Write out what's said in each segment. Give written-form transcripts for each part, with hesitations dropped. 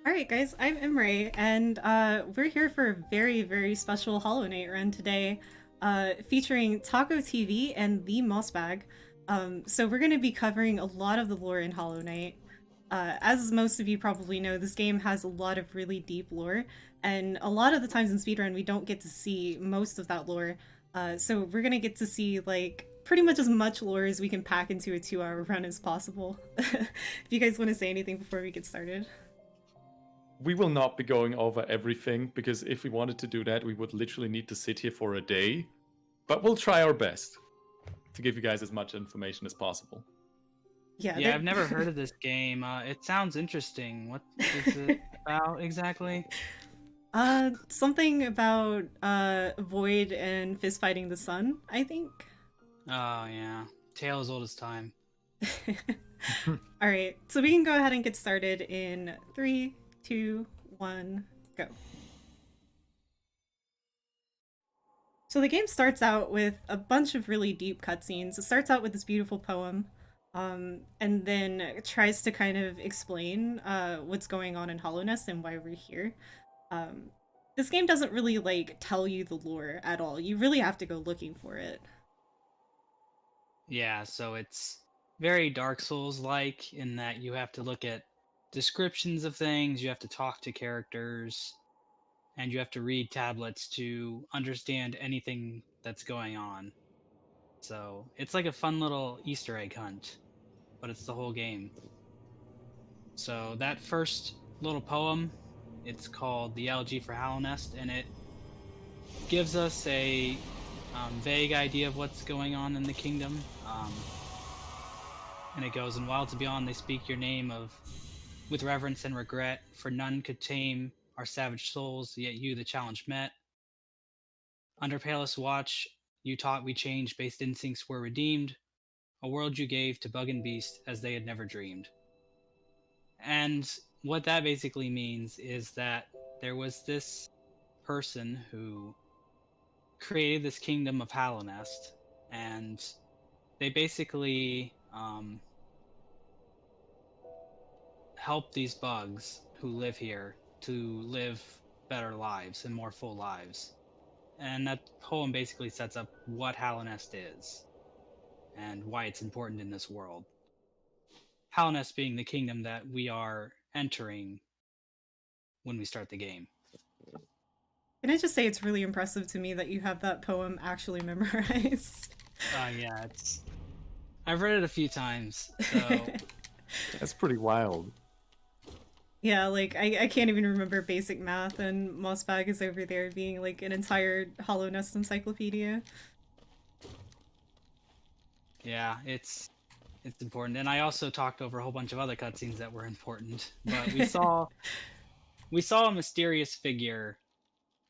Alright guys, I'm Emray, and we're here for a very, very special Hollow Knight run today, featuring Taco TV and the Moss Bag. So we're going to be covering a lot of the lore in Hollow Knight. As most of you probably know, this game has a lot of really deep lore, and a lot of the times in speedrun we don't get to see most of that lore. So we're going to get to see, like, pretty much as much lore as we can pack into a 2-hour run as possible. If you guys want to say anything before we get started. We will not be going over everything, because if we wanted to do that, we would literally need to sit here for a day. But we'll try our best to give you guys as much information as possible. Yeah, I've never heard of this game. It sounds interesting. What is it about exactly? Something about Void and fist fighting the sun, I think. Oh yeah, tale as old as time. Alright, so we can go ahead and get started in 3, 2, 1, go. So the game starts out with a bunch of really deep cutscenes. It starts out with this beautiful poem, and then tries to kind of explain what's going on in Hollownest and why we're here. This game doesn't really, like, tell you the lore at all. You really have to go looking for it. Yeah, so it's very Dark Souls-like in that you have to look at descriptions of things, you have to talk to characters, and you have to read tablets to understand anything that's going on. So it's like a fun little Easter egg hunt, but it's the whole game. So that first little poem, it's called The Elegy for Hallownest, and it gives us a vague idea of what's going on in the kingdom. And it goes, "In wilds beyond they speak your name with reverence and regret, for none could tame our savage souls, yet you the challenge met. Under palest watch, you taught we change, based instincts were redeemed, a world you gave to bug and beast as they had never dreamed." And what that basically means is that there was this person who created this kingdom of Hallownest, and they basically help these bugs who live here to live better lives and more full lives. And that poem basically sets up what Hallownest is and why it's important in this world. Hallownest being the kingdom that we are entering when we start the game. Can I just say it's really impressive to me that you have that poem actually memorized? Yeah, I've read it a few times, so... That's pretty wild. Yeah, like, I can't even remember basic math, and Mossbag is over there being, like, an entire Hallownest encyclopedia. Yeah, it's important. And I also talked over a whole bunch of other cutscenes that were important. But we saw a mysterious figure,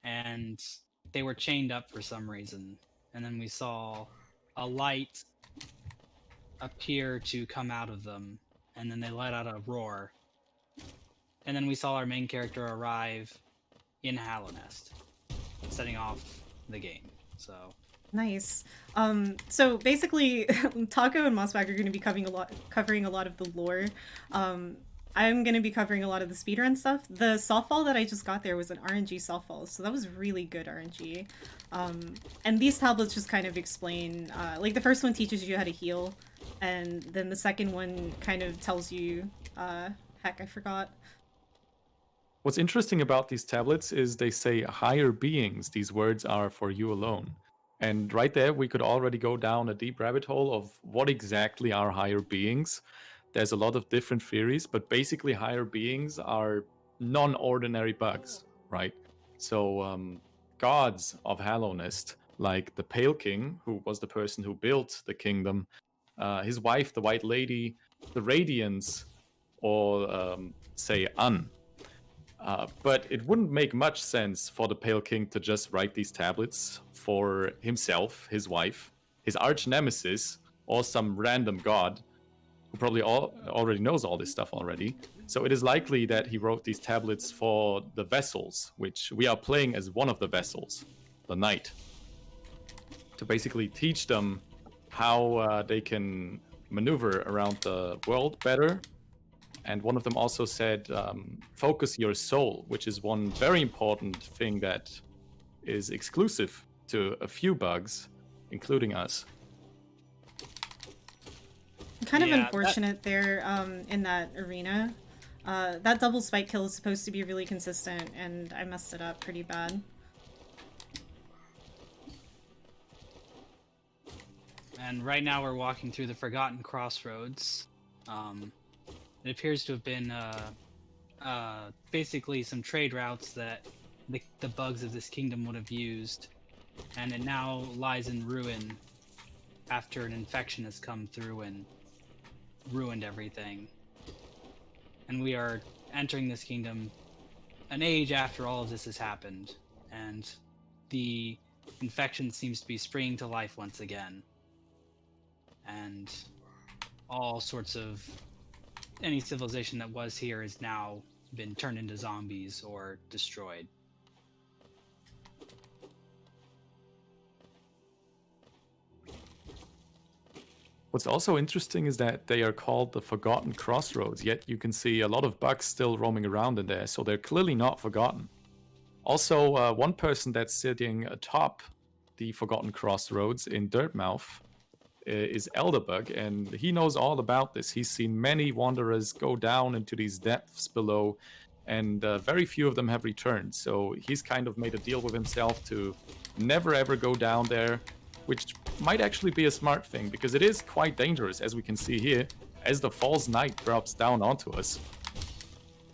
and they were chained up for some reason. And then we saw a light appear to come out of them, and then they let out a roar. And then we saw our main character arrive in Hallownest, setting off the game. So nice. So basically, Taco and Mossbag are going to be covering a lot of the lore. I'm going to be covering a lot of the speedrun stuff. The softball that I just got there was an RNG softball, so that was really good RNG. And these tablets just kind of explain, like, the first one teaches you how to heal, and then the second one kind of tells you, heck, I forgot. What's interesting about these tablets is they say higher beings. These words are for you alone. And right there, we could already go down a deep rabbit hole of what exactly are higher beings. There's a lot of different theories, but basically higher beings are non-ordinary bugs, right? So gods of Hallownest, like the Pale King, who was the person who built the kingdom, his wife, the White Lady, the Radiance, or say but it wouldn't make much sense for the Pale King to just write these tablets for himself, his wife, his arch nemesis, or some random god who probably already knows all this stuff already. So it is likely that he wrote these tablets for the vessels, which we are playing as one of the vessels, the Knight, to basically teach them how they can maneuver around the world better And one of them also said, focus your soul, which is one very important thing that is exclusive to a few bugs, including us. Kind of Yeah, unfortunate there in that arena. That double spike kill is supposed to be really consistent, and I messed it up pretty bad. And right now we're walking through the Forgotten Crossroads. It appears to have been basically some trade routes that the bugs of this kingdom would have used, and it now lies in ruin after an infection has come through and ruined everything. And we are entering this kingdom an age after all of this has happened, and the infection seems to be springing to life once again. And all sorts of any civilization that was here has now been turned into zombies or destroyed. What's also interesting is that they are called the Forgotten Crossroads, yet you can see a lot of bugs still roaming around in there, so they're clearly not forgotten. Also, one person that's sitting atop the Forgotten Crossroads in Dirtmouth is Elderbug, and he knows all about this. He's seen many wanderers go down into these depths below, and very few of them have returned. So he's kind of made a deal with himself to never ever go down there, which might actually be a smart thing, because it is quite dangerous, as we can see here, as the false knight drops down onto us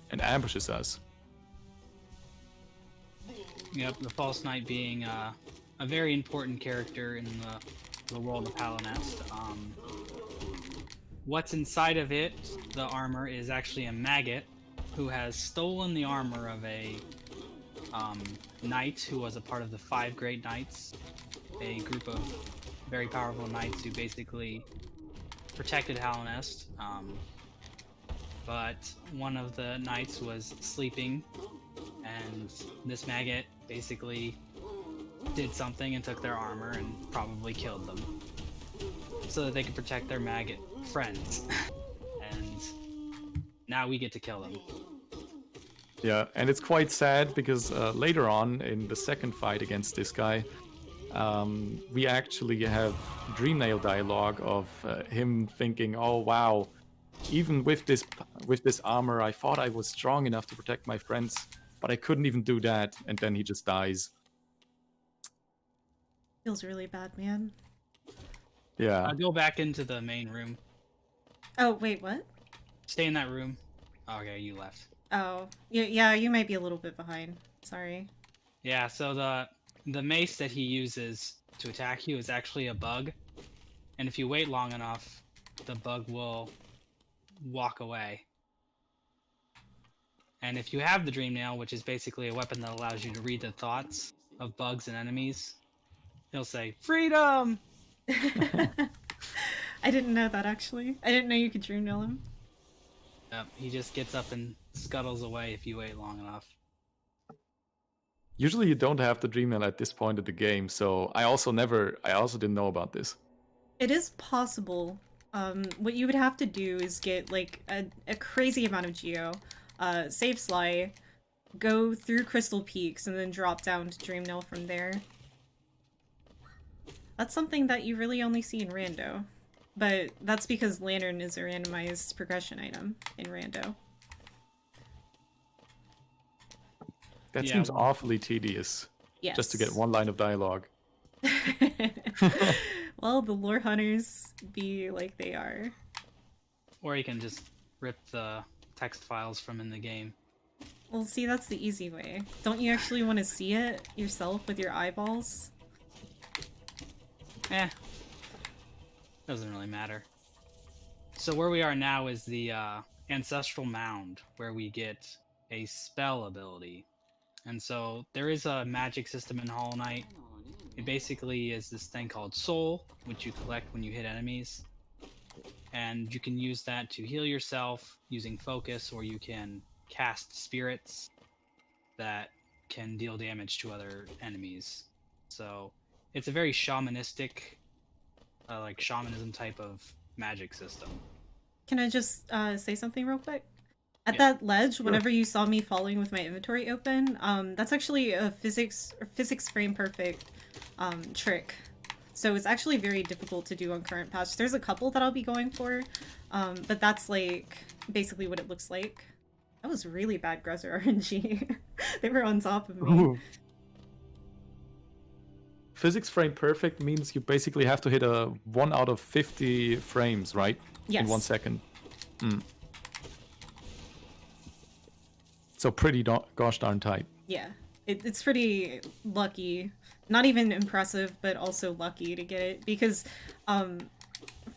and ambushes us. Yep, the false knight being a very important character in the world of Halonest. What's inside of it, the armor, is actually a maggot who has stolen the armor of a knight who was a part of the Five Great Knights, a group of very powerful knights who basically protected Halonest. But one of the knights was sleeping, and this maggot basically did something and took their armor and probably killed them so that they could protect their maggot friends. And now we get to kill them. Yeah, and it's quite sad because later on in the second fight against this guy, we actually have Dreamnail dialogue of him thinking, "Oh wow, even with this armor, I thought I was strong enough to protect my friends, but I couldn't even do that." And then he just dies. Feels really bad, man. Yeah. I'll go back into the main room. Oh, wait, what? Stay in that room. Okay, you left. Oh, yeah, you might be a little bit behind. Sorry. Yeah, so the mace that he uses to attack you is actually a bug, and if you wait long enough, the bug will walk away. And if you have the Dream Nail, which is basically a weapon that allows you to read the thoughts of bugs and enemies, he'll say, "Freedom!" I didn't know that, actually. I didn't know you could dream nail him. Yep, he just gets up and scuttles away if you wait long enough. Usually you don't have the Dreamnail at this point of the game, so I also didn't know about this. It is possible. What you would have to do is get, like, a crazy amount of geo, save Sly, go through Crystal Peaks, and then drop down to Dreamnail from there. That's something that you really only see in Rando. But that's because Lantern is a randomized progression item in Rando. That Yeah, seems well- awfully tedious, Yes. just to get one line of dialogue. Well, the lore hunters be like they are. Or you can just rip the text files from in the game. Well, see, that's the easy way. Don't you actually want to see it yourself with your eyeballs? Doesn't really matter. So where we are now is the Ancestral Mound, where we get a spell ability. And so there is a magic system in Hollow Knight. It basically is this thing called Soul, which you collect when you hit enemies. And you can use that to heal yourself using focus, or you can cast spirits that can deal damage to other enemies. So it's a very shamanistic, like shamanism type of magic system. Can I just say something real quick? At that ledge, whenever you saw me falling with my inventory open, that's actually a physics frame perfect trick. So it's actually very difficult to do on current patch. There's a couple that I'll be going for, but that's like basically what it looks like. That was really bad Grezzer RNG. They were on top of me. Ooh. Physics frame perfect means you basically have to hit a 1 out of 50 frames, right? Yes. In 1 second. So pretty gosh darn tight. Yeah, it's pretty lucky. Not even impressive, but also lucky to get it, because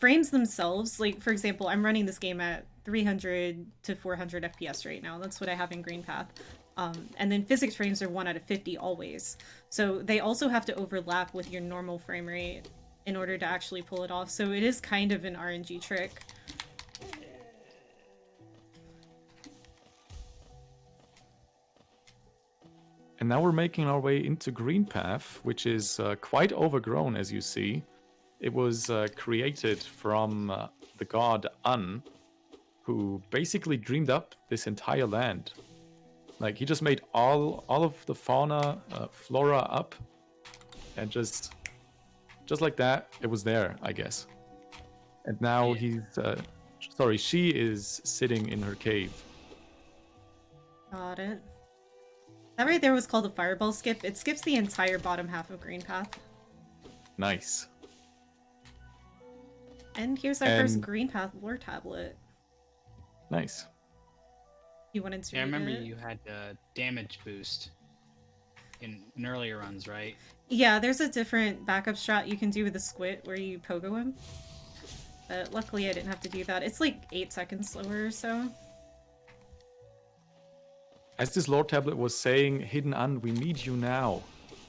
frames themselves, like for example, I'm running this game at 300 to 400 FPS right now. That's what I have in Green Path. And then physics frames are 1 out of 50 always. So they also have to overlap with your normal frame rate in order to actually pull it off. So it is kind of an RNG trick. And now we're making our way into Green Path, which is quite overgrown, as you see. It was created from the god Un, who basically dreamed up this entire land. Like, he just made all of the fauna, flora up, and just like that, it was there, I guess. And now she is sitting in her cave. Got it. That right there was called a fireball skip. It skips the entire bottom half of Green Path. Nice. And here's our first Green Path lore tablet. Nice. You wanted to I read remember it? you had a damage boost in earlier runs, right? Yeah, there's a different backup strat you can do with the squid where you pogo him. But luckily I didn't have to do that. It's like 8 seconds slower or so. As this lore tablet was saying, Hidden Un, we need you now.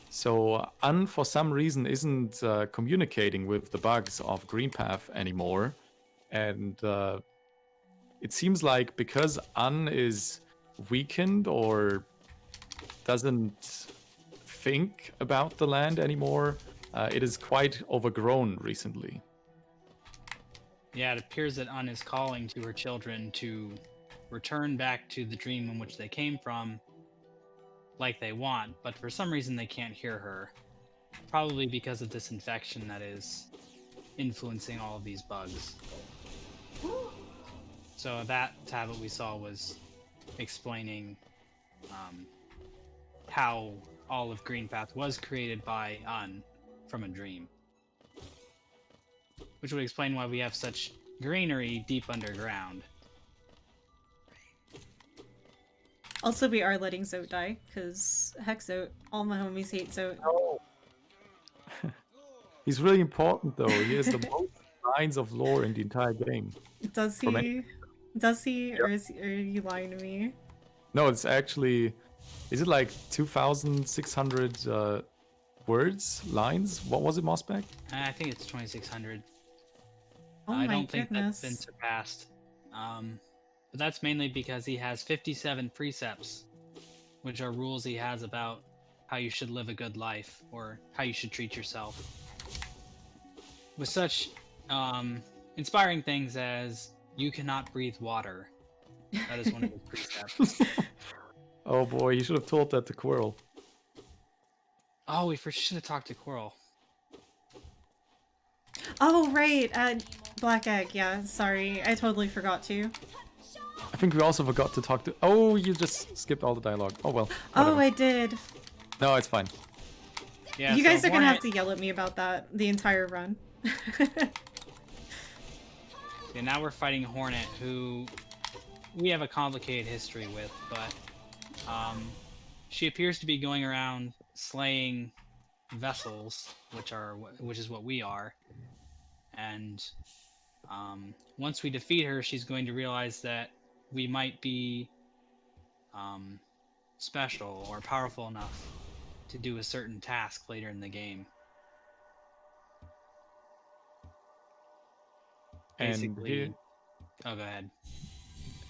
So Un, for some reason, isn't communicating with the bugs of Green Path anymore. And it seems like because Un is weakened or doesn't think about the land anymore, it is quite overgrown recently. Yeah, it appears that Un is calling to her children to return back to the dream in which they came from like they want, but for some reason they can't hear her. Probably because of this infection that is influencing all of these bugs. So that tablet we saw was explaining how all of Green Path was created by Un from a dream. Which would explain why we have such greenery deep underground. Also, we are letting Zote die, because heck Zote. All my homies hate Zote. Oh. He's really important, though. He has the most lines of lore in the entire game. Does he? Does he? Yep. Or are you lying to me? No, it's actually... Is it like 2,600 words? Lines? What was it, Mossback? I think it's 2,600. Oh I my don't think goodness. that's been surpassed. But that's mainly because he has 57 precepts, which are rules he has about how you should live a good life or how you should treat yourself. With such inspiring things as you cannot breathe water. That is one of his precepts. Oh boy, you should have told that to Quirrell. Oh, we should have talked to Quirrell. Oh, right. Black Egg. Yeah, sorry. I totally forgot to. I think we also forgot to talk to... Oh, you just skipped all the dialogue. Oh, well. Whatever. Oh, I did. No, it's fine. Yeah, you guys are Hornet... gonna have to yell at me about that the entire run. Yeah, now we're fighting Hornet, who we have a complicated history with, but she appears to be going around slaying vessels, which is what we are, and once we defeat her, she's going to realize that we might be special or powerful enough to do a certain task later in the game. Basically, oh, go ahead.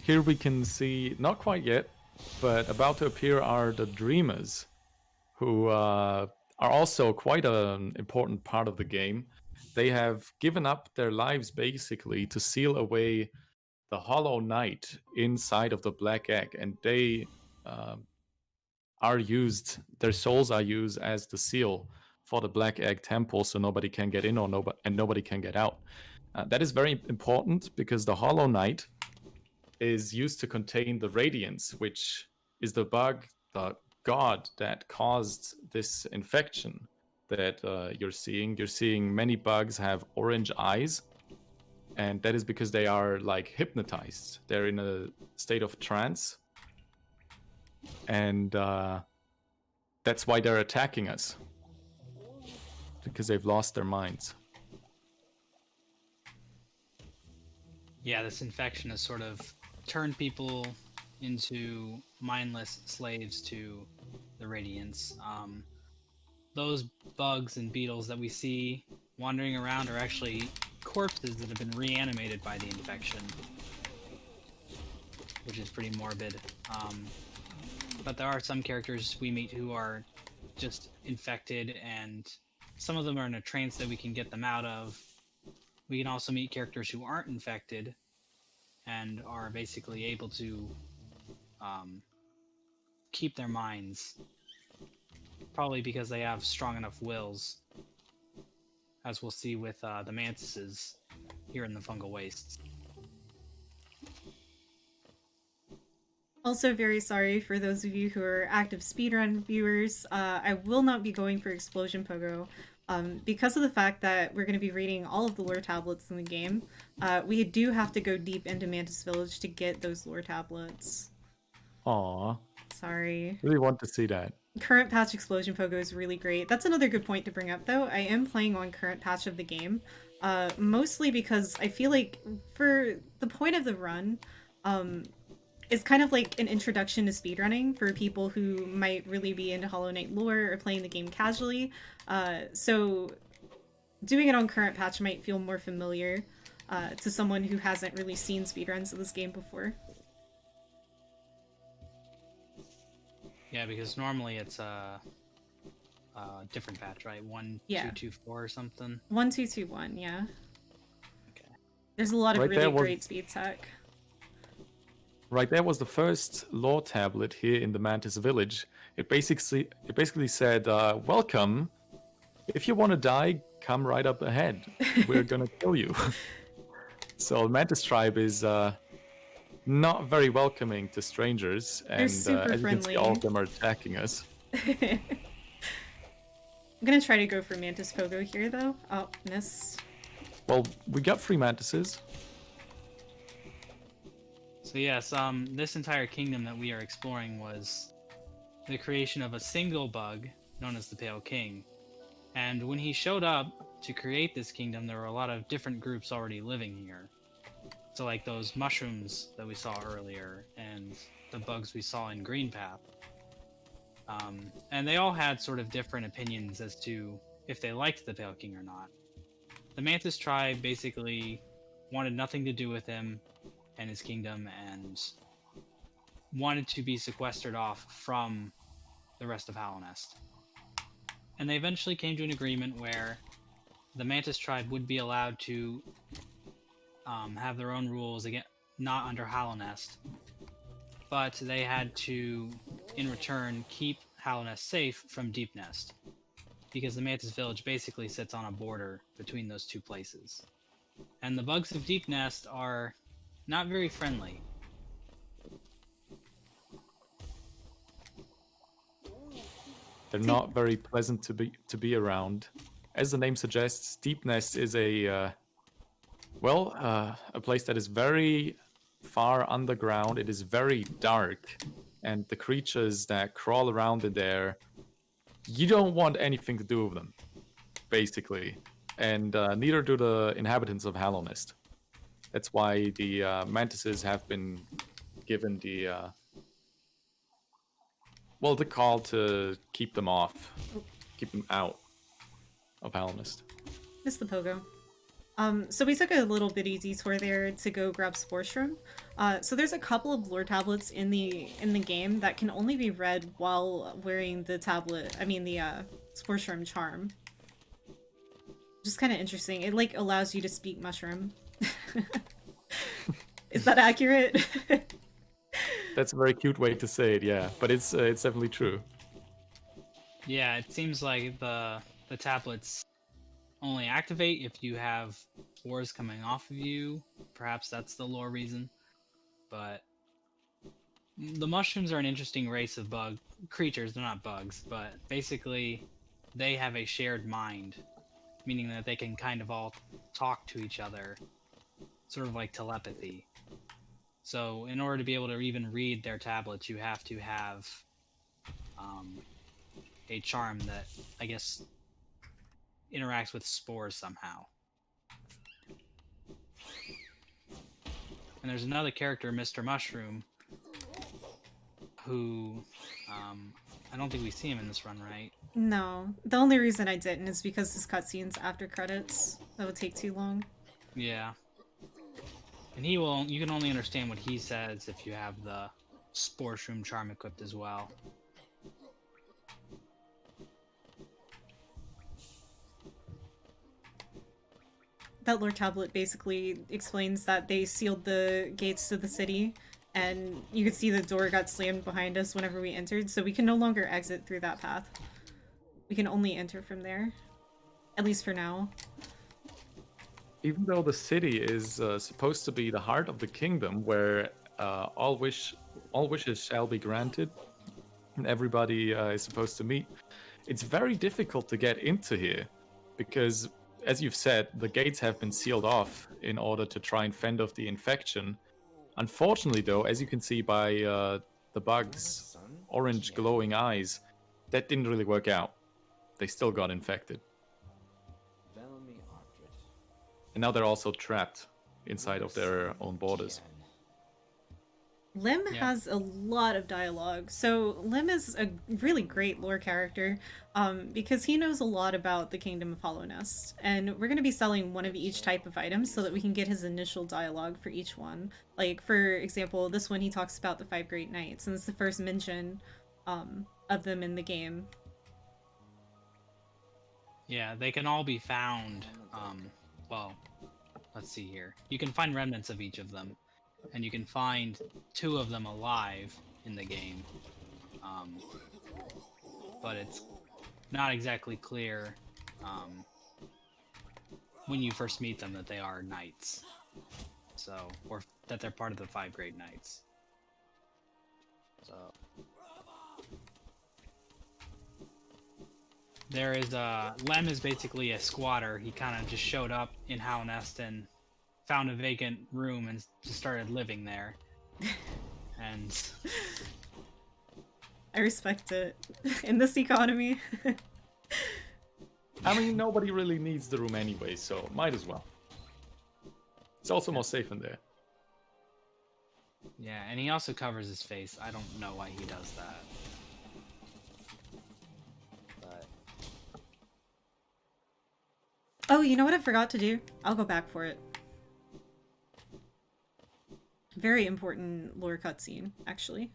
Here we can see, not quite yet, but about to appear are the Dreamers, who are also quite an important part of the game. They have given up their lives basically to seal away the Hollow Knight inside of the black egg, and they are used. Their souls are used as the seal for the black egg temple, so nobody can get in or nobody can get out. That is very important because the Hollow Knight is used to contain the Radiance, which is the god that caused this infection that you're seeing. You're seeing many bugs have orange eyes, and that is because they are like hypnotized. They're in a state of trance, and that's why they're attacking us, because they've lost their minds. Yeah, this infection has sort of turned people into mindless slaves to the Radiance. Those bugs and beetles that we see wandering around are actually corpses that have been reanimated by the infection, which is pretty morbid. But there are some characters we meet who are just infected, and some of them are in a trance that we can get them out of. We can also meet characters who aren't infected and are basically able to keep their minds, probably because they have strong enough wills, as we'll see with the Mantises here in the Fungal Wastes. Also, very sorry for those of you who are active speedrun viewers. I will not be going for Explosion Pogo. Because of the fact that we're going to be reading all of the lore tablets in the game, we do have to go deep into Mantis Village to get those lore tablets. Aww. Sorry. Really want to see that. Current patch Explosion Pogo is really great. That's another good point to bring up, though. I am playing on current patch of the game, mostly because I feel like for the point of the run, it's kind of like an introduction to speedrunning for people who might really be into Hollow Knight lore or playing the game casually. So doing it on current patch might feel more familiar to someone who hasn't really seen speedruns of this game before. Yeah, because normally it's a different patch, right? 1.2.2.4 or something? 1.2.2.1, yeah. Okay. There's a lot of really great speed tech. Right, there was the first lore tablet here in the Mantis Village. It basically said, welcome. If you want to die, come right up ahead. We're gonna kill you. So Mantis Tribe is not very welcoming to strangers, and as you can see, all of them are attacking us. I'm gonna try to go for Mantis Pogo here, though. Oh, missed. Well, we got 3 Mantises. So yes, this entire kingdom that we are exploring was the creation of a single bug known as the Pale King. And when he showed up to create this kingdom, there were a lot of different groups already living here. So like those mushrooms that we saw earlier, and the bugs we saw in Green Path. And they all had sort of different opinions as to if they liked the Pale King or not. The Mantis Tribe basically wanted nothing to do with him and his kingdom, and wanted to be sequestered off from the rest of Hallownest. And they eventually came to an agreement where the Mantis Tribe would be allowed to have their own rules, again, not under Hallownest, but they had to, in return, keep Hallownest safe from Deep Nest, because the Mantis Village basically sits on a border between those two places. And the bugs of Deep Nest are not very friendly. They're not very pleasant to be around. As the name suggests, Deep Nest is a place that is very far underground. It is very dark, and the creatures that crawl around in there, you don't want anything to do with them, basically. And neither do the inhabitants of Hallownest. That's why the Mantises have been given the call to keep them out of Hallownest. Missed the Pogo. So we took a little bitty detour there to go grab Spore Shroom. So there's a couple of lore tablets in the game that can only be read while wearing the Spore Shroom charm. Just kind of interesting. It like allows you to speak mushroom. Is that accurate? That's a very cute way to say it, yeah. But it's definitely true. Yeah, it seems like the tablets only activate if you have spores coming off of you. Perhaps that's the lore reason. But the mushrooms are an interesting race of bug creatures. They're not bugs, but basically they have a shared mind, meaning that they can kind of all talk to each other, sort of like telepathy. So in order to be able to even read their tablets, you have to have a charm that, I guess, interacts with spores somehow. And there's another character, Mr. Mushroom, who I don't think we see him in this run, right? No. The only reason I didn't is because this cutscene's after credits. That would take too long. Yeah. And you can only understand what he says if you have the Spore Shroom charm equipped as well. That lore tablet basically explains that they sealed the gates to the city, and you could see the door got slammed behind us whenever we entered, so we can no longer exit through that path. We can only enter from there. At least for now. Even though the city is supposed to be the heart of the kingdom, where all wishes shall be granted, and everybody is supposed to meet, it's very difficult to get into here, because, as you've said, the gates have been sealed off in order to try and fend off the infection. Unfortunately, though, as you can see by the bug's orange glowing eyes, that didn't really work out. They still got infected. And now they're also trapped inside of their own borders. Lim has a lot of dialogue. So Lim is a really great lore character because he knows a lot about the Kingdom of Hollownest. And we're going to be selling one of each type of item so that we can get his initial dialogue for each one. Like, for example, this one he talks about the 5 Great Knights, and it's the first mention of them in the game. Yeah, they can all be found. Well, let's see here. You can find remnants of each of them, and you can find 2 of them alive in the game. But it's not exactly clear when you first meet them that they are knights. So, or that they're part of the 5 Great Knights. So there is Lem is basically a squatter. He kind of just showed up in Hollownest and found a vacant room and just started living there. And I respect it. In this economy. I mean, nobody really needs the room anyway, so might as well. It's also more safe in there. yeah, and he also covers his face. I don't know why he does that. But Oh, you know what I forgot to do? I'll go back for it. Very important lore cutscene, actually.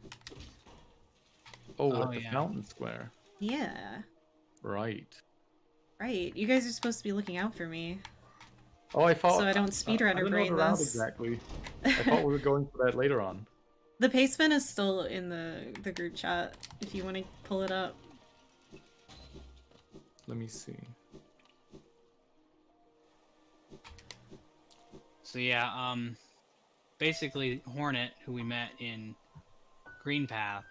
Oh, at the Fountain Square. Yeah. Right. Right. You guys are supposed to be looking out for me. Oh, I thought... So I don't speedrun or brain around this. exactly. I thought we were going for that later on. The paceman is still in the group chat, if you want to pull it up. Let me see. so yeah, basically Hornet, who we met in Green Path,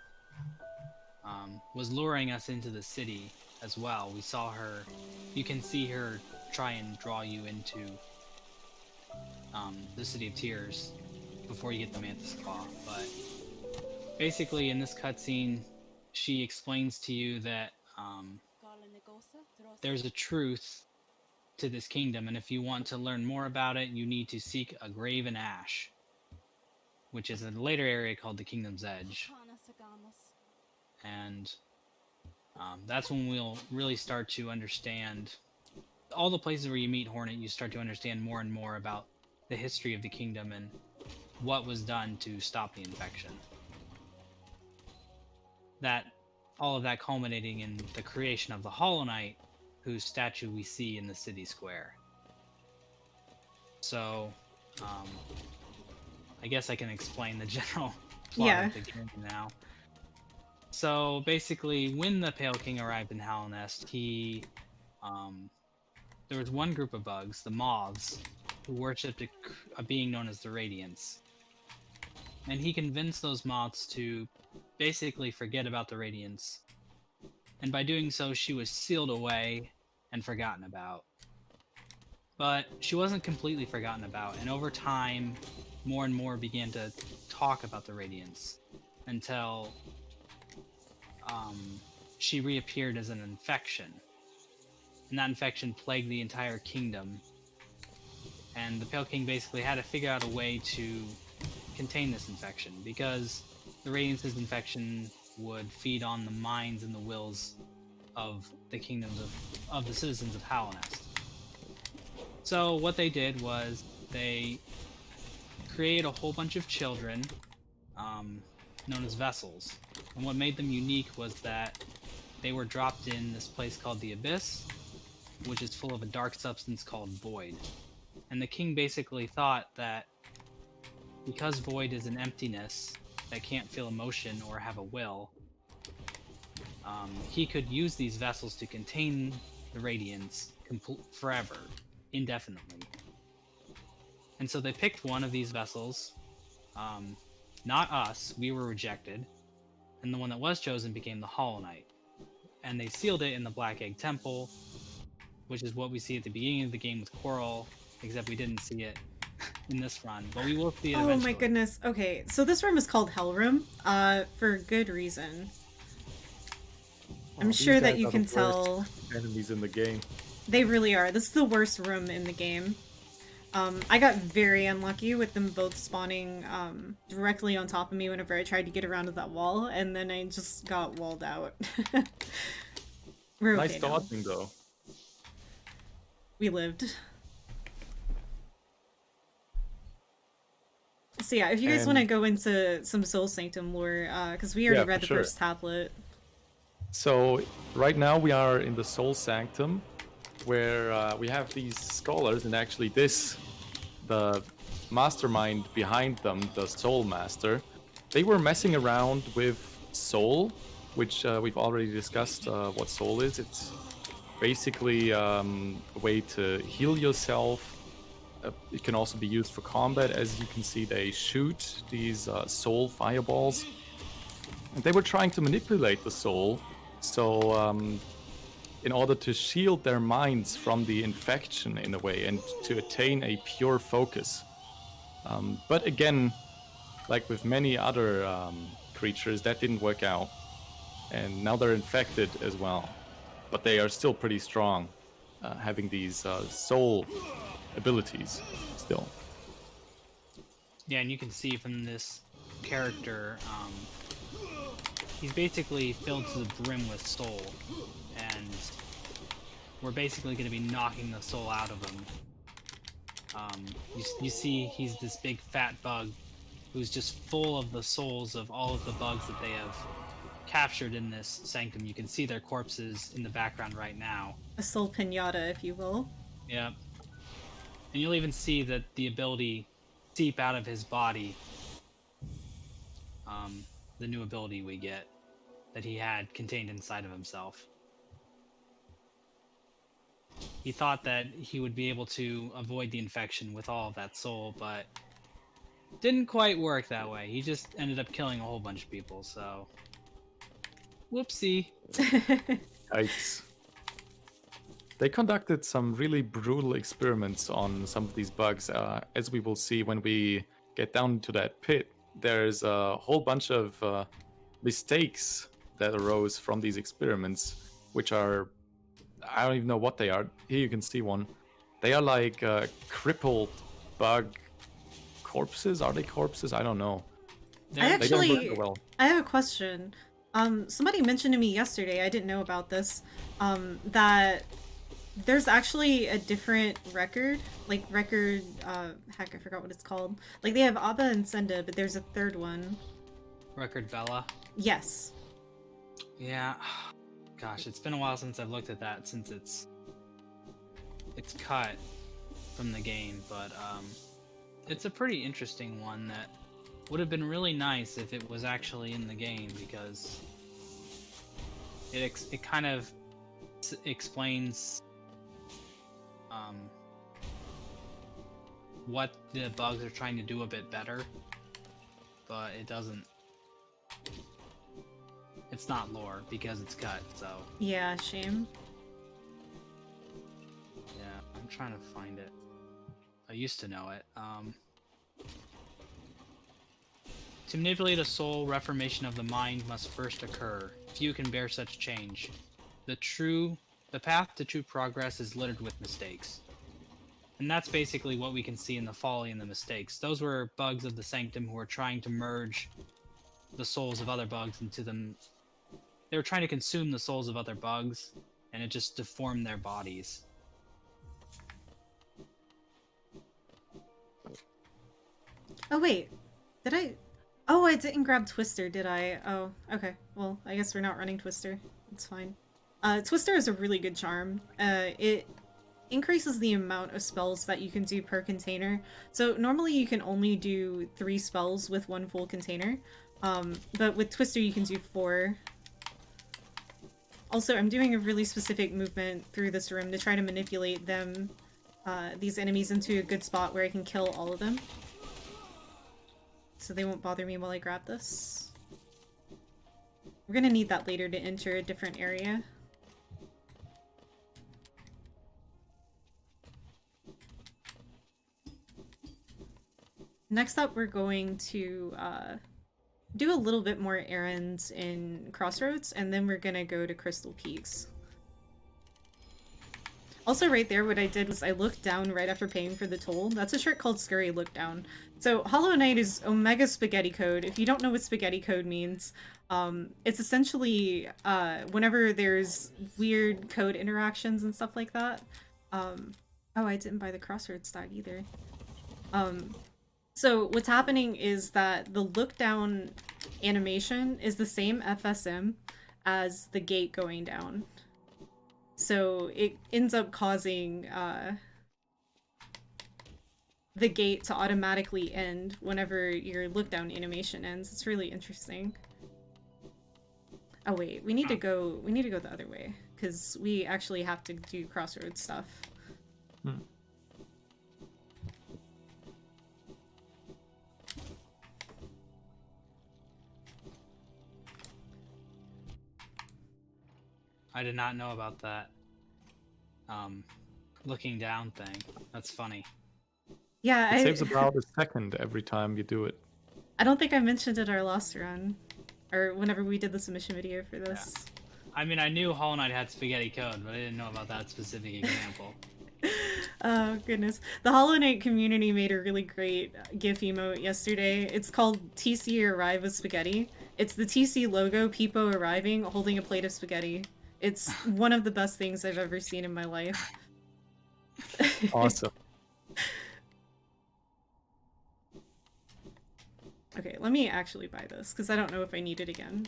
was luring us into the city as well. We saw her. You can see her try and draw you into the City of Tears before you get the Mantis Claw. But basically, in this cutscene, she explains to you that there's a truth to this kingdom, and if you want to learn more about it, you need to seek a grave in ash, which is a later area called the Kingdom's Edge. And that's when we'll really start to understand all the places where you meet Hornet. You start to understand more and more about the history of the kingdom and what was done to stop the infection. All of that culminating in the creation of the Hollow Knight, whose statue we see in the city square. So, I guess I can explain the general plot Yeah. of the game now. So basically, when the Pale King arrived in Hallownest, there was one group of bugs, the moths, who worshipped a being known as the Radiance. And he convinced those moths to basically forget about the Radiance. And by doing so, she was sealed away and forgotten about. But she wasn't completely forgotten about, and over time, more and more began to talk about the Radiance until she reappeared as an infection. And that infection plagued the entire kingdom. And the Pale King basically had to figure out a way to contain this infection, because the Radiance's infection would feed on the minds and the wills of the kingdoms of the citizens of Hallownest. So what they did was they created a whole bunch of children known as vessels. And what made them unique was that they were dropped in this place called the Abyss, which is full of a dark substance called Void. And the king basically thought that because Void is an emptiness that can't feel emotion or have a will, he could use these vessels to contain the Radiance forever, indefinitely. And so they picked one of these vessels, not us, we were rejected, and the one that was chosen became the Hollow Knight. And they sealed it in the Black Egg Temple, which is what we see at the beginning of the game with Coral, except we didn't see it in this run, but we will see it eventually. Oh my goodness. Okay, so this room is called Hell Room, for good reason. I'm These sure that guys you are can the worst tell. enemies in the game. They really are. This is the worst room in the game. I got very unlucky with them both spawning directly on top of me whenever I tried to get around to that wall, and then I just got walled out. We're okay Nice now. dodging though. We lived. So yeah, if you guys want to go into some Soul Sanctum lore, because we already Yeah, read for the sure. first tablet. So right now we are in the Soul Sanctum, where we have these scholars, and actually the mastermind behind them, the Soul Master, they were messing around with Soul, which we've already discussed what Soul is. It's basically a way to heal yourself. It can also be used for combat. As you can see, they shoot these Soul fireballs. And they were trying to manipulate the Soul, so in order to shield their minds from the infection in a way and to attain a pure focus. But again, like with many other creatures, that didn't work out. And now they're infected as well. But they are still pretty strong, having these soul abilities still. Yeah, and you can see from this character, he's basically filled to the brim with soul, and we're basically going to be knocking the soul out of him. You see he's this big fat bug who's just full of the souls of all of the bugs that they have captured in this sanctum. You can see their corpses in the background right now. A soul pinata, if you will. Yeah. And you'll even see that the ability seep out of his body. The new ability we get that he had contained inside of himself. He thought that he would be able to avoid the infection with all of that soul, but didn't quite work that way. He just ended up killing a whole bunch of people, so whoopsie. Yikes. They conducted some really brutal experiments on some of these bugs, as we will see when we get down into that pit. There's a whole bunch of mistakes that arose from these experiments, which are, I don't even know what they are. Here you can see one. They are like crippled bug corpses. Are they corpses? I don't know. I They don't actually, work so well. I have a question. Somebody mentioned to me yesterday, I didn't know about this, that there's actually a different record, heck, I forgot what it's called. Like, they have Abba and Senda, but there's a third one. Record Bella. Yes. Yeah. Gosh, it's been a while since I've looked at that, since it's cut from the game, but it's a pretty interesting one that would have been really nice if it was actually in the game, because it kind of explains what the bugs are trying to do a bit better, but it doesn't. It's not lore because it's cut, so. Yeah, shame. Yeah, I'm trying to find it. I used to know it. To manipulate a soul, reformation of the mind must first occur. Few can bear such change. The path to true progress is littered with mistakes. And that's basically what we can see in the folly and the mistakes. Those were bugs of the Sanctum who were trying to merge the souls of other bugs into them. They were trying to consume the souls of other bugs, and it just deformed their bodies. Oh wait, did I? Oh, I didn't grab Twister, did I? Oh, okay. Well, I guess we're not running Twister. It's fine. Twister is a really good charm. It increases the amount of spells that you can do per container. So normally you can only do 3 spells with 1 full container. But with Twister you can do 4. Also, I'm doing a really specific movement through this room to try to manipulate them, these enemies, into a good spot where I can kill all of them. So they won't bother me while I grab this. We're gonna need that later to enter a different area. Next up, we're going to do a little bit more errands in Crossroads, and then we're gonna go to Crystal Peaks. Also right there, what I did was I looked down right after paying for the toll. That's a shirt called Scurry Look Down. So Hollow Knight is Omega Spaghetti Code. If you don't know what Spaghetti Code means, it's essentially whenever there's weird code interactions and stuff like that. Oh, I didn't buy the Crossroads Stag either. So what's happening is that the look down animation is the same FSM as the gate going down. So it ends up causing the gate to automatically end whenever your look down animation ends. It's really interesting. Oh wait, we need to go the other way because we actually have to do Crossroads stuff. I did not know about that looking down thing. That's funny. Yeah, It saves about a second every time you do it. I don't think I mentioned it our last run, or whenever we did the submission video for this. Yeah. I mean, I knew Hollow Knight had spaghetti code, but I didn't know about that specific example. Oh goodness. The Hollow Knight community made a really great GIF emote yesterday. It's called TC Arrive with Spaghetti. It's the TC logo, Peepo arriving, holding a plate of spaghetti. It's one of the best things I've ever seen in my life. Awesome. Okay, let me actually buy this, because I don't know if I need it again.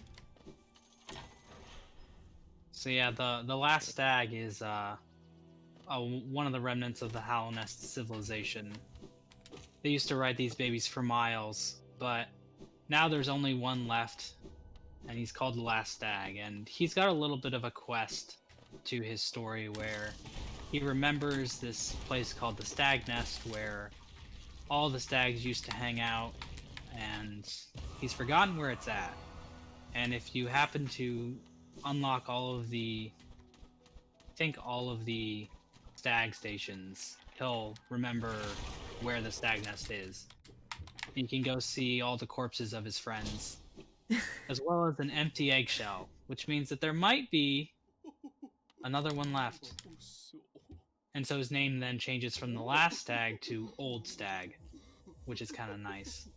So yeah, the last stag is one of the remnants of the Hollow Nest civilization. They used to ride these babies for miles, but now there's only one left, and he's called the Last Stag, and he's got a little bit of a quest to his story where he remembers this place called the Stag Nest where all the stags used to hang out, and he's forgotten where it's at. And if you happen to unlock all of the stag stations, he'll remember where the stag nest is. You can go see all the corpses of his friends, as well as an empty eggshell, which means that there might be another one left. And so his name then changes from the Last Stag to Old Stag, which is kind of nice.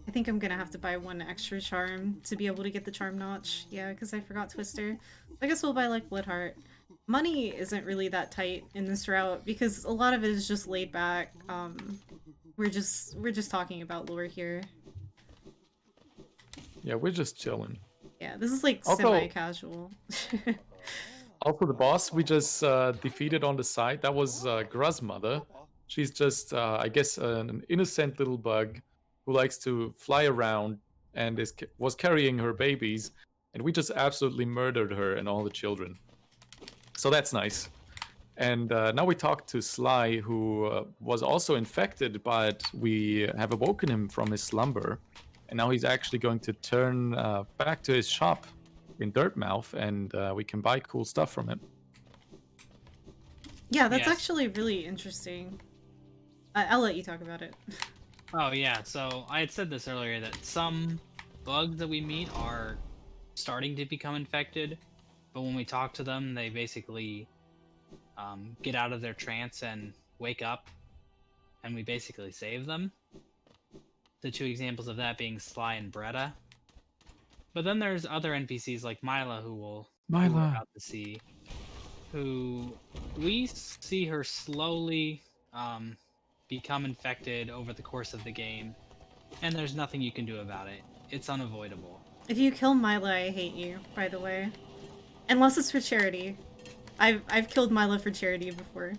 I think I'm gonna have to buy 1 extra charm to be able to get the charm notch. Yeah, because I forgot Twister. I guess we'll buy like Bloodheart. Money isn't really that tight in this route because a lot of it is just laid back. We're just talking about lore here. Yeah, we're just chilling. Yeah, this is like Also- semi-casual. Also, the boss we just defeated on the side, that was Gruzmother. She's just, I guess, an innocent little bug who likes to fly around and was carrying her babies, and we just absolutely murdered her and all the children. So that's nice. And now we talk to Sly, who was also infected, but we have awoken him from his slumber. And now he's actually going to turn back to his shop in Dirtmouth, and we can buy cool stuff from him. Yeah, that's Yes. actually really interesting. I'll let you talk about it. Oh yeah, so I had said this earlier that some bugs that we meet are starting to become infected, but when we talk to them, they basically get out of their trance and wake up, and we basically save them. The two examples of that being Sly and Bretta. But then there's other NPCs like Mila, who we're about to see, who we see her slowly become infected over the course of the game, and there's nothing you can do about it. It's unavoidable. If you kill Mila, I hate you, by the way. Unless it's for charity. I've killed Mila for charity before.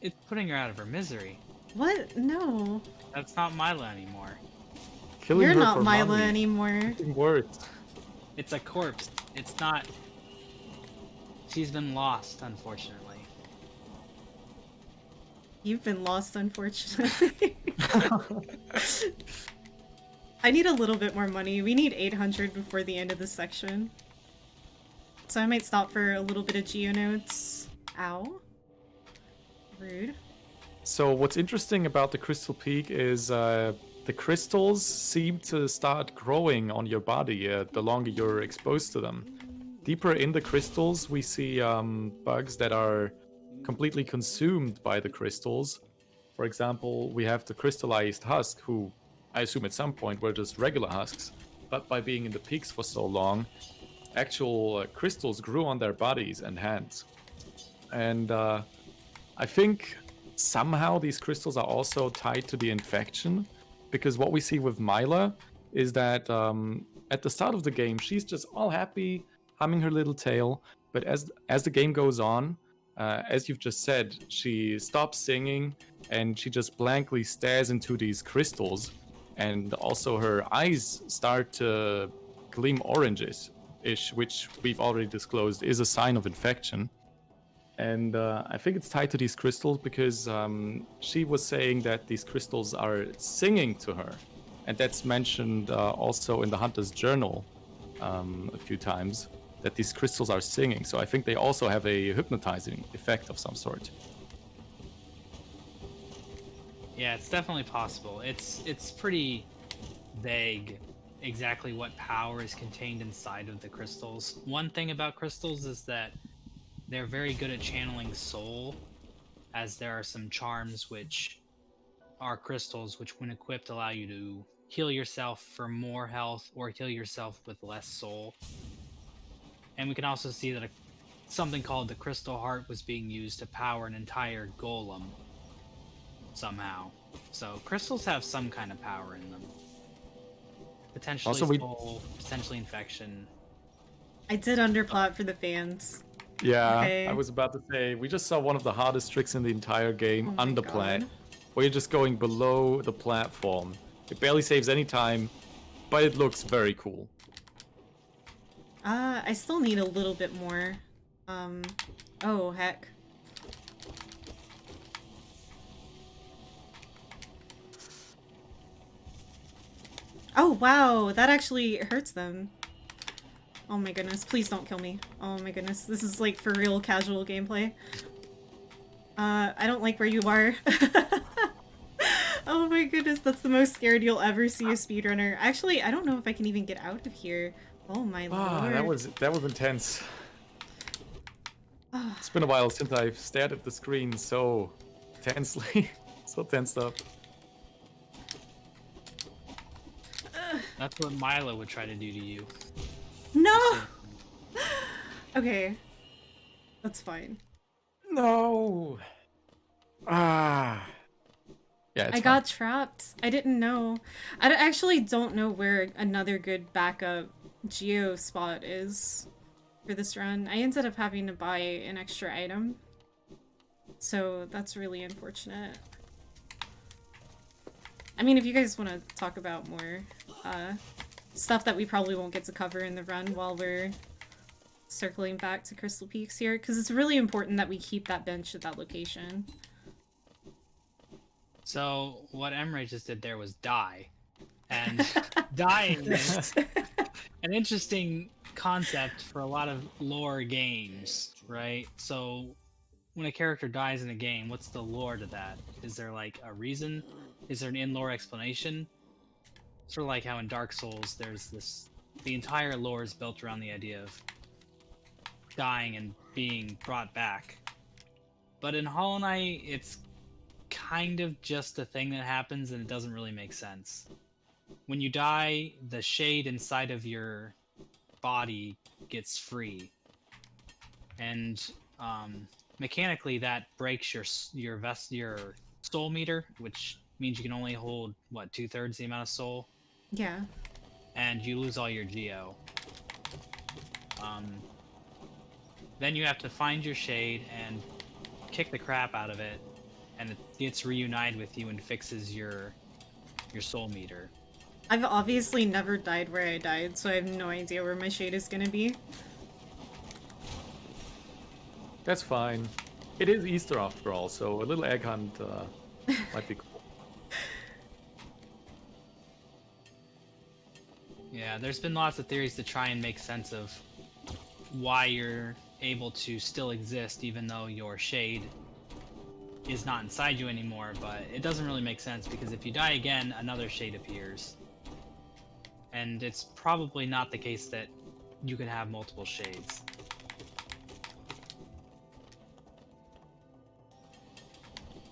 It's putting her out of her misery. What? No. That's not Mila anymore. Killing You're her not for Mila money. anymore. Nothing worse. It's a corpse. It's not. She's been lost, unfortunately. You've been lost, unfortunately. I need a little bit more money. We need 800 before the end of this section. So I might stop for a little bit of geonodes. Ow. Rude. So what's interesting about the Crystal Peak is the crystals seem to start growing on your body the longer you're exposed to them. Deeper in the crystals, we see bugs that are completely consumed by the crystals. For example, we have the crystallized husk, who I assume at some point were just regular husks, but by being in the peaks for so long, actual crystals grew on their bodies and hands. And I think somehow these crystals are also tied to the infection, because what we see with Mila is that at the start of the game, she's just all happy, humming her little tail, but as the game goes on, as you've just said, she stops singing and she just blankly stares into these crystals, and also her eyes start to gleam oranges-ish, which we've already disclosed is a sign of infection. And I think it's tied to these crystals because she was saying that these crystals are singing to her. And that's mentioned also in the Hunter's Journal a few times, that these crystals are singing. So I think they also have a hypnotizing effect of some sort. Yeah, it's definitely possible. It's pretty vague exactly what power is contained inside of the crystals. One thing about crystals is that they're very good at channeling soul, as there are some charms which are crystals which, when equipped, allow you to heal yourself for more health or heal yourself with less soul. And we can also see that something called the Crystal Heart was being used to power an entire golem somehow. So crystals have some kind of power in them. Potentially Also, soul, potentially infection. I did underplot for the fans. Yeah, Okay. I was about to say, we just saw one of the hardest tricks in the entire game, Oh my underplat, God. where you're just going below the platform. It barely saves any time, but it looks very cool. I still need a little bit more. Oh, heck. Oh, wow, that actually hurts them. Oh my goodness, please don't kill me. Oh my goodness, this is like for real casual gameplay. I don't like where you are. Oh my goodness, that's the most scared you'll ever see a speedrunner. Actually, I don't know if I can even get out of here. Oh my lord. That was intense. Ah. It's been a while since I've stared at the screen so tensely, so tensed up. That's what Milo would try to do to you. No! Okay. That's fine. No. Ah. Yeah, I got trapped. I didn't know. I actually don't know where another good backup geo spot is for this run. I ended up having to buy an extra item. So that's really unfortunate. I mean, if you guys want to talk about more stuff that we probably won't get to cover in the run while we're circling back to Crystal Peaks here, because it's really important that we keep that bench at that location. So what Emray just did there was die. And dying is an interesting concept for a lot of lore games, right? So when a character dies in a game, what's the lore to that? Is there like a reason? Is there an in-lore explanation? Sort of like how in Dark Souls there's the entire lore is built around the idea of dying and being brought back. But in Hollow Knight, it's kind of just a thing that happens and it doesn't really make sense. When you die, the shade inside of your body gets free. And mechanically that breaks your soul meter, which means you can only hold, what, 2/3 the amount of soul? Yeah. And you lose all your geo. Then you have to find your shade and kick the crap out of it, and it gets reunited with you and fixes your soul meter. I've obviously never died where I died, so I have no idea where my shade is gonna be. That's fine. It is Easter after all, so a little egg hunt might be cool. Yeah, there's been lots of theories to try and make sense of why you're able to still exist even though your shade is not inside you anymore, but it doesn't really make sense because if you die again, another shade appears. And it's probably not the case that you can have multiple shades.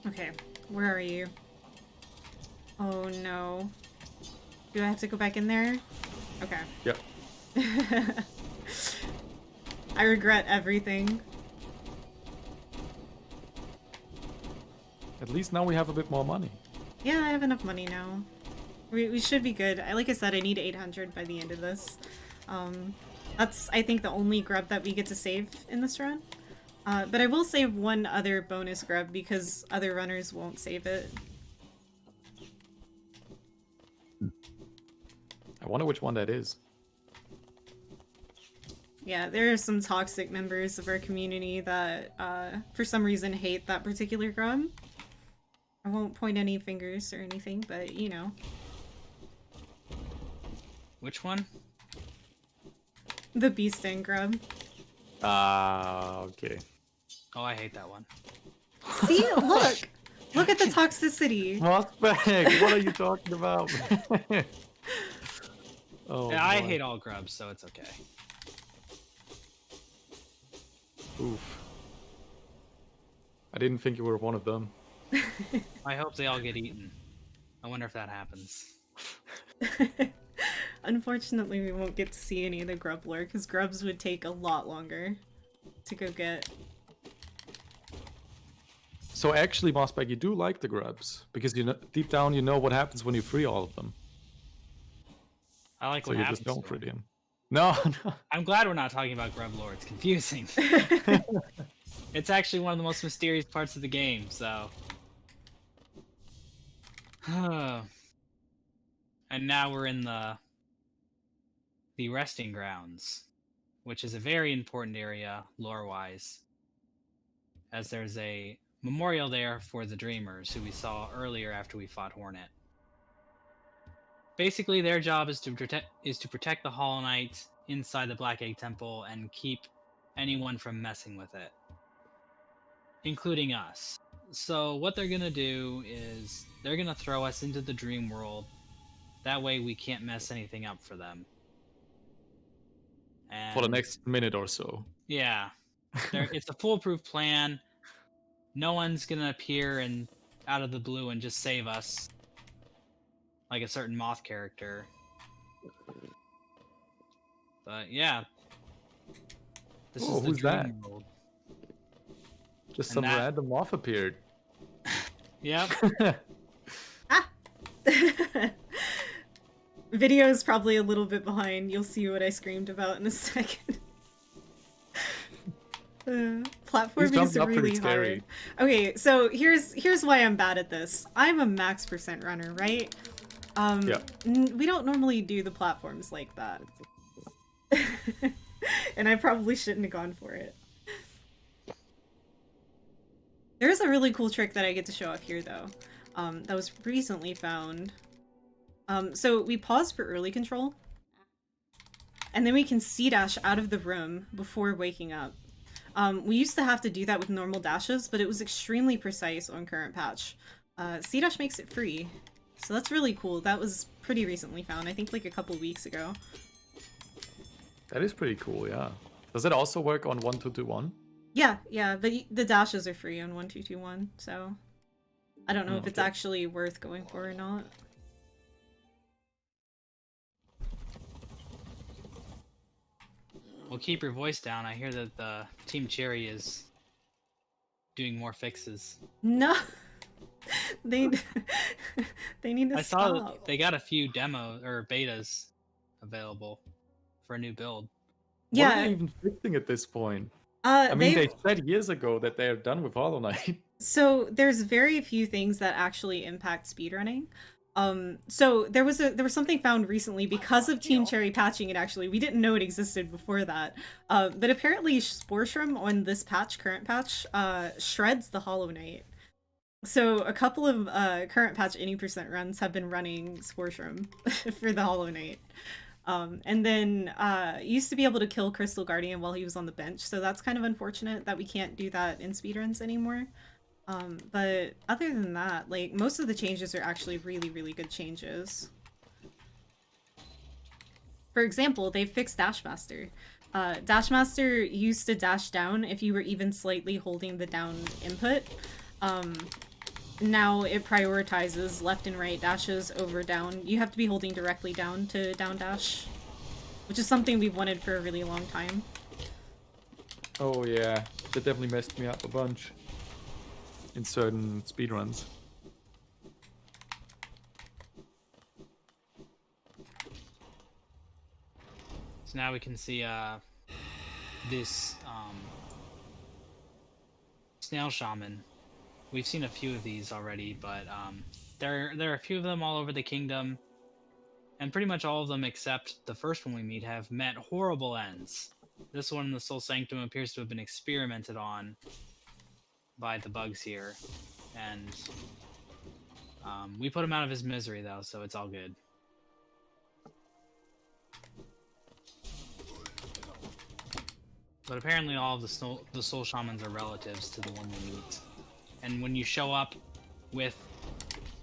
Okay, where are you? Oh no. Do I have to go back in there? Okay. Yep. I regret everything. At least now we have a bit more money. Yeah, I have enough money now. We should be good. Like I said, I need 800 by the end of this. That's, I think, the only grub that we get to save in this run. But I will save one other bonus grub because other runners won't save it. I wonder which one that is. Yeah, there are some toxic members of our community that, for some reason, hate that particular grub. I won't point any fingers or anything, but, you know. Which one? The Beast and grub. Ah, okay. Oh, I hate that one. See? Look! Look at the toxicity! Mossbag, what are you talking about? Oh, Yeah, I boy. hate all grubs, so it's okay. Oof. I didn't think you were one of them. I hope they all get eaten. I wonder if that happens. Unfortunately, we won't get to see any of the grub lore, because grubs would take a lot longer to go get. So actually, Mossbag, you do like the grubs, because you know, deep down you know what happens when you free all of them. I like So what you happens. just don't to free them. them. No, no. I'm glad we're not talking about grub lore. It's confusing. It's actually one of the most mysterious parts of the game, so. And now we're in the resting grounds, which is a very important area lore-wise, as there's a memorial there for the Dreamers, who we saw earlier after we fought Hornet. Basically, their job is to protect the Hollow Knight inside the Black Egg Temple and keep anyone from messing with it, including us. So what they're gonna do is they're gonna throw us into the dream world. That way we can't mess anything up for them. And For the next minute or so. yeah, it's a foolproof plan. No one's gonna appear and out of the blue and just save us, like a certain moth character. But yeah, this Whoa, is the who's dream that? world. Just And some that- random moth appeared. Yep. Ah! Video is probably a little bit behind. You'll see what I screamed about in a second. Platforming jumping is up pretty really scary. hard. Okay, so here's why I'm bad at this. I'm a max percent runner, right? Yeah. We don't normally do the platforms like that. And I probably shouldn't have gone for it. There's a really cool trick that I get to show off here, though, that was recently found. So we pause for early control, and then we can C-dash out of the room before waking up. We used to have to do that with normal dashes, but it was extremely precise on current patch. C-dash makes it free, so that's really cool. That was pretty recently found, I think like a couple weeks ago. That is pretty cool, yeah. Does it also work on 1221? Yeah, but the dashes are free on 1221, so I don't know if it's okay. actually worth going for or not. Well, keep your voice down. I hear that the Team Cherry is doing more fixes. No, they they need to I saw stop. that they got a few demos or betas available for a new build. What are Yeah, they even fixing at this point? I mean, they said years ago that they're done with Hollow Knight. So there's very few things that actually impact speedrunning. So there was something found recently because of Team Cherry patching it. Actually, we didn't know it existed before that. But apparently, Spore Shroom on this patch, current patch, shreds the Hollow Knight. So a couple of current patch 80% runs have been running Spore Shroom for the Hollow Knight. And then used to be able to kill Crystal Guardian while he was on the bench, so that's kind of unfortunate that we can't do that in speedruns anymore. But other than that, like, most of the changes are actually really, really good changes. For example, they fixed Dashmaster. Dashmaster used to dash down if you were even slightly holding the down input. Now it prioritizes left and right dashes over down. You have to be holding directly down to down dash, which is something we've wanted for a really long time. Oh yeah, that definitely messed me up a bunch in certain speedruns. So now we can see this Snail Shaman. We've seen a few of these already, but there are a few of them all over the kingdom, and pretty much all of them except the first one we meet have met horrible ends. This one in the Soul Sanctum appears to have been experimented on by the bugs here, and we put him out of his misery though, so it's all good. But apparently all of the Soul Shamans are relatives to the one we meet. And when you show up with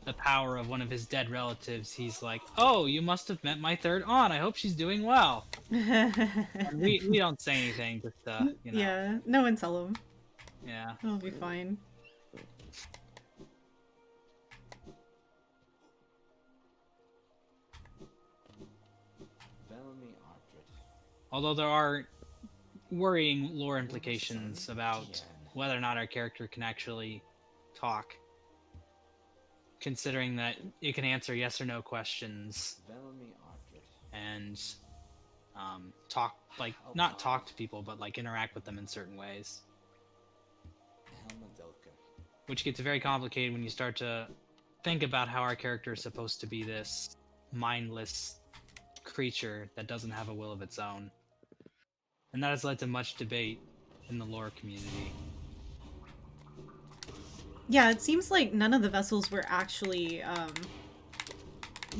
the power of one of his dead relatives, he's like, "Oh, you must have met my third aunt. I hope she's doing well." we don't say anything, just you know. Yeah, no one tell him. Yeah. It'll be fine. Although there are worrying lore implications about whether or not our character can actually talk, considering that it can answer yes or no questions and talk, like, not talk to people, but like interact with them in certain ways, which gets very complicated when you start to think about how our character is supposed to be this mindless creature that doesn't have a will of its own, and that has led to much debate in the lore community. Yeah, it seems like none of the vessels were actually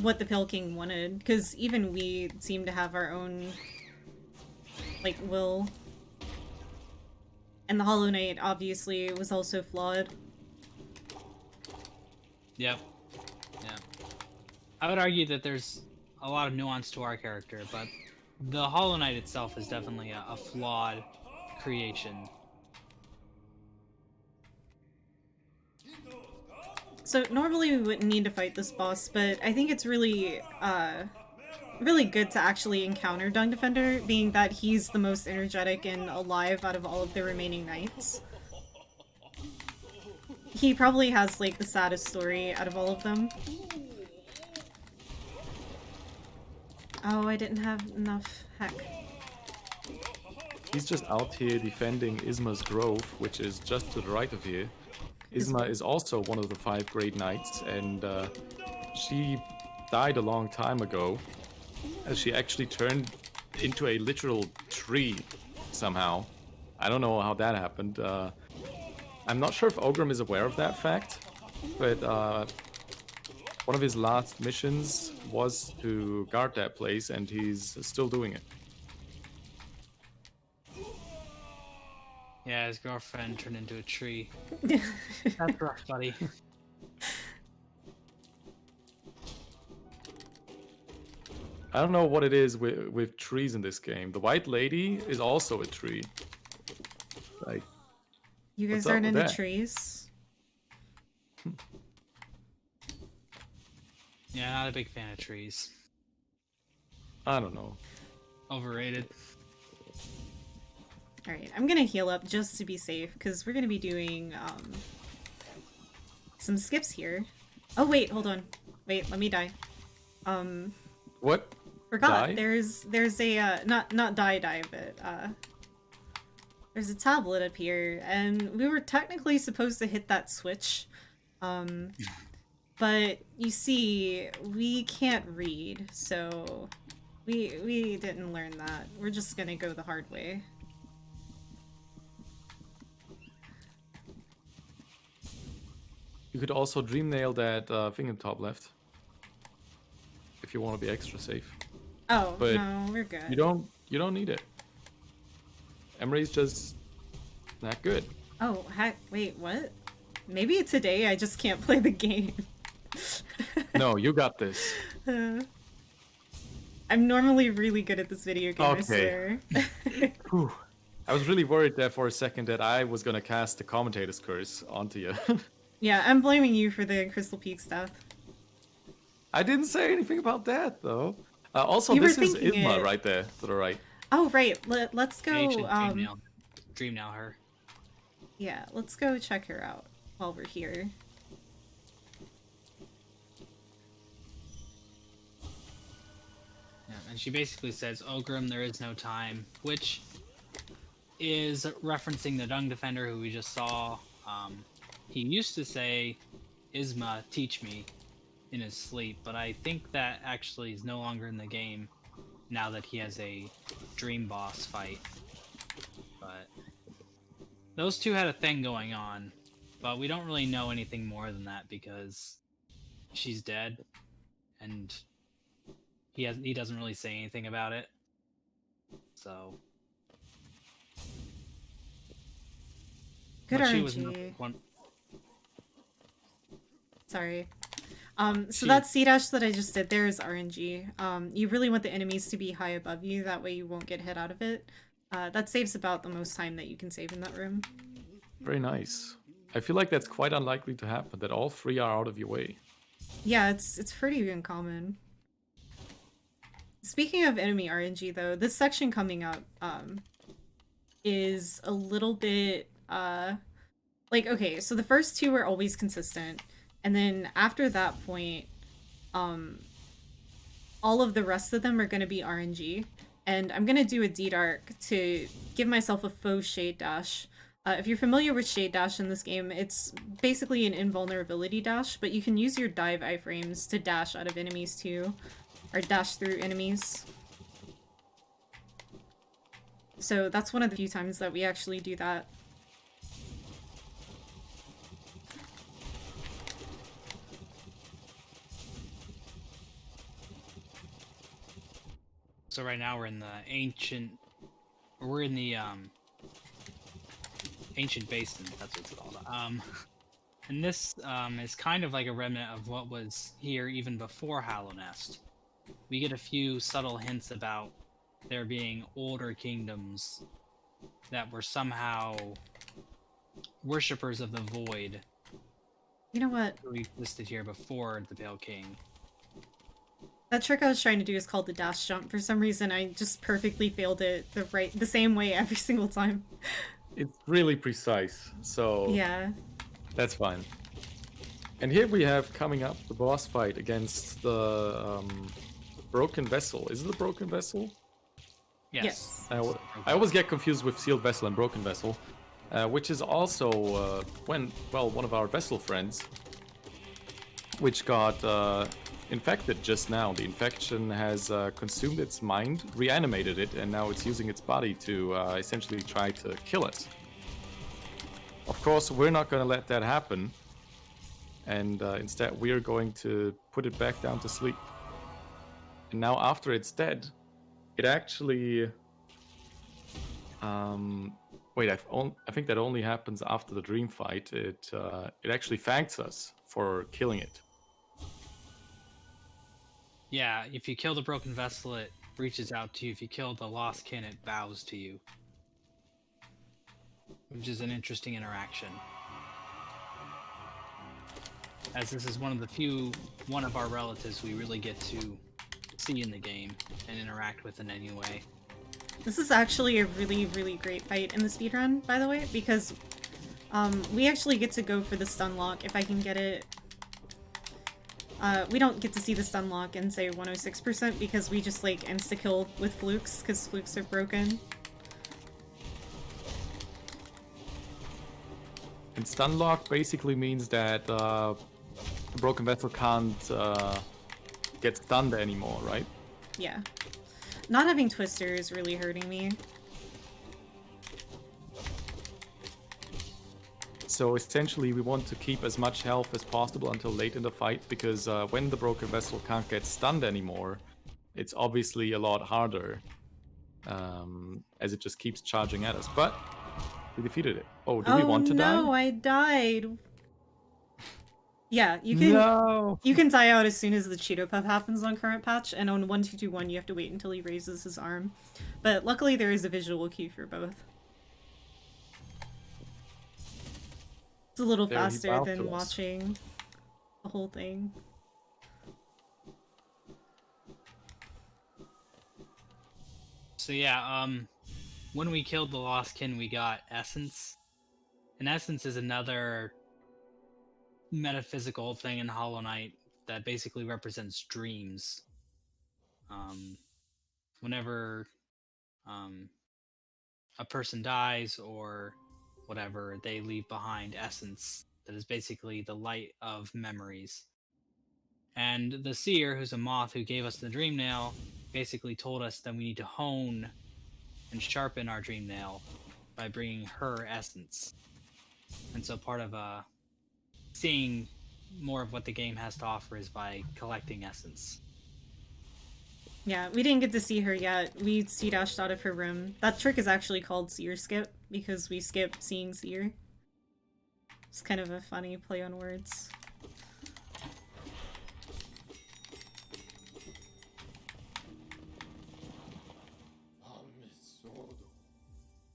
what the Pale King wanted, because even we seem to have our own, like, will. And the Hollow Knight, obviously, was also flawed. Yep. Yeah. I would argue that there's a lot of nuance to our character, but the Hollow Knight itself is definitely a flawed creation. So normally we wouldn't need to fight this boss, but I think it's really, really good to actually encounter Dung Defender, being that he's the most energetic and alive out of all of the remaining knights. He probably has, like, the saddest story out of all of them. Oh, I didn't have enough. Heck. he's just out here defending Isma's Grove, which is just to the right of here. Isma is also one of the 5 Great Knights, and she died a long time ago, as she actually turned into a literal tree somehow. I don't know how that happened. I'm not sure if Froggrim is aware of that fact, but one of his last missions was to guard that place, and he's still doing it. Yeah, his girlfriend turned into a tree. That's rough, buddy. I don't know what it is with trees in this game. The White Lady is also a tree. Like, You guys what's up aren't with into that? trees? Yeah, not a big fan of trees. I don't know. Overrated. Alright, I'm gonna heal up just to be safe, because we're gonna be doing some skips here. Oh wait, hold on. Wait, let me die. What? Forgot. Die? There's a not die, but there's a tablet up here, and we were technically supposed to hit that switch. But you see, we can't read, so we didn't learn that. We're just gonna go the hard way. You could also dream nail that thing in top left, if you want to be extra safe. Oh, But no, we're good. You don't need it. Emray's just not good. Oh, heck, wait, what? Maybe today I just can't play the game. No, you got this. I'm normally really good at this video game, I Okay. swear. Whew. I was really worried there for a second that I was gonna cast the commentator's curse onto you. Yeah, I'm blaming you for the Crystal Peak stuff. I didn't say anything about that though. Also, You were this is thinking Isma it. right there to the right. Oh, right, let's go, Ancient dream nail her. yeah, let's go check her out while we're here. Yeah, and she basically says, Ogrim, there is no time, which is referencing the Dung Defender who we just saw. He used to say, Isma, teach me, in his sleep, but I think that actually is no longer in the game now that he has a dream boss fight. But those two had a thing going on, but we don't really know anything more than that because she's dead, and he doesn't really say anything about it. So Good but she was RNG. one. Sorry. So that C-dash that I just did there is RNG. You really want the enemies to be high above you, that way you won't get hit out of it. That saves about the most time that you can save in that room. Very nice. I feel like that's quite unlikely to happen, that all 3 are out of your way. Yeah, it's pretty uncommon. Speaking of enemy RNG though, this section coming up is a little bit like, okay, so the first 2 are always consistent, and then after that point all of the rest of them are going to be RNG, and I'm going to do a D-Dark to give myself a faux Shade Dash. If you're familiar with Shade Dash in this game, it's basically an invulnerability dash, but you can use your dive iframes to dash out of enemies too, or dash through enemies. So that's one of the few times that we actually do that. So right now we're in the ancient basin, that's what it's called. And this is kind of like a remnant of what was here even before Hallow Nest. We get a few subtle hints about there being older kingdoms that were somehow worshippers of the void. You know what? Who existed here before the Pale King. That trick I was trying to do is called the dash jump. For some reason, I just perfectly failed it the same way every single time. It's really precise, so Yeah. that's fine. And here we have coming up the boss fight against the Broken Vessel. Is it the Broken Vessel? Yes. I always get confused with Sealed Vessel and Broken Vessel, which is also one of our vessel friends, which got infected just now. The infection has consumed its mind, reanimated it, and now it's using its body to essentially try to kill us. Of course, we're not going to let that happen, and instead we're going to put it back down to sleep. And now after it's dead, it actually... wait, I think that only happens after the dream fight. It actually thanks us for killing it. Yeah, if you kill the broken vessel, it reaches out to you. If you kill the lost kin, it bows to you. Which is an interesting interaction. As this is one of our relatives we really get to see in the game and interact with in any way. This is actually a really, really great fight in the speedrun, by the way, because we actually get to go for the stun lock if I can get it. We don't get to see the stun lock in, say, 106% because we just, like, insta-kill with flukes, because flukes are broken. And stun lock basically means that the broken vessel can't get stunned anymore, right? Yeah. Not having Twister is really hurting me. So essentially we want to keep as much health as possible until late in the fight, because when the broken vessel can't get stunned anymore, it's obviously a lot harder, as it just keeps charging at us. But we defeated it. Oh, do we want to die? Oh no, I died! Yeah, you can No! you can die out as soon as the Cheeto Puff happens on current patch, and on 1221 you have to wait until he raises his arm. But luckily there is a visual cue for both. It's a little faster than watching the whole thing. So yeah, when we killed the lost kin, we got Essence. And Essence is another metaphysical thing in Hollow Knight that basically represents dreams. Whenever a person dies or whatever, they leave behind essence that is basically the light of memories. And the seer, who's a moth who gave us the dream nail, basically told us that we need to hone and sharpen our dream nail by bringing her essence. And so part of seeing more of what the game has to offer is by collecting essence. Yeah, we didn't get to see her yet. We sea-dashed out of her room. That trick is actually called Seer Skip, because we skip seeing Seer. It's kind of a funny play on words.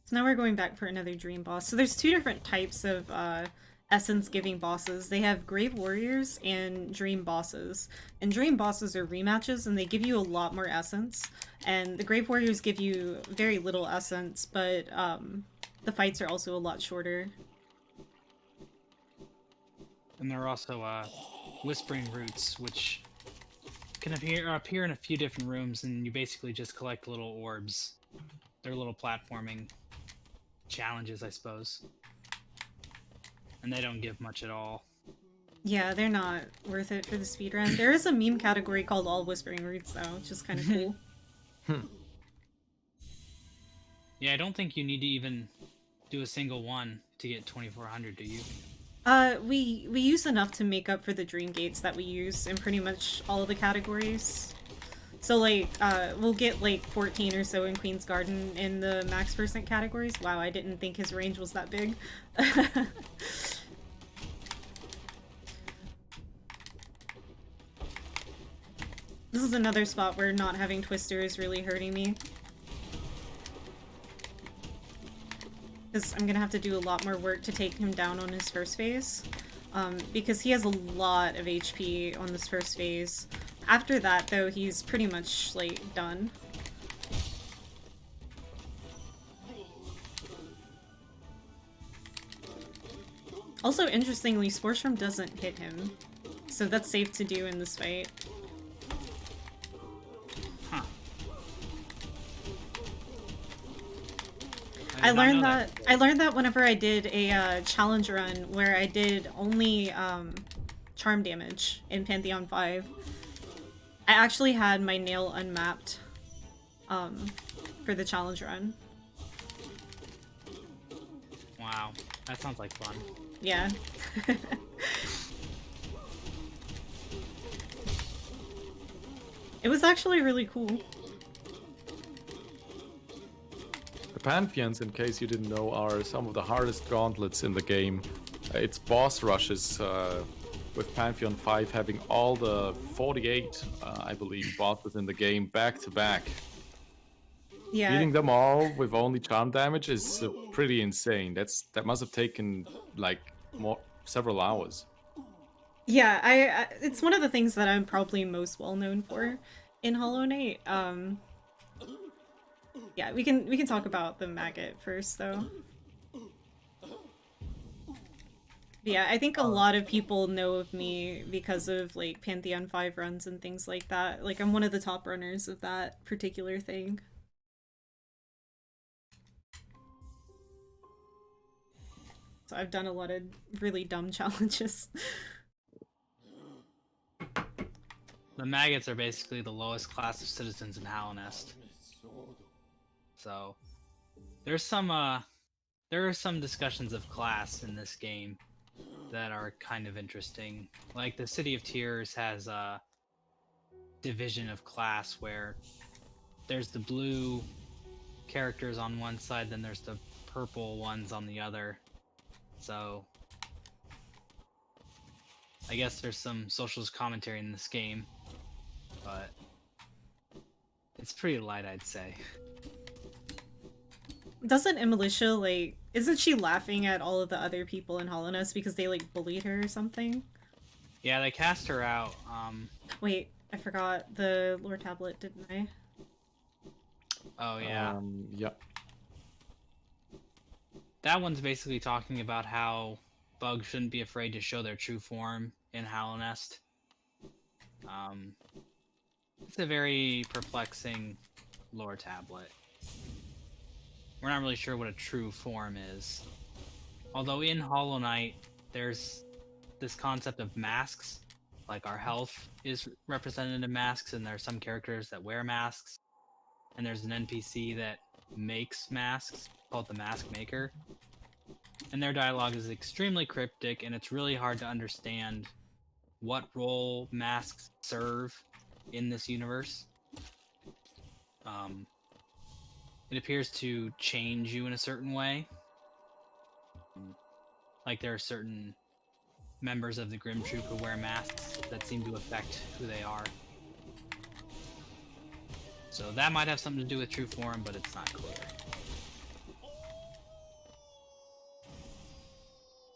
So now we're going back for another dream boss. So there's two different types of essence-giving bosses. They have Grave Warriors and Dream Bosses. And Dream Bosses are rematches, and they give you a lot more essence. And the Grave Warriors give you very little essence, but the fights are also a lot shorter. And there are also Whispering Roots, which can appear in a few different rooms, and you basically just collect little orbs. They're little platforming challenges, I suppose. And they don't give much at all. Yeah, they're not worth it for the speedrun. There is a meme category called All Whispering Roots, though, which is kind of cool. Yeah, I don't think you need to even do a single one to get 2400, do you? We use enough to make up for the dream gates that we use in pretty much all of the categories. So, like, we'll get, like, 14 or so in Queen's Garden in the max percent categories. Wow, I didn't think his range was that big. This is another spot where not having Twister is really hurting me. Because I'm gonna have to do a lot more work to take him down on his first phase. Because he has a lot of HP on this first phase. After that, though, he's pretty much, like, done. Also, interestingly, Spore Shrimp doesn't hit him. So that's safe to do in this fight. Huh. I did not learned know that. before. I learned that whenever I did a challenge run where I did only charm damage in Pantheon 5. I actually had my nail unmapped for the challenge run. Wow, that sounds like fun. Yeah. It was actually really cool. The Pantheons, in case you didn't know, are some of the hardest gauntlets in the game. It's boss rushes, with Pantheon 5 having all the 48, I believe, bosses in the game back to back. Yeah. Beating them all with only charm damage is pretty insane. That must have taken like several hours. Yeah, I it's one of the things that I'm probably most well known for in Hollow Knight. Yeah, we can talk about the maggot first though. Yeah, I think a lot of people know of me because of like Pantheon 5 runs and things like that. Like I'm one of the top runners of that particular thing. So I've done a lot of really dumb challenges. The maggots are basically the lowest class of citizens in Hallownest. So there are some discussions of class in this game that are kind of interesting. Like the City of Tears has a division of class where there's the blue characters on one side, then there's the purple ones on the other. So I guess there's some socialist commentary in this game, but it's pretty light, I'd say. Doesn't Emilitia, like, isn't she laughing at all of the other people in Hallownest because they, like, bullied her or something? Yeah, they cast her out. Wait, I forgot the lore tablet, didn't I? Oh, yeah. Yeah. That one's basically talking about how bugs shouldn't be afraid to show their true form in Hallownest. It's a very perplexing lore tablet. We're not really sure what a true form is. Although in Hollow Knight, there's this concept of masks. Like our health is represented in masks, and there are some characters that wear masks. And there's an NPC that makes masks, called the Mask Maker. And their dialogue is extremely cryptic, and it's really hard to understand what role masks serve in this universe. It appears to change you in a certain way. Like there are certain members of the Grim Troop who wear masks that seem to affect who they are. So that might have something to do with true form, but it's not clear.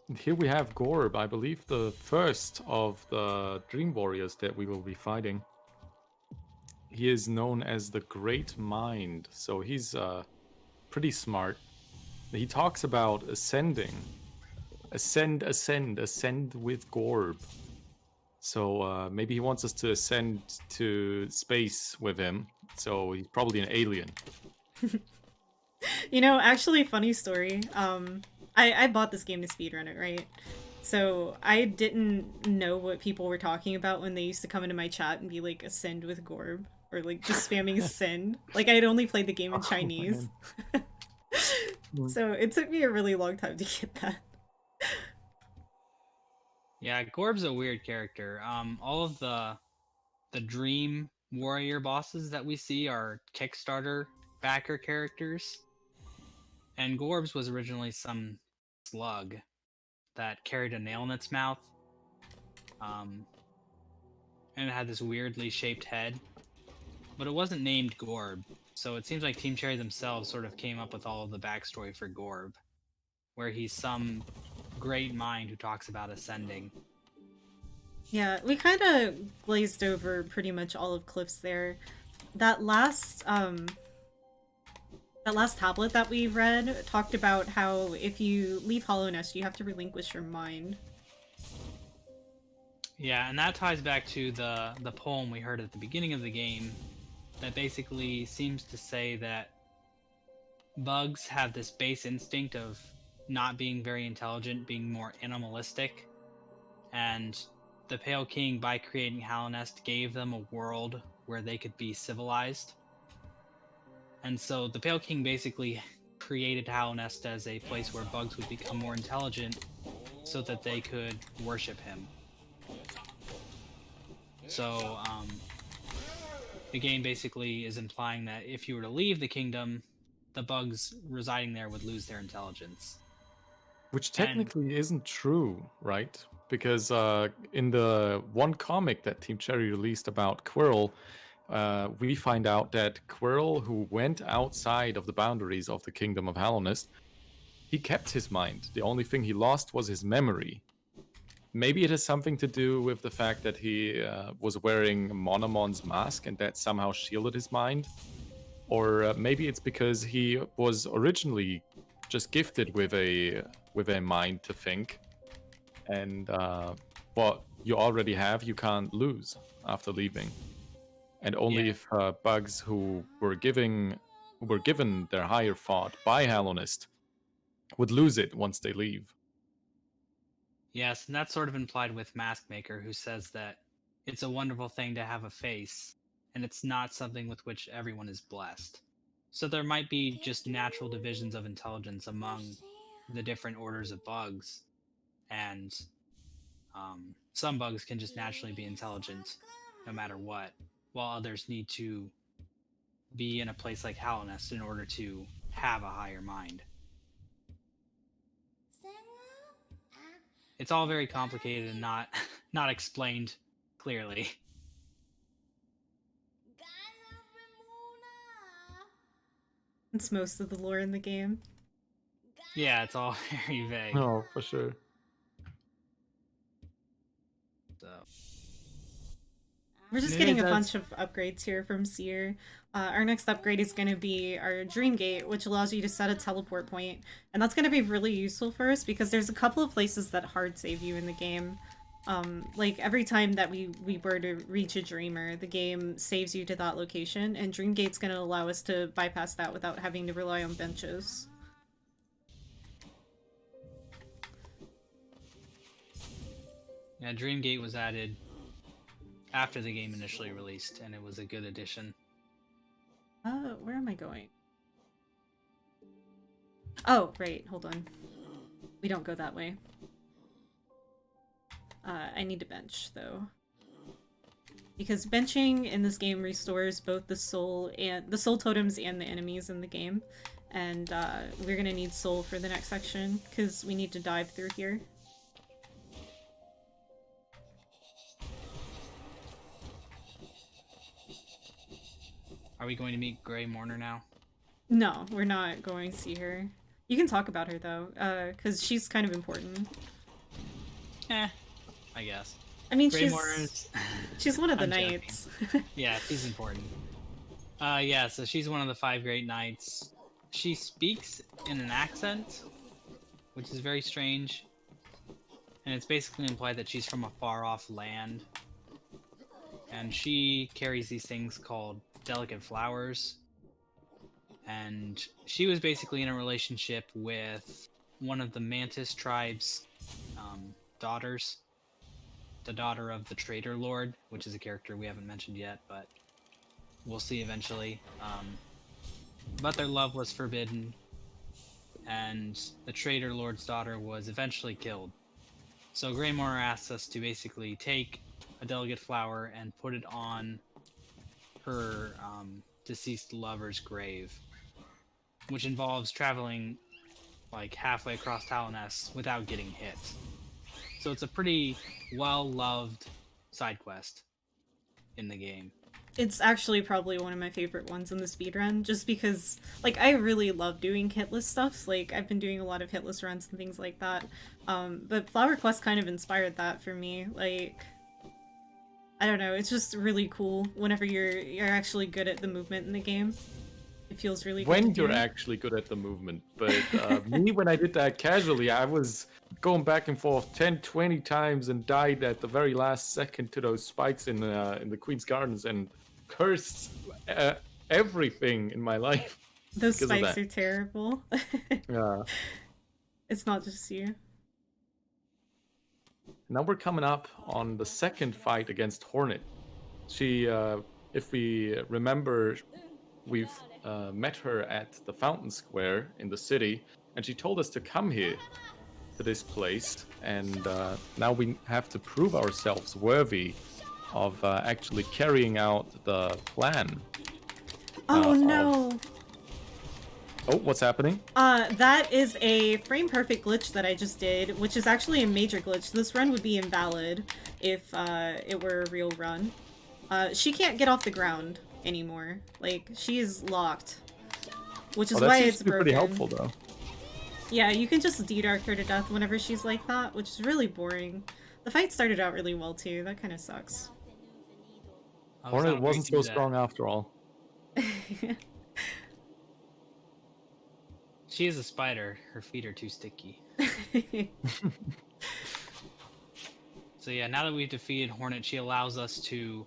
And here we have Gorb, I believe the first of the Dream Warriors that we will be fighting. He is known as the Great Mind, so he's pretty smart. He talks about ascending. Ascend with Gorb. So maybe he wants us to ascend to space with him. So he's probably an alien. You know, actually, funny story. I bought this game to speedrun it, right? So I didn't know what people were talking about when they used to come into my chat and be like, ascend with Gorb. Or like just spamming ascend. Like I had only played the game in Chinese. So it took me a really long time to get that. Yeah, Gorb's a weird character. All of the Dream Warrior bosses that we see are Kickstarter backer characters. And Gorb's was originally some slug that carried a nail in its mouth. And it had this weirdly shaped head. But it wasn't named Gorb, so it seems like Team Cherry themselves sort of came up with all of the backstory for Gorb, where he's some great mind who talks about ascending. Yeah, we kind of glazed over pretty much all of Cliff's there. That last tablet that we read talked about how if you leave Hallownest, you have to relinquish your mind. Yeah, and that ties back to the poem we heard at the beginning of the game that basically seems to say that bugs have this base instinct of not being very intelligent, being more animalistic, and the Pale King, by creating Halonest, gave them a world where they could be civilized. And so the Pale King basically created Halonest as a place where bugs would become more intelligent so that they could worship him. So the game basically is implying that if you were to leave the kingdom, the bugs residing there would lose their intelligence. Which technically isn't true, right? Because in the one comic that Team Cherry released about Quirrell, we find out that Quirrell, who went outside of the boundaries of the Kingdom of Halonest, he kept his mind. The only thing he lost was his memory. Maybe it has something to do with the fact that he was wearing Monomon's mask and that somehow shielded his mind. Or maybe it's because he was originally just gifted with a mind to think, and what you already have, you can't lose after leaving. And only if bugs who were given their higher thought by Halonest would lose it once they leave. Yes, and that's sort of implied with Maskmaker, who says that it's a wonderful thing to have a face, and it's not something with which everyone is blessed. So there might be just natural divisions of intelligence among the different orders of bugs, and some bugs can just naturally be intelligent no matter what, while others need to be in a place like Halonest in order to have a higher mind. It's all very complicated and not explained clearly. It's most of the lore in the game. Yeah, it's all very vague. No, for sure. So We're just getting a bunch of upgrades here from Seer. Our next upgrade is going to be our Dream Gate, which allows you to set a teleport point. And that's going to be really useful for us because there's a couple of places that hard save you in the game. Like every time that we were to reach a Dreamer, the game saves you to that location, and Dream Gate's going to allow us to bypass that without having to rely on benches. yeah, Dream Gate was added after the game initially released, and it was a good addition. Where am I going? Oh, right, hold on. We don't go that way. I need to bench, though. Because benching in this game restores both the soul totems and the enemies in the game. And we're gonna need soul for the next section, because we need to dive through here. Are we going to meet Grey Mourner now? No, we're not going to see her. You can talk about her, though, because she's kind of important. I guess. I mean, Grey Mourner's... she's one of the I'm knights. Yeah, she's important. Yeah, so she's one of the 5 great knights. She speaks in an accent, which is very strange. And it's basically implied that she's from a far-off land. And she carries these things called delicate flowers. And she was basically in a relationship with one of the Mantis Tribe's daughters. The daughter of the Traitor Lord, which is a character we haven't mentioned yet, but we'll see eventually. But their love was forbidden, and the Traitor Lord's daughter was eventually killed. So Grey Mourner asks us to basically take a delicate flower and put it on her deceased lover's grave, which involves traveling like halfway across Halonest without getting hit. So it's a pretty well-loved side quest in the game. It's actually probably one of my favorite ones in the speedrun, just because, like, I really love doing hitless stuff. Like, I've been doing a lot of hitless runs and things like that. But Flower Quest kind of inspired that for me. Like, I don't know, it's just really cool whenever you're actually good at the movement in the game. It feels really good. When you're actually good at the movement. But me, when I did that casually, I was going back and forth 10, 20 times and died at the very last second to those spikes in the Queen's Gardens and cursed everything in my life. Those because of spikes that. are terrible. Yeah. It's not just you. Now we're coming up on the second fight against Hornet. She, if we remember, we've met her at the Fountain Square in the city, and she told us to come here to this place, and now we have to prove ourselves worthy of actually carrying out the plan. Oh Of... no! Oh, what's happening? That is a frame perfect glitch that I just did, which is actually a major glitch. This run would be invalid if it were a real run. She can't get off the ground anymore. Like, she is locked. Which is that why seems it's to be broken. pretty helpful, though. Yeah, you can just de-dark her to death whenever she's like that, which is really boring. The fight started out really well, too. That kind of sucks. Hornet wasn't so strong after all. She is a spider. Her feet are too sticky. So yeah, now that we've defeated Hornet, she allows us to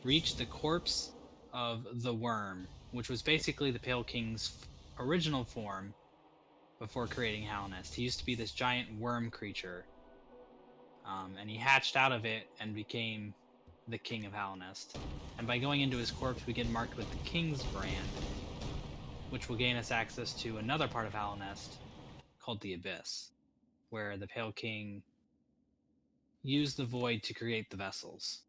reach the corpse of the worm, which was basically the Pale King's original form before creating Halnest. He used to be this giant worm creature, and he hatched out of it and became the King of Halnest. And by going into his corpse, we get marked with the King's brand, which will gain us access to another part of Halnest called the Abyss, where the Pale King used the void to create the vessels.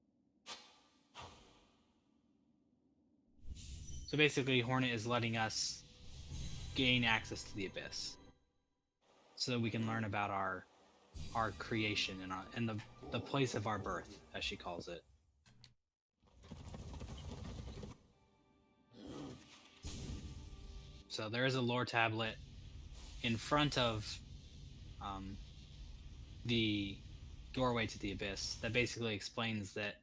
So basically, Hornet is letting us gain access to the Abyss, so that we can learn about our creation and the place of our birth, as she calls it. So there is a lore tablet in front of the doorway to the Abyss that basically explains that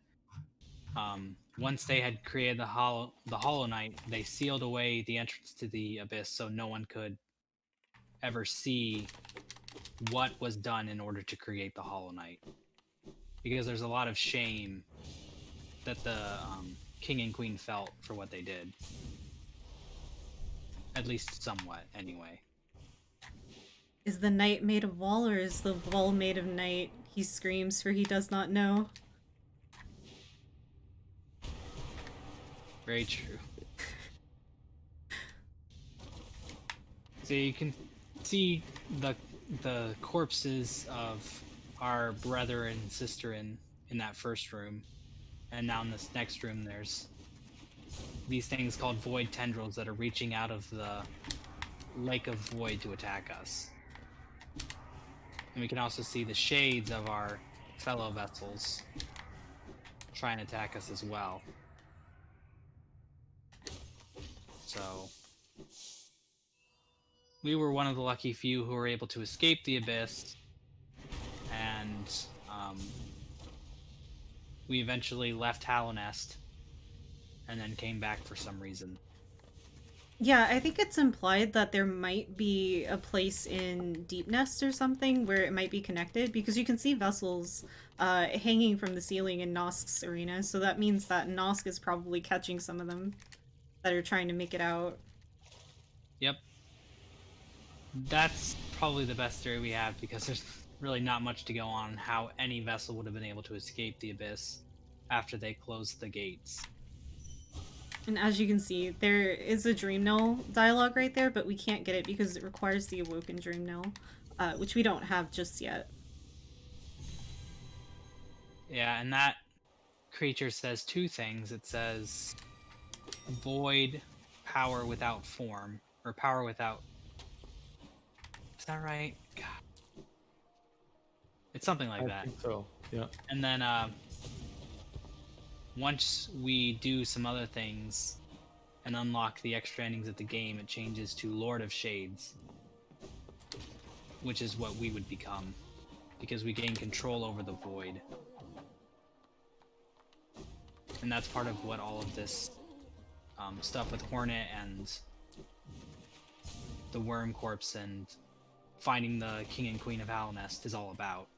once they had created the Hollow Knight, they sealed away the entrance to the Abyss so no one could ever see what was done in order to create the Hollow Knight. Because there's a lot of shame that the King and Queen felt for what they did. At least somewhat, anyway. Is the night made of wall, or is the wall made of night? He screams, for he does not know. Very true. So you can see the corpses of our brother and sister in that first room, and now in this next room there's these things called void tendrils that are reaching out of the lake of void to attack us. And we can also see the shades of our fellow vessels try and attack us as well. So we were one of the lucky few who were able to escape the Abyss, and we eventually left Hallownest and then came back for some reason. Yeah, I think it's implied that there might be a place in Deep Nest or something where it might be connected, because you can see vessels hanging from the ceiling in Nosk's arena, so that means that Nosk is probably catching some of them that are trying to make it out. Yep. That's probably the best theory we have, because there's really not much to go on how any vessel would have been able to escape the Abyss after they closed the gates. And as you can see, there is a Dream Knell dialogue right there, but we can't get it because it requires the Awoken Dream Knell, which we don't have just yet. Yeah, and that creature says two things. It says void, power without form, or power without... Is that right? God. It's something like that. I think so, yeah. And then once we do some other things and unlock the extra endings of the game, it changes to Lord of Shades, which is what we would become, because we gain control over the void. And that's part of what all of this stuff with Hornet and the Worm Corpse and finding the King and Queen of Hallownest is all about.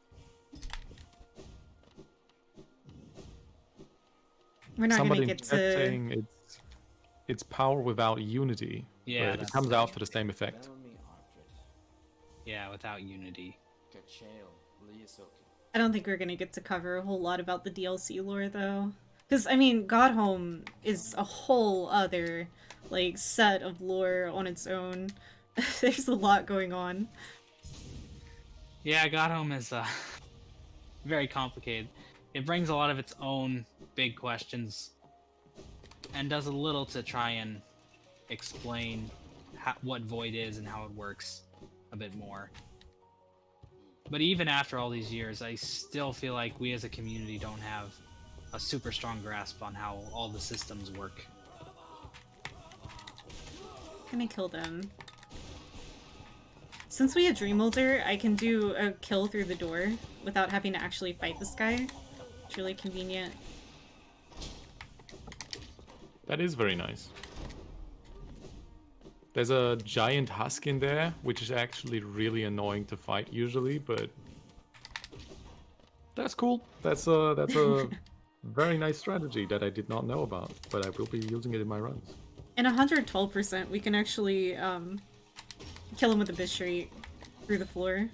We're not Somebody gonna get in chat to... saying it's power without unity. Yeah, but it that's comes out to the same effect. yeah, without Unity. I don't think we're gonna get to cover a whole lot about the DLC lore though. Because, I mean, Godhome is a whole other, like, set of lore on its own. There's a lot going on. Yeah, Godhome is very complicated. It brings a lot of its own big questions and does a little to try and explain what Void is and how it works a bit more. But even after all these years, I still feel like we as a community don't have a super strong grasp on how all the systems work. Gonna kill them. Since we have Dreamholder, I can do a kill through the door without having to actually fight this guy. It's really convenient. That is very nice. There's a giant husk in there, which is actually really annoying to fight usually, but that's cool. That's a very nice strategy that I did not know about, but I will be using it in my runs. And 112%, we can actually kill him with a bit straight through the floor.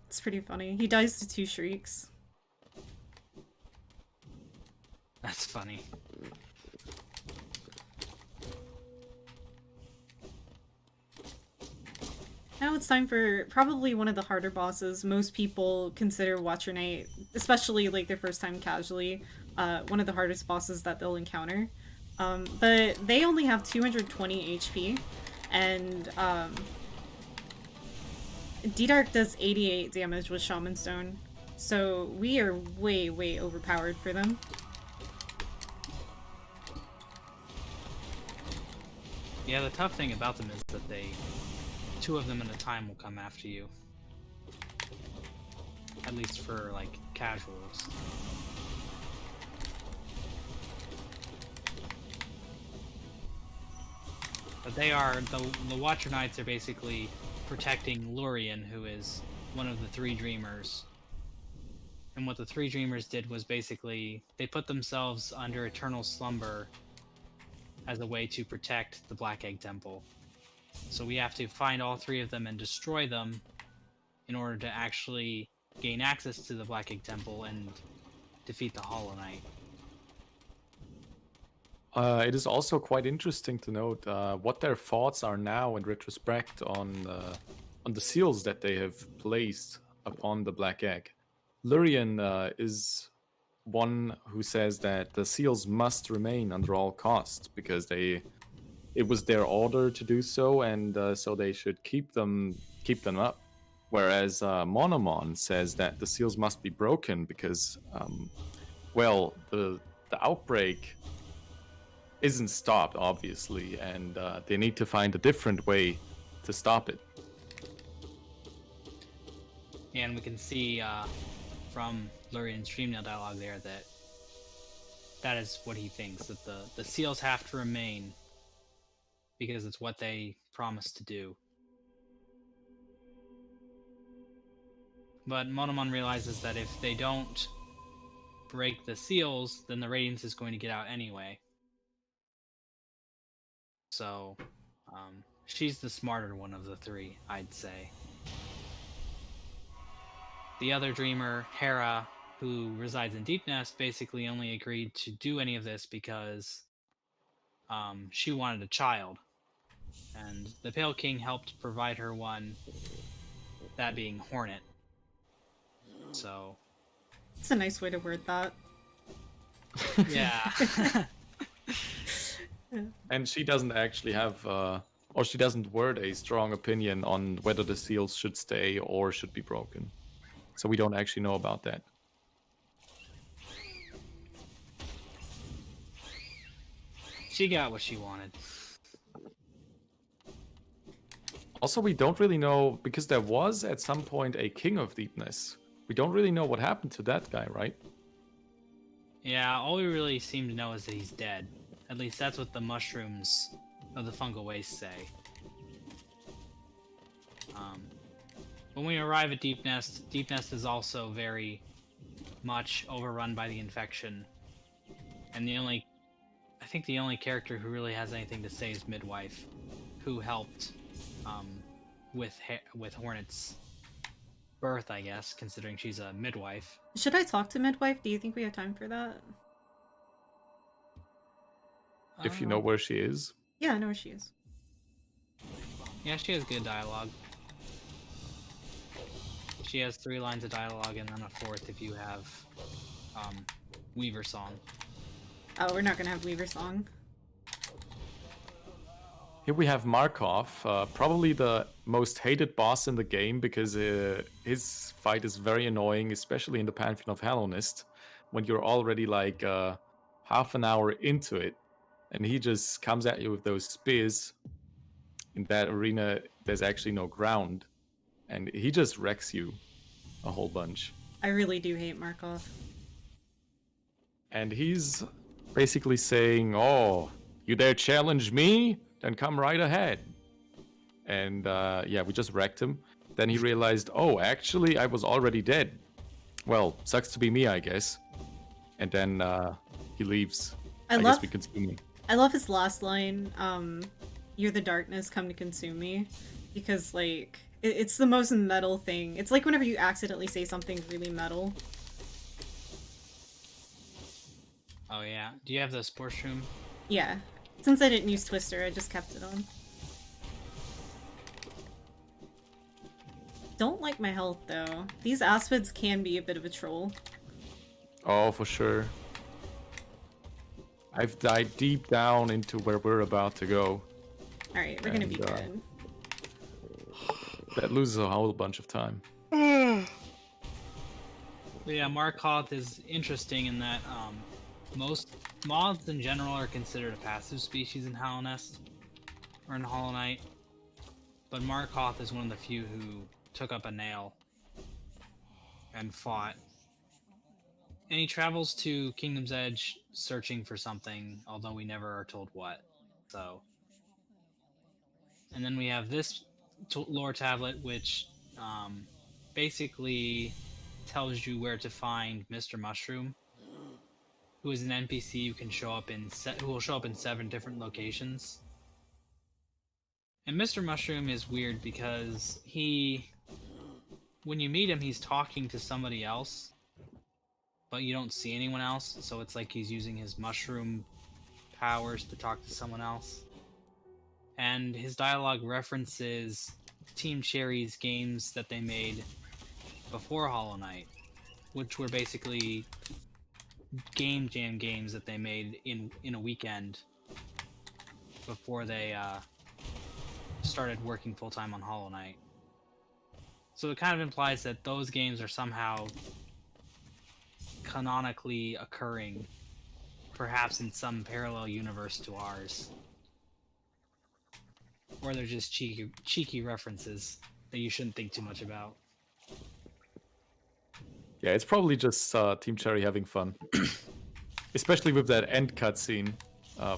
It's pretty funny. He dies to 2 shrieks. That's funny. Now it's time for probably one of the harder bosses. Most people consider Watcher Knight, especially like their first time casually, one of the hardest bosses that they'll encounter. But they only have 220 HP, and D-Dark does 88 damage with Shaman Stone, so we are way, way overpowered for them. Yeah, the tough thing about them is that 2 of them at a time will come after you. At least for, like, casuals. But they are, the Watcher Knights are basically protecting Lurien, who is one of the 3 Dreamers. And what the 3 Dreamers did was basically, they put themselves under eternal slumber as a way to protect the Black Egg Temple. So we have to find all 3 of them and destroy them in order to actually gain access to the Black Egg Temple and defeat the Hollow Knight. It is also quite interesting to note what their thoughts are now in retrospect on the seals that they have placed upon the Black Egg. Lurien is one who says that the seals must remain under all costs because it was their order to do so, and so they should keep them up. Whereas Monomon says that the seals must be broken because, well, the outbreak isn't stopped, obviously, and they need to find a different way to stop it. Yeah, and we can see from Lurien's Dreamnail dialogue there that is what he thinks, that the seals have to remain because it's what they promised to do. But Monomon realizes that if they don't break the seals, then the Radiance is going to get out anyway. So, she's the smarter one of the 3, I'd say. The other Dreamer, Hera, who resides in Deep Nest, basically only agreed to do any of this because she wanted a child. And the Pale King helped provide her one, that being Hornet. So... It's a nice way to word that. Yeah. And she doesn't actually have, or she doesn't word a strong opinion on whether the seals should stay or should be broken. So we don't actually know about that. She got what she wanted. Also, we don't really know, because there was at some point a King of Deepness. We don't really know what happened to that guy, right? Yeah, all we really seem to know is that he's dead. At least that's what the mushrooms of the fungal waste say. When we arrive at Deep Nest is also very much overrun by the infection. And I think the only character who really has anything to say is Midwife, who helped with Hornet's birth, I guess, considering she's a midwife. Should I talk to Midwife? Do you think we have time for that? If you know where she is. Yeah, I know where she is. Yeah, she has good dialogue. She has 3 lines of dialogue and then a 4th if you have Weaver Song. Oh, we're not gonna have Weaver Song. Here we have Markov, probably the most hated boss in the game because his fight is very annoying, especially in the Pantheon of Hallownest, when you're already like half an hour into it, and he just comes at you with those spears. In that arena, there's actually no ground, and he just wrecks you a whole bunch. I really do hate Markov. And he's basically saying, "Oh, you dare challenge me? Then come right ahead." And yeah, we just wrecked him. Then he realized, oh, actually, I was already dead. Well, sucks to be me, I guess. And then he leaves. I guess we consume him. I love his last line, "You're the darkness, come to consume me." Because, like, it's the most metal thing. It's like whenever you accidentally say something really metal. Oh yeah. Do you have the sports room? Yeah. Since I didn't use Twister, I just kept it on. Don't like my health, though. These Aspids can be a bit of a troll. Oh, for sure. I've died deep down into where we're about to go. Alright, we're gonna be good. That loses a whole bunch of time. Yeah, Markov is interesting in that most moths in general are considered a passive species in Hallownest or in Hollow Knight, but Markov is one of the few who took up a nail and fought. And he travels to Kingdom's Edge searching for something, although we never are told what. So, and then we have this lore tablet, which basically tells you where to find Mr. Mushroom, who is an NPC who can show up who will show up in 7 different locations. And Mr. Mushroom is weird because when you meet him, he's talking to somebody else, but you don't see anyone else, so it's like he's using his mushroom powers to talk to someone else. And his dialogue references Team Cherry's games that they made before Hollow Knight, which were basically game jam games that they made in a weekend before they started working full-time on Hollow Knight. So it kind of implies that those games are somehow canonically occurring, perhaps in some parallel universe to ours. Or they're just cheeky references that you shouldn't think too much about. Yeah, it's probably just Team Cherry having fun. Especially with that end cutscene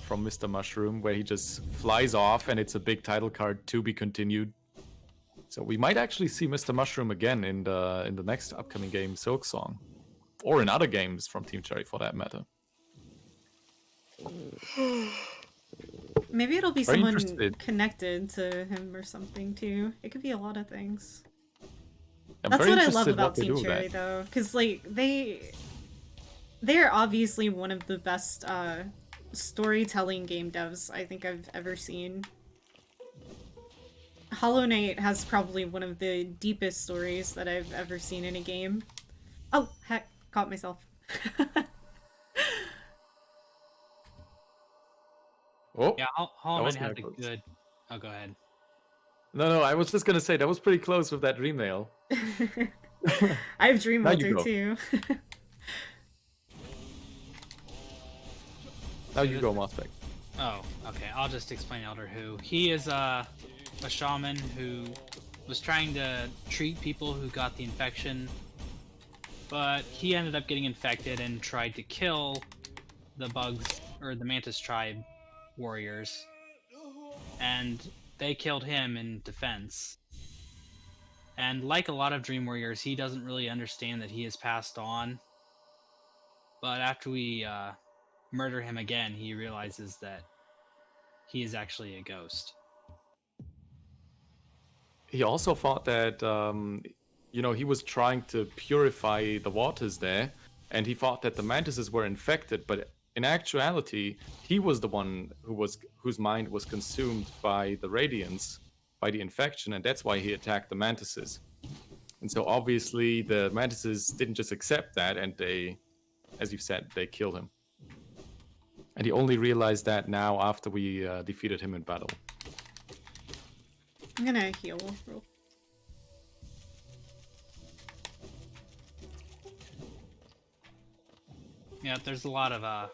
from Mr. Mushroom, where he just flies off and it's a big title card to be continued. So we might actually see Mr. Mushroom again in the next upcoming game, Silksong. Or in other games from Team Cherry, for that matter. Maybe it'll be Very someone interested. connected to him or something, too. It could be a lot of things. I'm That's very what I love interested about what they Team do with Cherry, that. though. Because, like, they're obviously one of the best storytelling game devs I think I've ever seen. Hollow Knight has probably one of the deepest stories that I've ever seen in a game. Oh, heck, caught myself. Oh, Yeah, Hollow was Knight has kinda a close. good... Oh, go ahead. No, I was just gonna say, that was pretty close with that dream nail. I have Dream Now you Welter go. too. Now you go, Mossbeck. Oh, okay. I'll just explain Elder Who. He is a shaman who was trying to treat people who got the infection, but he ended up getting infected and tried to kill the bugs, or the Mantis Tribe warriors, and they killed him in defense. And like a lot of Dream Warriors, he doesn't really understand that he has passed on. But after we murder him again, he realizes that he is actually a ghost. He also thought that, he was trying to purify the waters there, and he thought that the mantises were infected, but in actuality, he was the one whose mind was consumed by the Radiance, by the infection, and that's why he attacked the mantises. And so obviously the mantises didn't just accept that, and they, as you said, they killed him. And he only realized that now after we defeated him in battle. I'm gonna heal real. Yeah, there's a lot of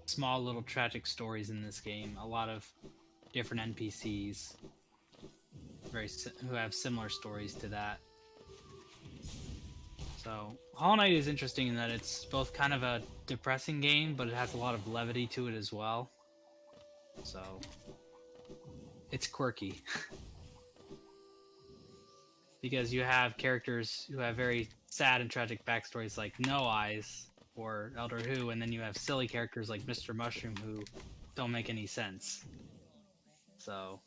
small little tragic stories in this game. A lot of different NPCs who have similar stories to that. So Hollow Knight is interesting in that it's both kind of a depressing game, but it has a lot of levity to it as well. So it's quirky. Because you have characters who have very sad and tragic backstories like No Eyes or Elder Who, and then you have silly characters like Mr. Mushroom who don't make any sense. So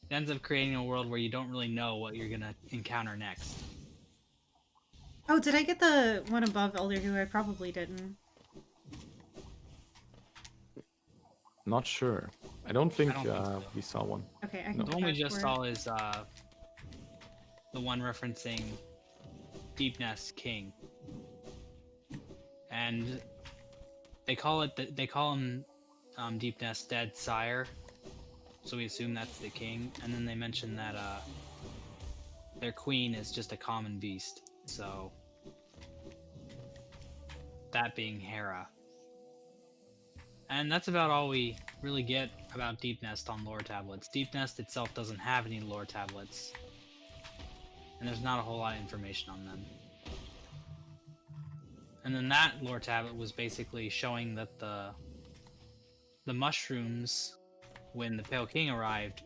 it ends up creating a world where you don't really know what you're gonna encounter next. Oh, did I get the one above Elder Who? I probably didn't. Not sure. I don't think so. we saw one. Okay, I can No. The one we check just for saw is the one referencing Deep Nest King, and they call him Deep Nest Dead Sire, so we assume that's the king. And then they mention that their queen is just a common beast, so that being Hera. And that's about all we really get about Deep Nest on lore tablets. Deep Nest itself doesn't have any lore tablets, and there's not a whole lot of information on them. And then that lore tablet was basically showing that the mushrooms, when the Pale King arrived,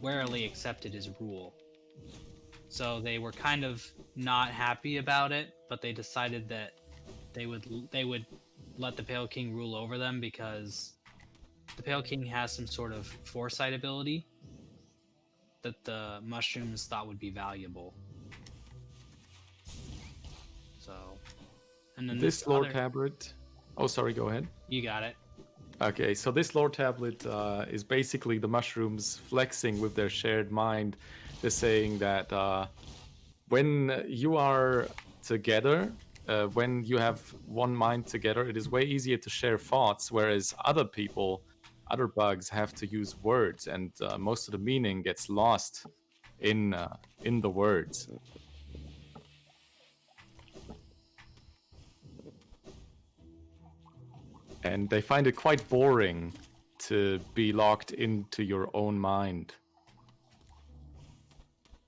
warily accepted his rule. So they were kind of not happy about it, but they decided that they would let the Pale King rule over them because the Pale King has some sort of foresight ability that the mushrooms thought would be valuable. So, and then This lore tablet... Oh, sorry, go ahead. You got it. Okay, so this lore tablet is basically the mushrooms flexing with their shared mind. They're saying that when you are together, when you have one mind together, it is way easier to share thoughts, whereas other people, other bugs, have to use words, and most of the meaning gets lost in the words. And they find it quite boring to be locked into your own mind.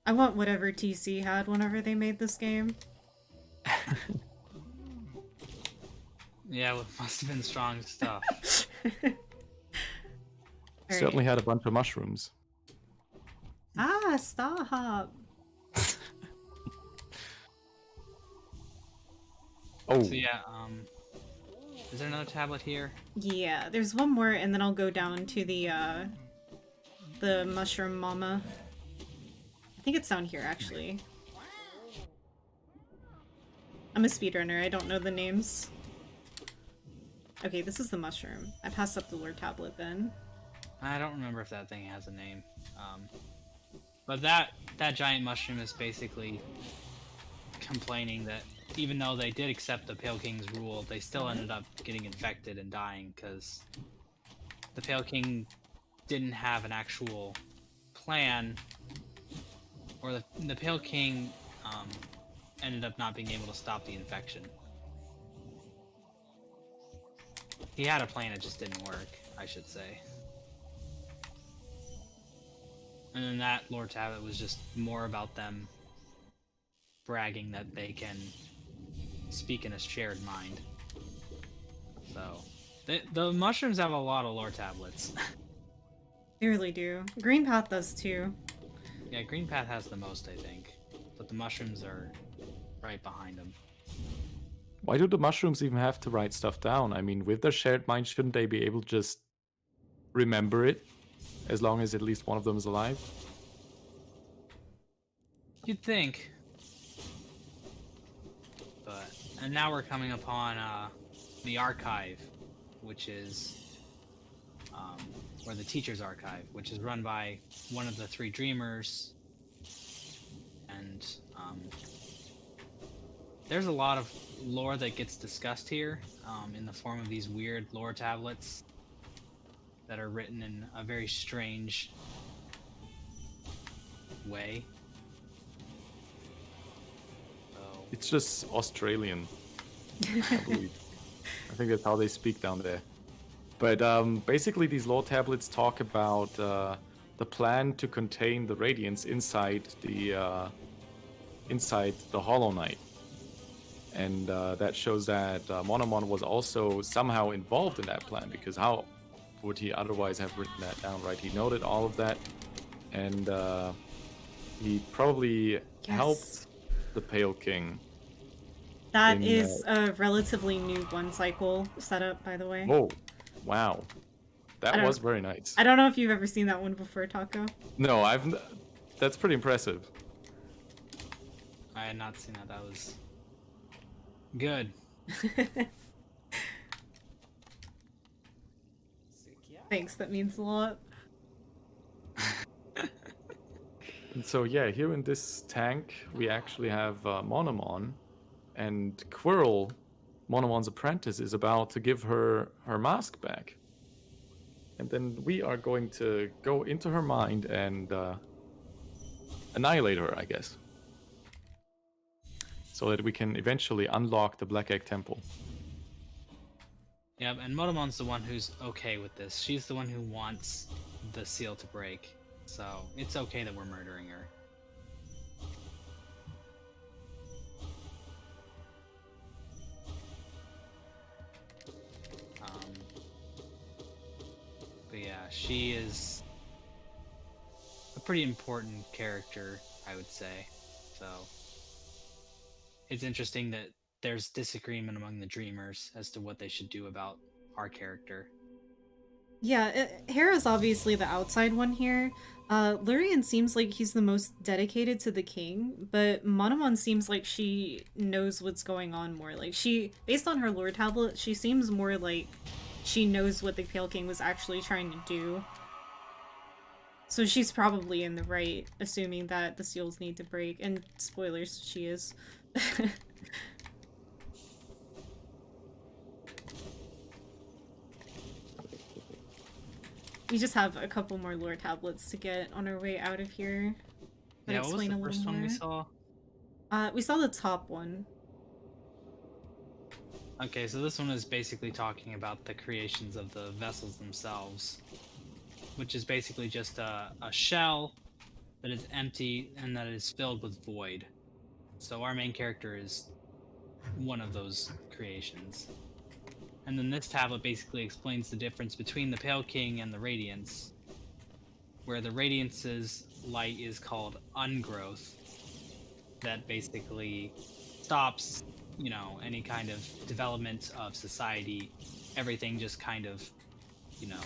I want whatever TC had whenever they made this game. Yeah, it must have been strong stuff. Certainly had a bunch of mushrooms. Ah, stop. Oh. So yeah, is there another tablet here? Yeah, there's one more, and then I'll go down to the mushroom mama. I think it's down here, actually. I'm a speedrunner, I don't know the names. Okay, this is the mushroom. I passed up the lore tablet then. I don't remember if that thing has a name. But that giant mushroom is basically complaining that even though they did accept the Pale King's rule, they still ended up getting infected and dying because the Pale King didn't have an actual plan, or the Pale King ended up not being able to stop the infection. He had a plan, it just didn't work, I should say. And then that lore tablet was just more about them bragging that they can speak in a shared mind. So, the mushrooms have a lot of lore tablets. They really do. Green Path does too. Yeah, Green Path has the most, I think. But the mushrooms are right behind them. Why do the mushrooms even have to write stuff down? I mean, with their shared mind, shouldn't they be able to just remember it as long as at least one of them is alive? You'd think. But, and now we're coming upon the archive, which is, or the teacher's archive, which is run by one of the three dreamers. And there's a lot of lore that gets discussed here in the form of these weird lore tablets that are written in a very strange way. So, It's just Australian, I believe. I think that's how they speak down there. But basically, these lore tablets talk about the plan to contain the Radiance inside the Hollow Knight, and that shows that Monomon was also somehow involved in that plan, because how would he otherwise have written that down, right? He noted all of that, and he probably helped the Pale King. That is a relatively new one cycle setup, by the way. Oh, wow. That was very nice. I don't know if you've ever seen that one before, Taco. No, that's pretty impressive. I had not seen that. That was good. Thanks, that means a lot. And so yeah, here in this tank, we actually have Monomon, and Quirrell, Monomon's apprentice, is about to give her mask back. And then we are going to go into her mind and annihilate her, I guess. So that we can eventually unlock the Black Egg Temple. Yep, and Motomon's the one who's okay with this. She's the one who wants the seal to break. So it's okay that we're murdering her. But yeah, she is a pretty important character, I would say. So it's interesting that there's disagreement among the dreamers as to what they should do about our character. Yeah, Hera's obviously the outside one here. Lurian seems like he's the most dedicated to the king, but Monomon seems like she knows what's going on more. Like, based on her lore tablet, she seems more like she knows what the Pale King was actually trying to do. So she's probably in the right, assuming that the seals need to break. And spoilers, she is. We just have a couple more lore tablets to get on our way out of here. Yeah, what was the first one we saw? We saw the top one. Okay, so this one is basically talking about the creations of the vessels themselves, which is basically just a shell that is empty and that is filled with void. So our main character is one of those creations. And then this tablet basically explains the difference between the Pale King and the Radiance, where the Radiance's light is called ungrowth, that basically stops, you know, any kind of development of society. Everything just kind of, you know,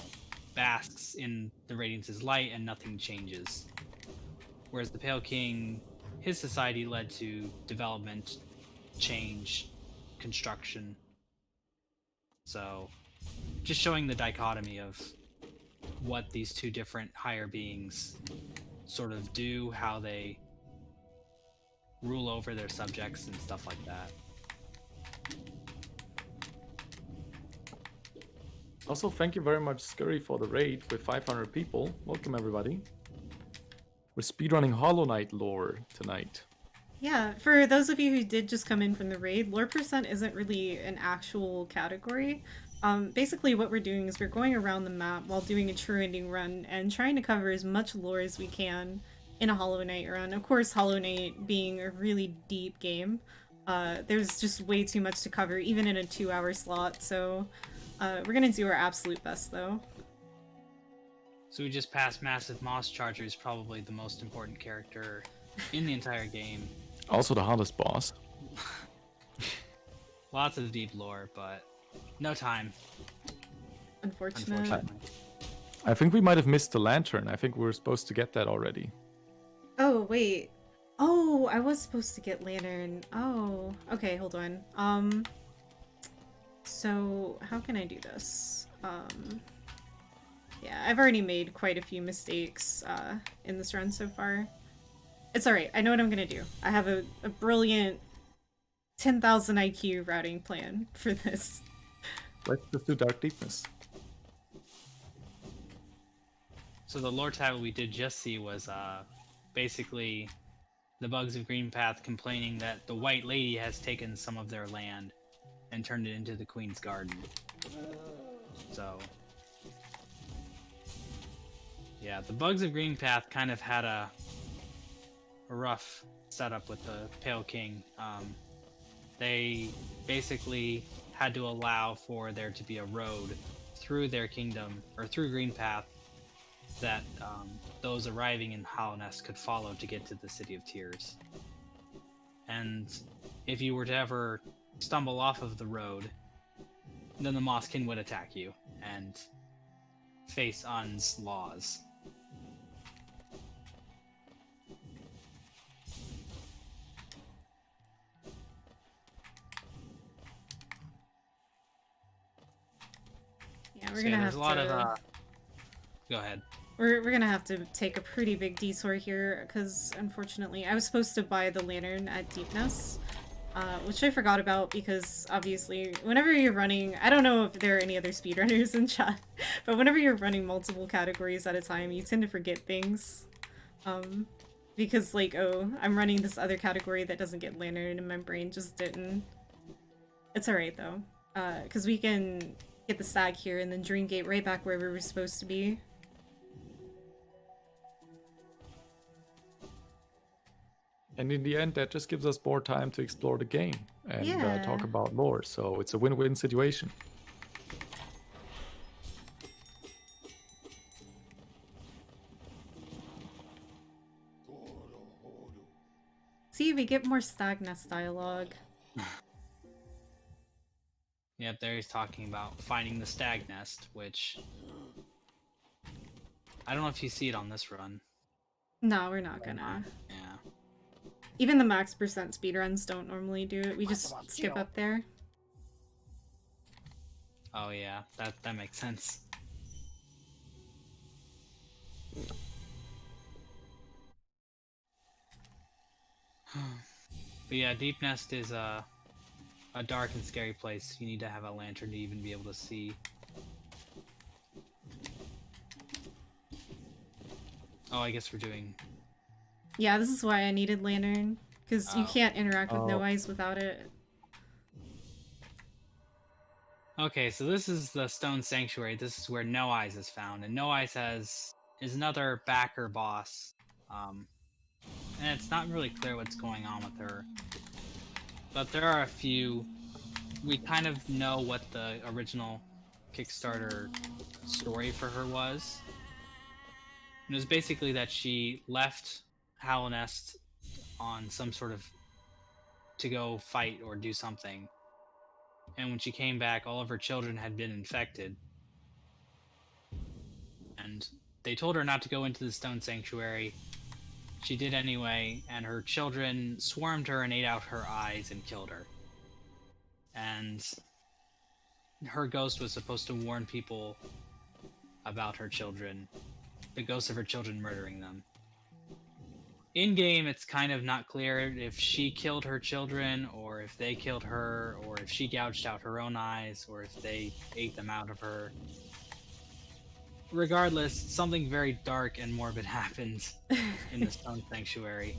basks in the Radiance's light and nothing changes. Whereas the Pale King, his society led to development, change, construction. So, just showing the dichotomy of what these two different higher beings sort of do, how they rule over their subjects and stuff like that. Also, thank you very much, Scurry, for the raid with 500 people. Welcome, everybody. We're speedrunning Hollow Knight lore tonight. Yeah, for those of you who did just come in from the raid, lore percent isn't really an actual category. Basically what we're doing is we're going around the map while doing a true ending run and trying to cover as much lore as we can in a Hollow Knight run. Of course, Hollow Knight being a really deep game, there's just way too much to cover, even in a 2-hour slot, so we're gonna do our absolute best, though. So we just passed Massive Moss Charger, is probably the most important character in the entire game. Also the hardest boss. Lots of deep lore, but no time. Unfortunate. Unfortunately. I think we might have missed the lantern. I think we were supposed to get that already. Oh, wait. Oh, I was supposed to get lantern. Oh, okay, hold on. So how can I do this? Yeah, I've already made quite a few mistakes in this run so far. It's alright, I know what I'm gonna do. I have a brilliant 10,000 IQ routing plan for this. Let's just do Dark Deepness. So the lore tablet we did just see was basically the bugs of Green Path complaining that the White Lady has taken some of their land and turned it into the Queen's Garden. So yeah, the bugs of Green Path kind of had a rough setup with the Pale King. They basically had to allow for there to be a road through their kingdom, or through Green Path, that those arriving in Hollow Nest could follow to get to the City of Tears. And if you were to ever stumble off of the road, then the Mosskin would attack you and face Un's laws. Yeah, we're So gonna yeah, have there's a lot to... of go ahead. We're gonna have to take a pretty big detour here, because unfortunately I was supposed to buy the lantern at Deepness, which I forgot about because obviously whenever you're running, I don't know if there are any other speedrunners in chat, but whenever you're running multiple categories at a time, you tend to forget things. Because like, oh, I'm running this other category that doesn't get lantern and my brain just didn't. It's alright though, because we can get the Stag here and then Dreamgate right back where we were supposed to be. And in the end, that just gives us more time to explore the game and Yeah. talk about lore. So it's a win-win situation. See, we get more Stag Nest dialogue. Yep, there he's talking about finding the Stag Nest, which I don't know if you see it on this run. No, we're not gonna. Yeah. Even the max percent speedruns don't normally do it. We just skip up there. Oh yeah, that makes sense. But yeah, Deep Nest is a dark and scary place. You need to have a lantern to even be able to see. Oh, I guess we're doing... Yeah, this is why I needed lantern, because you Oh. can't interact with No Oh. Eyes without it. Okay, so this is the Stone Sanctuary. This is where No Eyes is found, and No Eyes is another backer boss. And it's not really clear what's going on with her. But there are a few... We kind of know what the original Kickstarter story for her was. And it was basically that she left Hollow Nest on some sort of... to go fight or do something. And when she came back, all of her children had been infected. And they told her not to go into the Stone Sanctuary. She did anyway, and her children swarmed her and ate out her eyes and killed her. And her ghost was supposed to warn people about her children, the ghosts of her children murdering them. In-game, it's kind of not clear if she killed her children, or if they killed her, or if she gouged out her own eyes, or if they ate them out of her. Regardless, something very dark and morbid happens in the Stone Sanctuary.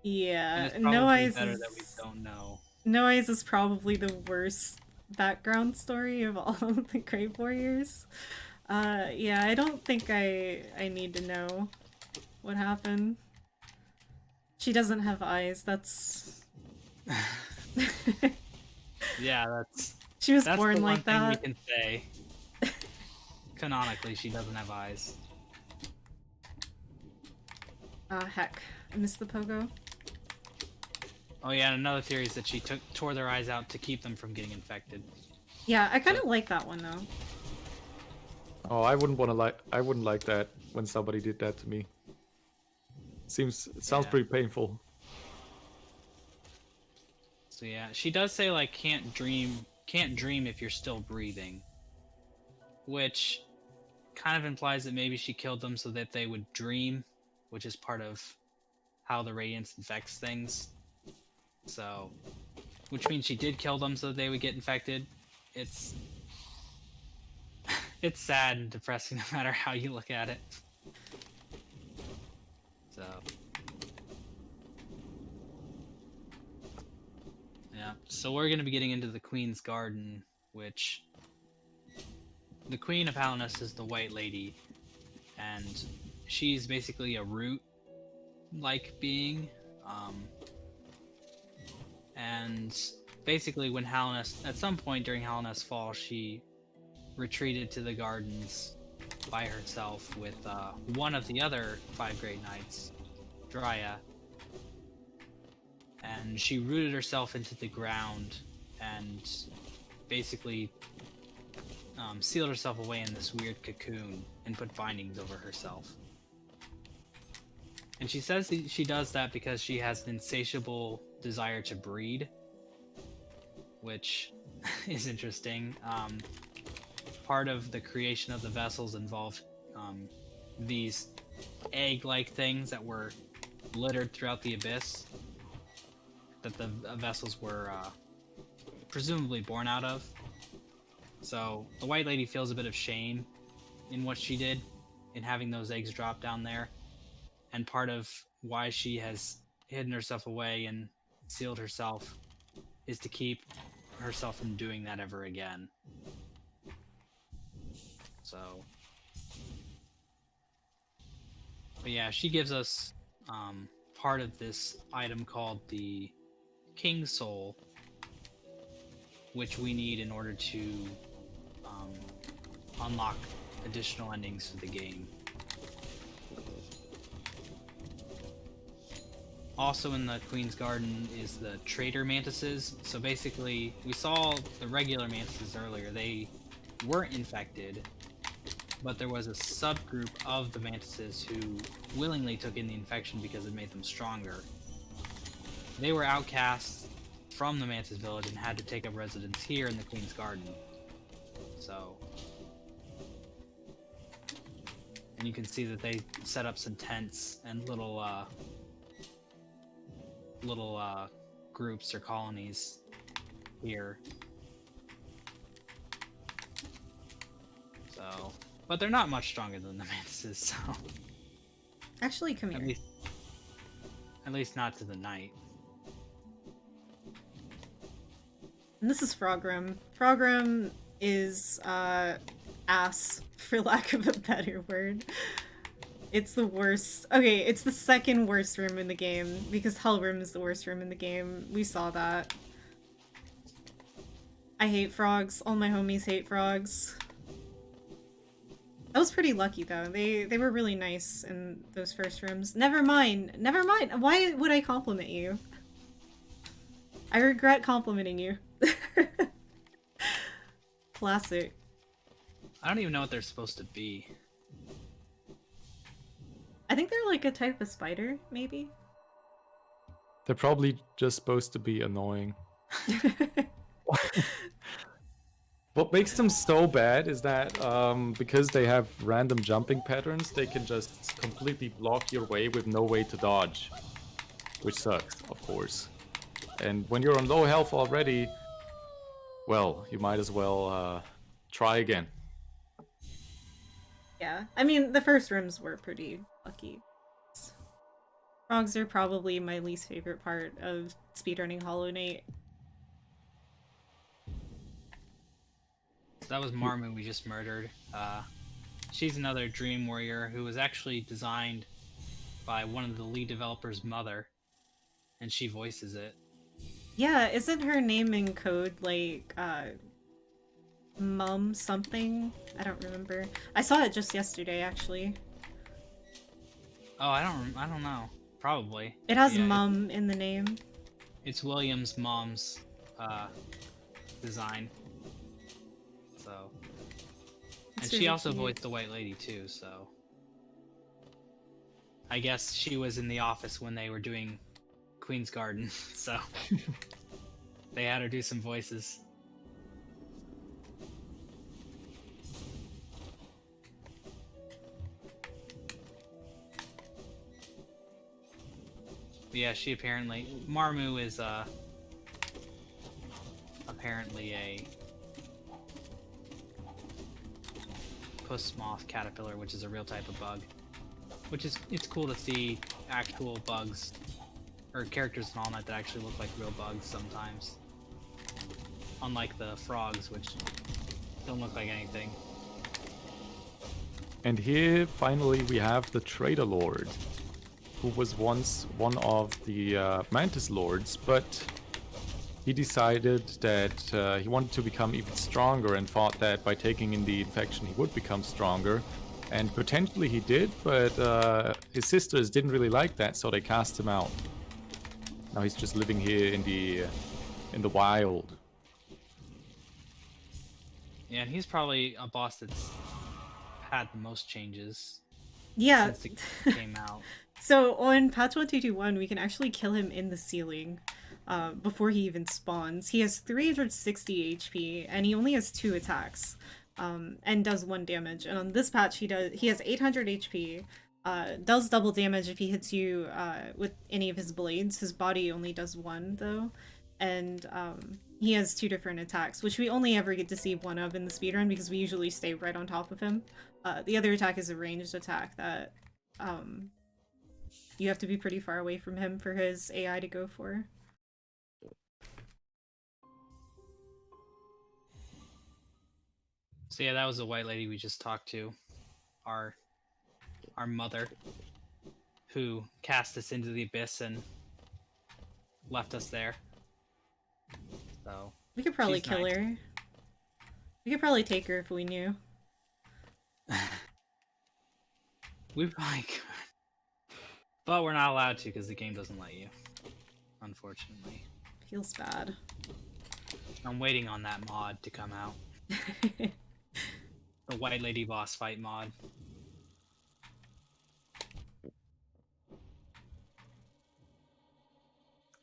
Yeah, And it's No probably Eyes better is... that we don't know. No Eyes is probably the worst background story of all of the Grave Warriors. Yeah, I don't think I need to know what happened. She doesn't have eyes, that's... Yeah, that's She was the born one like thing we that. can say. Canonically, she doesn't have eyes. Heck. I missed the pogo. Oh yeah, and another theory is that she tore their eyes out to keep them from getting infected. Yeah, I kind of like that one though. Oh, I wouldn't like that when somebody did that to me. It sounds Yeah. pretty painful. So yeah, she does say like can't dream if you're still breathing, which kind of implies that maybe she killed them so that they would dream, which is part of how the Radiance infects things. So, which means she did kill them so that they would get infected. It's it's sad and depressing no matter how you look at it. So yeah, so we're going to be getting into the Queen's Garden, which the Queen of Hallownest is the White Lady, and she's basically a root-like being. And basically, when Hallownest, at some point during Hallownest's fall, she retreated to the gardens by herself with one of the other 5 Great Knights, Drya, and she rooted herself into the ground and basically sealed herself away in this weird cocoon and put bindings over herself. And she says she does that because she has an insatiable desire to breed, which is interesting. Part of the creation of the vessels involved these egg-like things that were littered throughout the abyss that the vessels were presumably born out of. So the White Lady feels a bit of shame in what she did in having those eggs drop down there, and part of why she has hidden herself away and sealed herself is to keep herself from doing that ever again. So, but yeah, she gives us part of this item called the King's Soul, which we need in order to unlock additional endings for the game. Also in the Queen's Garden is the Traitor Mantises. So basically, we saw the regular Mantises earlier. They weren't infected, but there was a subgroup of the Mantises who willingly took in the infection because it made them stronger. They were outcasts from the Mantis village and had to take up residence here in the Queen's Garden. So, and you can see that they set up some tents and little groups or colonies here. So, but they're not much stronger than the Mantises, so Actually, come here. at least not to the night. And this is Froggrim. Froggrim is ass, for lack of a better word. It's the worst. Okay, it's the second worst room in the game, because Hellrim is the worst room in the game. We saw that. I hate frogs. All my homies hate frogs. I was pretty lucky though. They were really nice in those first rooms. Never mind. Never mind. Why would I compliment you? I regret complimenting you. Classic. I don't even know what they're supposed to be. I think they're like a type of spider, maybe? They're probably just supposed to be annoying. What makes them so bad is that because they have random jumping patterns, they can just completely block your way with no way to dodge. Which sucks, of course. And when you're on low health already, well, you might as well try again. Yeah, I mean, the first rooms were pretty lucky. Frogs are probably my least favorite part of speedrunning Hollow Knight. So that was Marmu we just murdered. She's another Dream Warrior who was actually designed by one of the lead developers' mother, and she voices it. Yeah, isn't her name in code like Mum something? I don't remember. I saw it just yesterday, actually. Oh, I don't know. Probably. It has Yeah, Mum in the name. It's William's mom's design. So, and It's she really also cute. voiced the White Lady too. So, I guess she was in the office when they were doing Queen's Garden. So, they had her do some voices. But yeah, she apparently Marmu is apparently a puss moth caterpillar, which is a real type of bug. Which is it's cool to see actual bugs or characters in Hornet that actually look like real bugs sometimes. Unlike the frogs, which don't look like anything. And here, finally, we have the Traitor Lord, who was once one of the Mantis Lords, but he decided that he wanted to become even stronger and thought that by taking in the infection he would become stronger. And potentially he did, but his sisters didn't really like that, so they cast him out. Now he's just living here in the wild. Yeah, and he's probably a boss that's had the most changes Yeah. since it came out. So on patch 1221, we can actually kill him in the ceiling before he even spawns. He has 360 HP, and he only has 2 attacks, and does 1 damage. And on this patch, he has 800 HP, does double damage if he hits you with any of his blades. His body only does 1, though. And he has 2 different attacks, which we only ever get to see 1 of in the speedrun because we usually stay right on top of him. The other attack is a ranged attack that you have to be pretty far away from him for his AI to go for. So yeah, that was the White Lady we just talked to. Our mother, who cast us into the abyss and left us there. So We could probably she's kill nice. her. We could probably take her if we knew. We probably could. But we're not allowed to because the game doesn't let you. Unfortunately. Feels bad. I'm waiting on that mod to come out. The White Lady boss fight mod.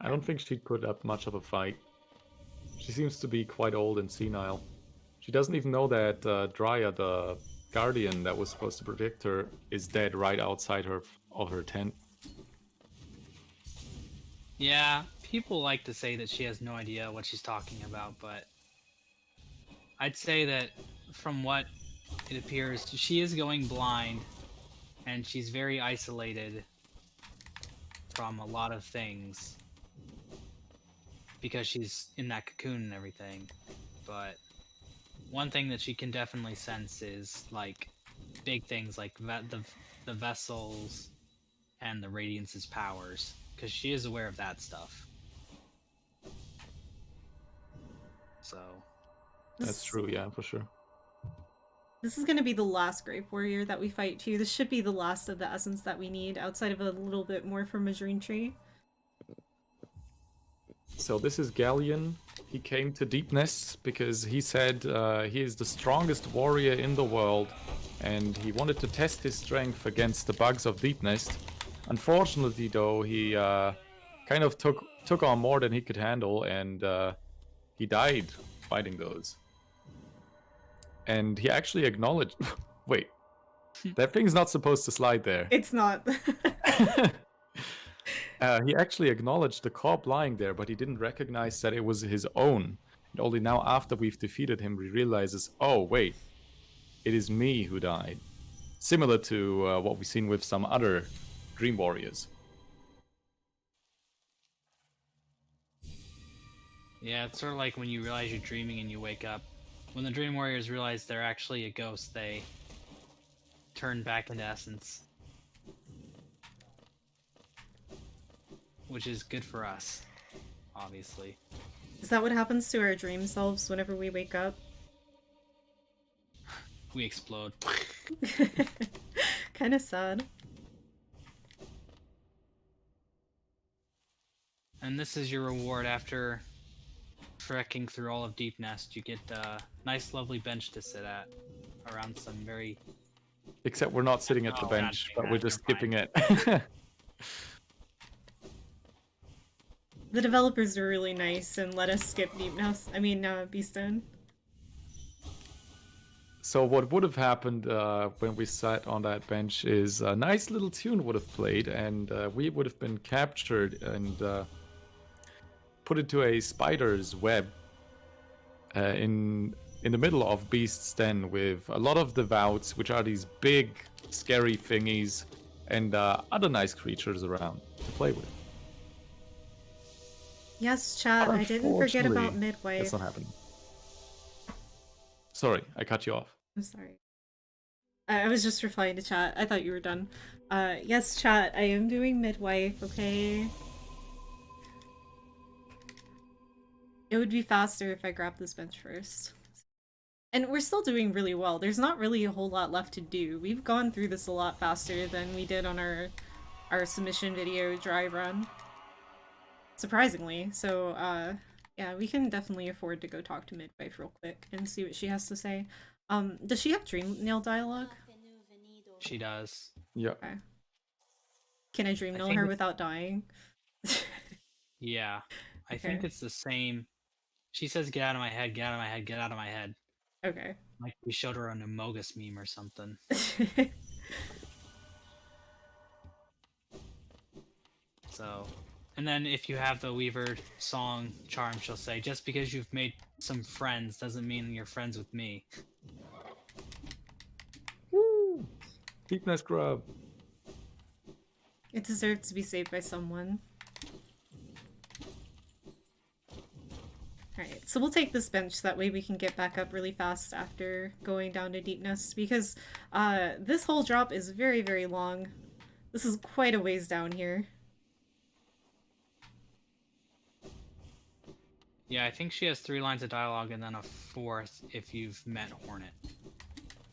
I don't think she'd put up much of a fight. She seems to be quite old and senile. She doesn't even know that Drya, the guardian that was supposed to protect her, is dead right outside of her tent. Yeah, people like to say that she has no idea what she's talking about, but I'd say that from what it appears, she is going blind, and she's very isolated from a lot of things because she's in that cocoon and everything. But one thing that she can definitely sense is like big things like the vessels and the Radiance's powers, because she is aware of that stuff. So That's true, yeah, for sure. This is going to be the last Grave Warrior that we fight too. This should be the last of the essence that we need outside of a little bit more from a Dream Tree. So this is Galleon. He came to Deep Nest because he said he is the strongest warrior in the world, and he wanted to test his strength against the bugs of Deep Nest. Unfortunately, though, he kind of took on more than he could handle, and he died fighting those. And he actually acknowledged... Wait, that thing's not supposed to slide there. It's not. He actually acknowledged the corpse lying there, but he didn't recognize that it was his own. And only now, after we've defeated him, he realizes, oh, wait, it is me who died. Similar to what we've seen with some other Dream Warriors. yeah, it's sort of like when you realize you're dreaming and you wake up. When the Dream Warriors realize they're actually a ghost, they turn back into essence. Which is good for us, obviously. Is that what happens to our dream selves whenever we wake up? We explode. Kind of sad. And this is your reward after trekking through all of Deep Nest. You get a nice, lovely bench to sit at around some very... Except we're not sitting at the Oh, we're not bench, doing but we're that, just never mind. skipping it. The developers were really nice and let us skip Beastone. So what would have happened when we sat on that bench is a nice little tune would have played, and we would have been captured and put into a spider's web in the middle of Beast's Den with a lot of devouts, which are these big, scary thingies, and other nice creatures around to play with. Yes, chat, I didn't forget about Unfortunately, Midwife. That's not happening. Sorry, I cut you off. I'm sorry. I was just replying to chat. I thought you were done. Yes, chat, I am doing Midwife, okay? It would be faster if I grabbed this bench first. And we're still doing really well. There's not really a whole lot left to do. We've gone through this a lot faster than we did on our submission video drive run. Surprisingly. So, yeah, we can definitely afford to go talk to Midwife real quick and see what she has to say. Does she have Dream Nail dialogue? She does. Yeah. Okay. Can I Dream Nail think her it's- without dying? Yeah. I Okay. think it's the same. She says, "Get out of my head, get out of my head, get out of my head." Okay. Like we showed her an Amogus meme or something. So, and then if you have the Weaver song charm, she'll say, "Just because you've made some friends doesn't mean you're friends with me." Woo! Deep Nest Grub. It deserves to be saved by someone. Alright, so we'll take this bench so that way we can get back up really fast after going down to Deep Nest, because this whole drop is very, very long. This is quite a ways down here. Yeah, I think she has 3 lines of dialogue and then a 4th if you've met Hornet.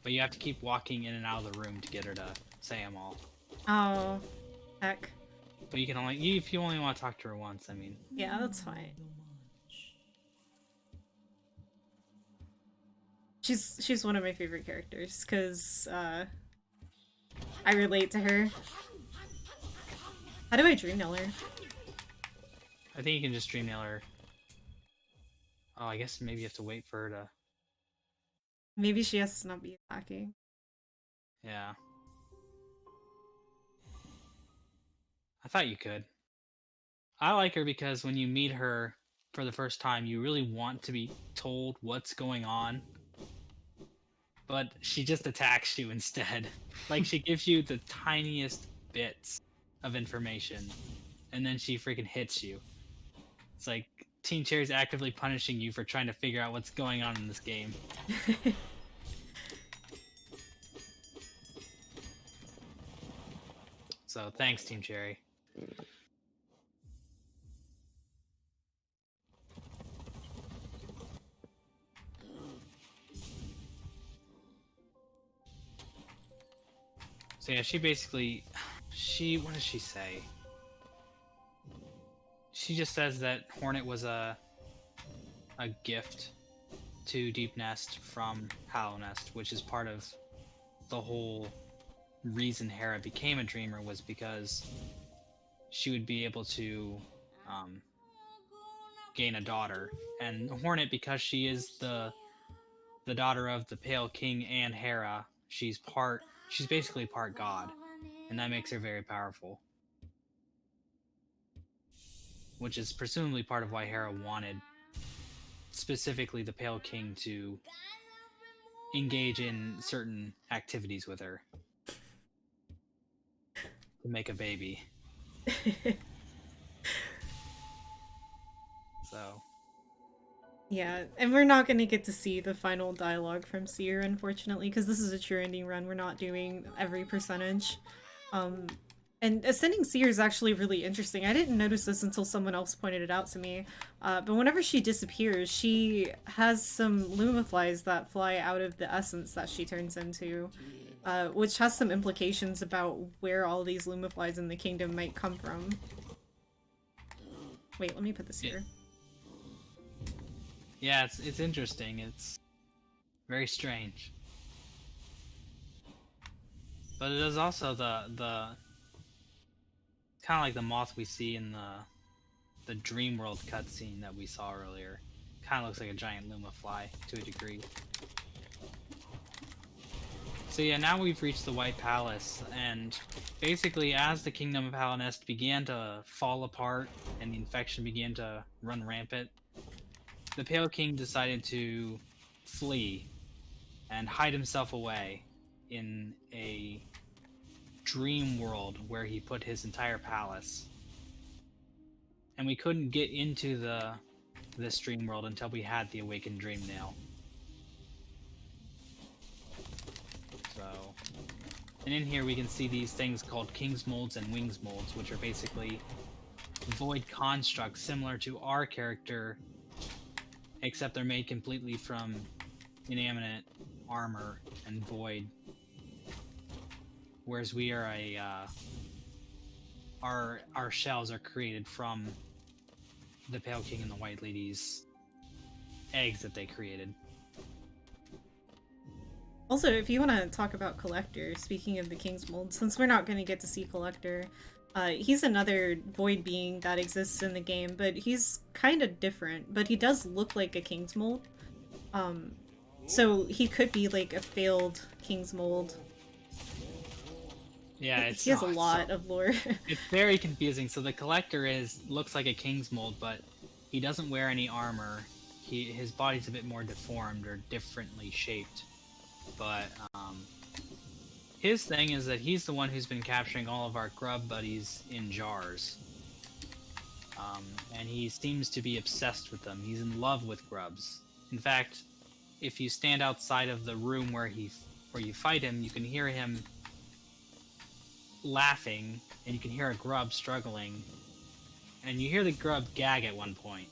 But you have to keep walking in and out of the room to get her to say them all. Oh, heck. But you can only, if you only want to talk to her once, I mean. Yeah, that's fine. She's one of my favorite characters, because, I relate to her. How do I Dream Nail her? I think you can just Dream Nail her. Oh, I guess maybe you have to wait for her to... Maybe she has to not be attacking. Yeah. I thought you could. I like her because when you meet her for the first time, you really want to be told what's going on. But she just attacks you instead. Like, she gives you the tiniest bits of information, and then she freaking hits you. It's like Team Cherry's actively punishing you for trying to figure out what's going on in this game. So, thanks, Team Cherry. So yeah, she basically, what does she say? She just says that Hornet was a gift to Deep Nest from Hollow Nest, which is part of the whole reason Hera became a dreamer, was because she would be able to gain a daughter. And Hornet, because she is the daughter of the Pale King and Hera, she's basically part god, and that makes her very powerful. Which is presumably part of why Hera wanted specifically the Pale King to engage in certain activities with her to make a baby. So Yeah, and we're not going to get to see the final dialogue from Seer, unfortunately, because this is a true ending run. We're not doing every percentage. And Ascending Seer is actually really interesting. I didn't notice this until someone else pointed it out to me. But whenever she disappears, she has some lumiflies that fly out of the essence that she turns into, which has some implications about where all these lumiflies in the kingdom might come from. Wait, let me put this here. Yeah, it's interesting. It's very strange. But it is also the kind of like the moth we see in the Dream World cutscene that we saw earlier. Kind of looks like a giant Luma fly to a degree. So yeah, now we've reached the White Palace, and basically as the Kingdom of Halonest began to fall apart and the infection began to run rampant, the Pale King decided to flee and hide himself away in a dream world where he put his entire palace. And we couldn't get into this dream world until we had the Awakened Dream Nail. So, and in here we can see these things called King's Molds and Wings Molds, which are basically void constructs similar to our character, except they're made completely from inanimate armor and void. Whereas we are our shells are created from the Pale King and the White Lady's eggs that they created. Also, if you want to talk about Collector, speaking of the King's Mold, since we're not going to get to see Collector, he's another void being that exists in the game, but he's kind of different. But he does look like a King's Mold. So he could be like a failed King's Mold. Yeah, he has a lot of lore. It's very confusing. So the Collector looks like a King's Mold, but he doesn't wear any armor. His body's a bit more deformed or differently shaped. But his thing is that he's the one who's been capturing all of our grub buddies in jars. And he seems to be obsessed with them. He's in love with grubs. In fact, if you stand outside of the room where you fight him, you can hear him laughing, and you can hear a grub struggling, and you hear the grub gag at one point,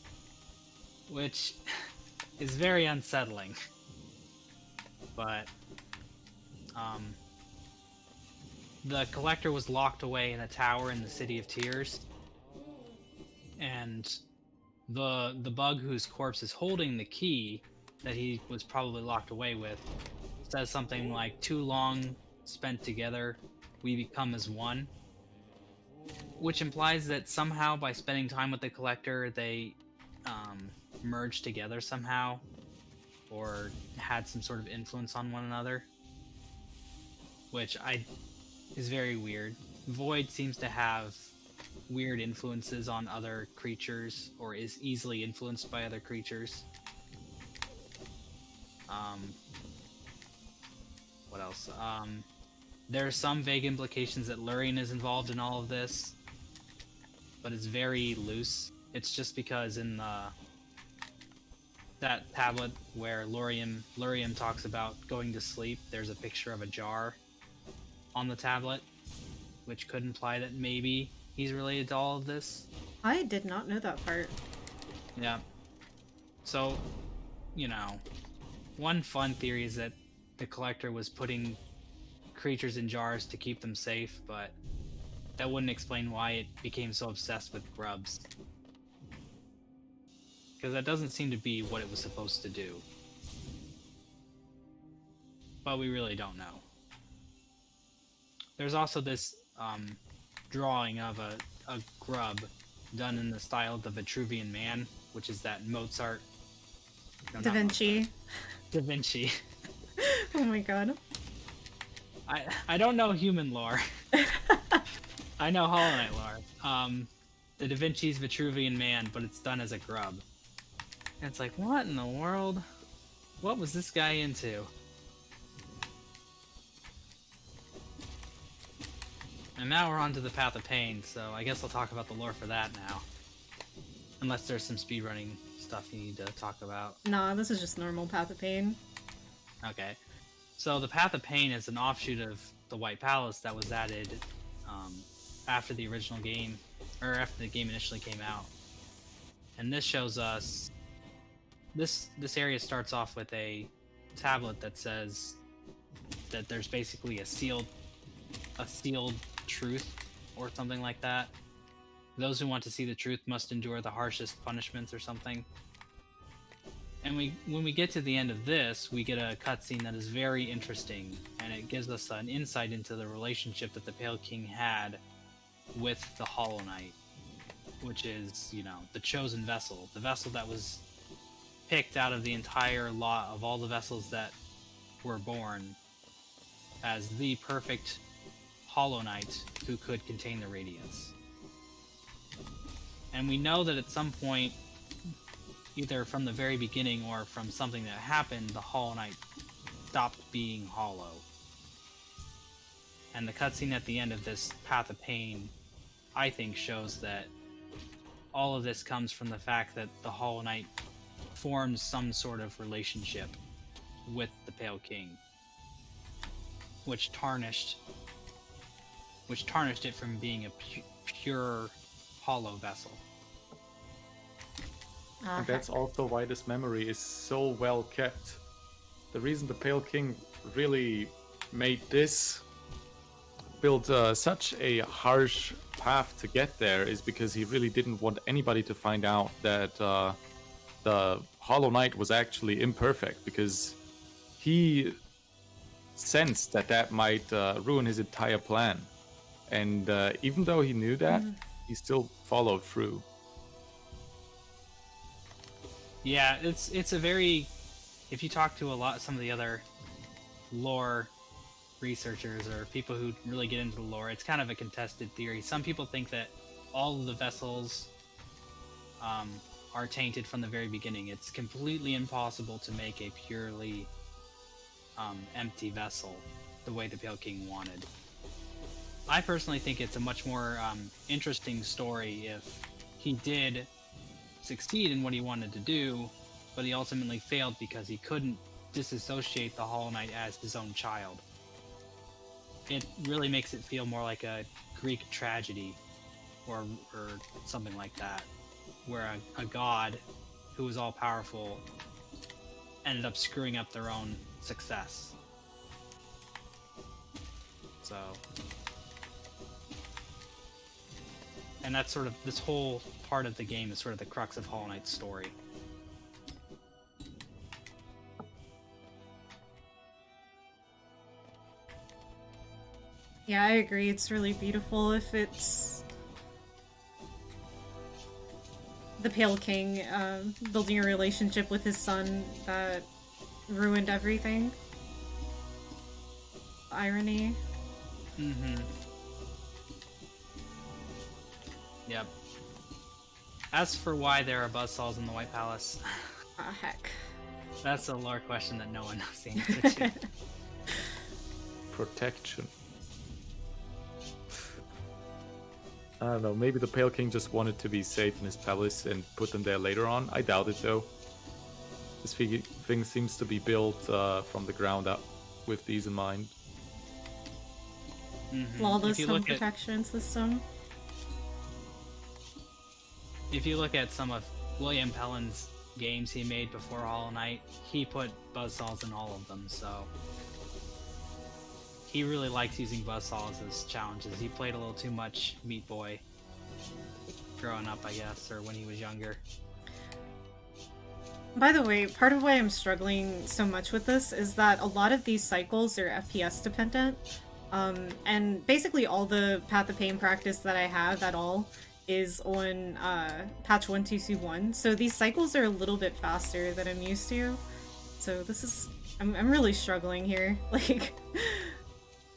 which is very unsettling. But the Collector was locked away in a tower in the City of Tears, and the bug whose corpse is holding the key that he was probably locked away with says something like, "Too long spent together, we become as one," which implies that somehow by spending time with the Collector they merged together somehow, or had some sort of influence on one another, which is very weird. Void seems to have weird influences on other creatures, or is easily influenced by other creatures. What else? There are some vague implications that Lurien is involved in all of this, but it's very loose. It's just because in that tablet where Lurien talks about going to sleep, there's a picture of a jar on the tablet, which could imply that maybe he's related to all of this. I did not know that part. Yeah. So, one fun theory is that the Collector was putting creatures in jars to keep them safe, but that wouldn't explain why it became so obsessed with grubs. Because that doesn't seem to be what it was supposed to do. But we really don't know. There's also this drawing of a grub done in the style of the Vitruvian Man, which is that Mozart... No, Da Vinci. Da Vinci. Oh my god. I don't know human lore. I know Hollow Knight lore. The Da Vinci's Vitruvian Man, but it's done as a grub. And it's like, what in the world? What was this guy into? And now we're on to the Path of Pain, so I guess I'll talk about the lore for that now. Unless there's some speedrunning stuff you need to talk about. Nah, this is just normal Path of Pain. Okay. So the Path of Pain is an offshoot of the White Palace that was added after the original game, or after the game initially came out. And this shows us... This area starts off with a tablet that says that there's basically a sealed truth, or something like that. Those who want to see the truth must endure the harshest punishments or something. And when we get to the end of this, we get a cutscene that is very interesting, and it gives us an insight into the relationship that the Pale King had with the Hollow Knight, which is, you know, the chosen vessel, the vessel that was picked out of the entire lot of all the vessels that were born as the perfect Hollow Knight who could contain the Radiance. And we know that at some point, either from the very beginning or from something that happened, the Hollow Knight stopped being hollow. And the cutscene at the end of this Path of Pain, I think, shows that all of this comes from the fact that the Hollow Knight formed some sort of relationship with the Pale King, which tarnished it from being a pure hollow vessel. And that's also why this memory is so well kept. The reason the Pale King really made this build such a harsh path to get there is because he really didn't want anybody to find out that the Hollow Knight was actually imperfect, because he sensed that that might ruin his entire plan. And even though he knew that, he still followed through. Yeah, it's a very, if you talk to some of the other lore researchers or people who really get into the lore, it's kind of a contested theory. Some people think that all of the vessels are tainted from the very beginning. It's completely impossible to make a purely empty vessel the way the Pale King wanted. I personally think it's a much more interesting story if he did succeed in what he wanted to do, but he ultimately failed because he couldn't disassociate the Hollow Knight as his own child. It really makes it feel more like a Greek tragedy or something like that, where a god who was all powerful ended up screwing up their own success. So, and that's sort of, this whole part of the game is sort of the crux of Hollow Knight's story. Yeah, I agree. It's really beautiful if it's the Pale King building a relationship with his son that ruined everything. Irony. Mm-hmm. Yep. As for why there are buzzsaws in the White Palace, Heck. that's a lore question that no one knows the answer to. Protection. I don't know, maybe the Pale King just wanted to be safe in his palace and put them there later on. I doubt it though. This thing seems to be built from the ground up with these in mind. Mm-hmm. Flawless home protection system. If you look at some of William Pellin's games he made before Hollow Knight, he put buzzsaws in all of them, so he really likes using buzzsaws as challenges. He played a little too much Meat Boy growing up, I guess, or when he was younger. By the way, part of why I'm struggling so much with this is that a lot of these cycles are FPS dependent, and basically all the Path of Pain practice that I have at all is on patch 1.2.1, so these cycles are a little bit faster than I'm used to. So this is, I'm really struggling here. Like,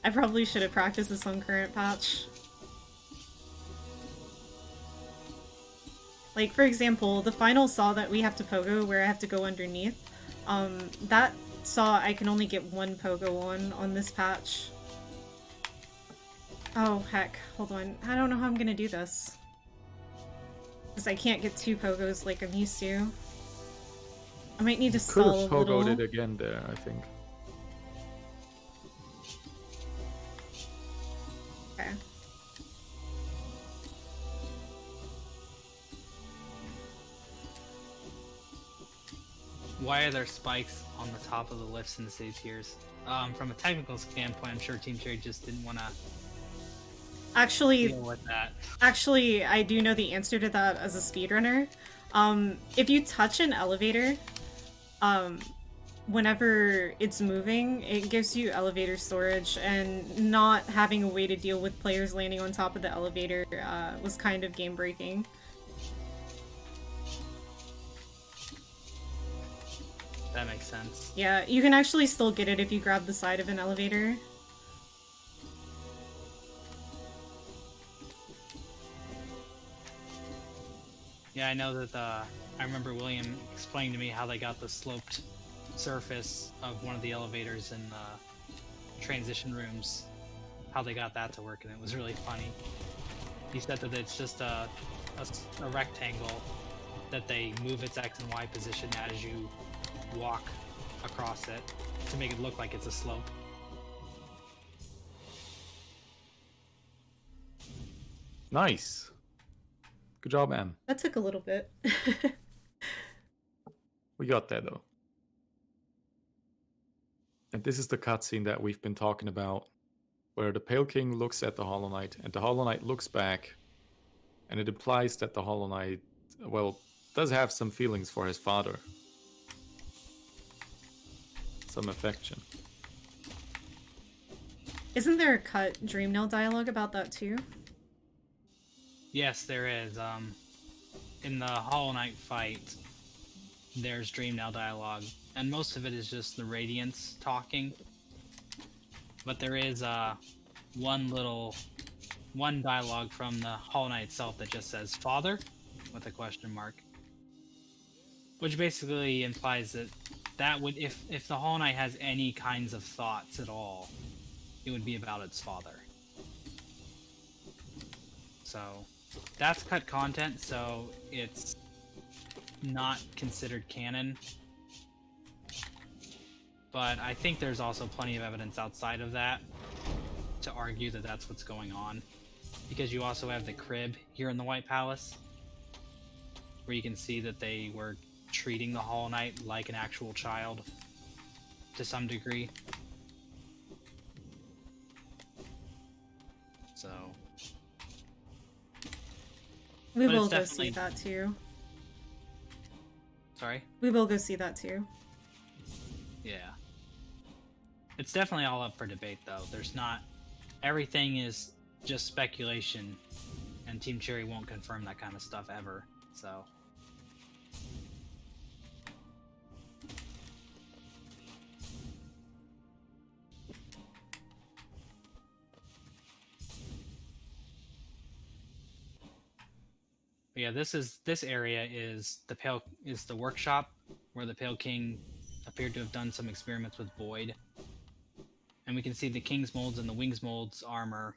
I probably should have practiced this on current patch. Like, for example, the final saw that we have to pogo, where I have to go underneath, that saw I can only get one pogo on this patch. Oh, heck. Hold on. I don't know how I'm gonna do this. Because I can't get two pogos like I'm used to. I might need to stall a little. Could have pogoed it again there, I think. Okay. Why are there spikes on the top of the lifts in the save tiers? From a technical standpoint, I'm sure Team Cherry just didn't want to Actually, deal with that. Actually, I do know the answer to that as a speedrunner. If you touch an elevator, um, whenever it's moving, it gives you elevator storage, and not having a way to deal with players landing on top of the elevator was kind of game breaking. That makes sense. Yeah, you can actually still get it if you grab the side of an elevator. Yeah, I know that I remember William explaining to me how they got the sloped surface of one of the elevators in the transition rooms, how they got that to work, and it was really funny. He said that it's just a rectangle that they move its X and Y position as you walk across it to make it look like it's a slope. Nice. Good job, Em. That took a little bit. We got there though. And this is the cutscene that we've been talking about, where the Pale King looks at the Hollow Knight, and the Hollow Knight looks back, and it implies that the Hollow Knight, well, does have some feelings for his father. Some affection. Isn't there a cut Dreamnail dialogue about that too? Yes, there is. In the Hollow Knight fight, there's Dreamnail dialogue, and most of it is just the Radiance talking. But there is one dialogue from the Hollow Knight itself that just says "Father?" with a question mark, which basically implies that would, if the Hollow Knight has any kinds of thoughts at all, it would be about its father. So that's cut content, so it's not considered canon. But I think there's also plenty of evidence outside of that to argue that that's what's going on. Because you also have the crib here in the White Palace, where you can see that they were treating the Hollow Knight like an actual child to some degree. So We But will it's go definitely- see that too. sorry? We will go see that too. Yeah. It's definitely all up for debate, though. There's not... Everything is just speculation, and Team Cherry won't confirm that kind of stuff ever, so... But yeah, this area is the workshop where the Pale King appeared to have done some experiments with Void. And we can see the King's Molds and the Wings Molds armor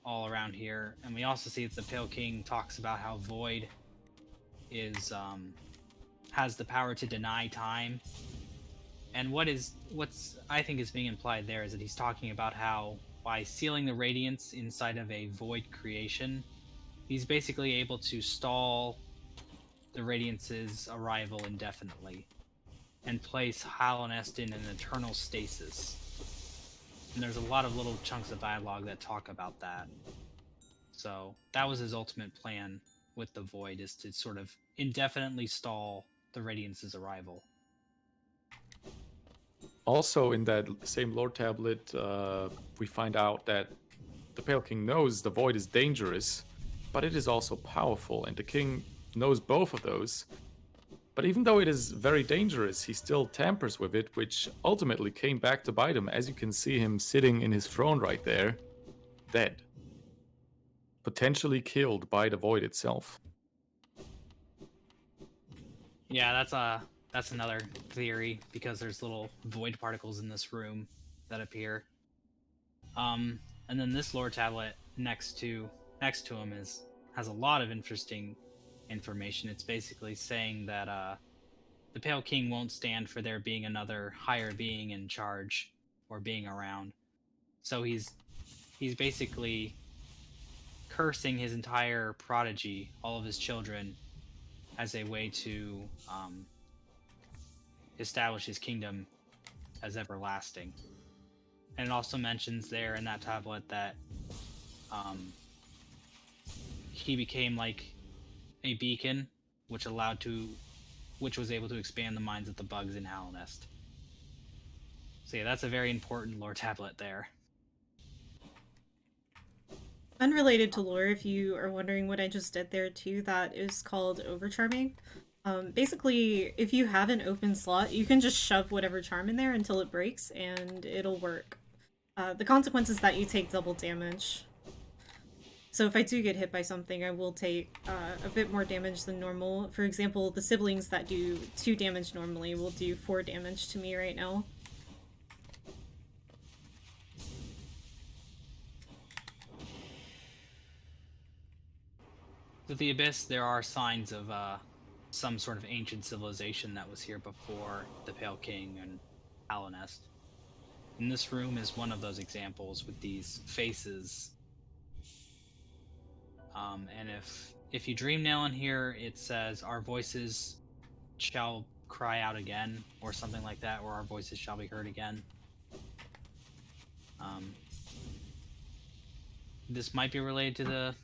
all around here. And we also see that the Pale King talks about how Void is has the power to deny time. And what's I think is being implied there is that he's talking about how by sealing the Radiance inside of a Void creation, he's basically able to stall the Radiance's arrival indefinitely and place Halonest in an eternal stasis. And there's a lot of little chunks of dialogue that talk about that. So that was his ultimate plan with the Void, is to sort of indefinitely stall the Radiance's arrival. Also, in that same lore tablet, we find out that the Pale King knows the Void is dangerous, but it is also powerful, and the King knows both of those. But even though it is very dangerous, he still tampers with it, which ultimately came back to bite him, as you can see him sitting in his throne right there, dead. Potentially killed by the Void itself. Yeah, that's another theory, because there's little void particles in this room that appear. And then this lore tablet next to him has a lot of interesting information. It's basically saying that the Pale King won't stand for there being another higher being in charge or being around. So he's basically cursing his entire prodigy, all of his children, as a way to establish his kingdom as everlasting. And it also mentions there in that tablet that he became like a beacon, which was able to expand the minds of the bugs in Hallownest. So yeah, that's a very important lore tablet there. Unrelated to lore, if you are wondering what I just did there too, that is called Overcharming. Basically, if you have an open slot, you can just shove whatever charm in there until it breaks, and it'll work. The consequence is that you take double damage. So if I do get hit by something, I will take a bit more damage than normal. For example, the siblings that do 2 damage normally will do 4 damage to me right now. With the Abyss, there are signs of some sort of ancient civilization that was here before the Pale King and Hallownest. And this room is one of those examples with these faces. And if you dream nail in here, it says, "Our voices shall cry out again," or something like that, or "Our voices shall be heard again." This might be related to the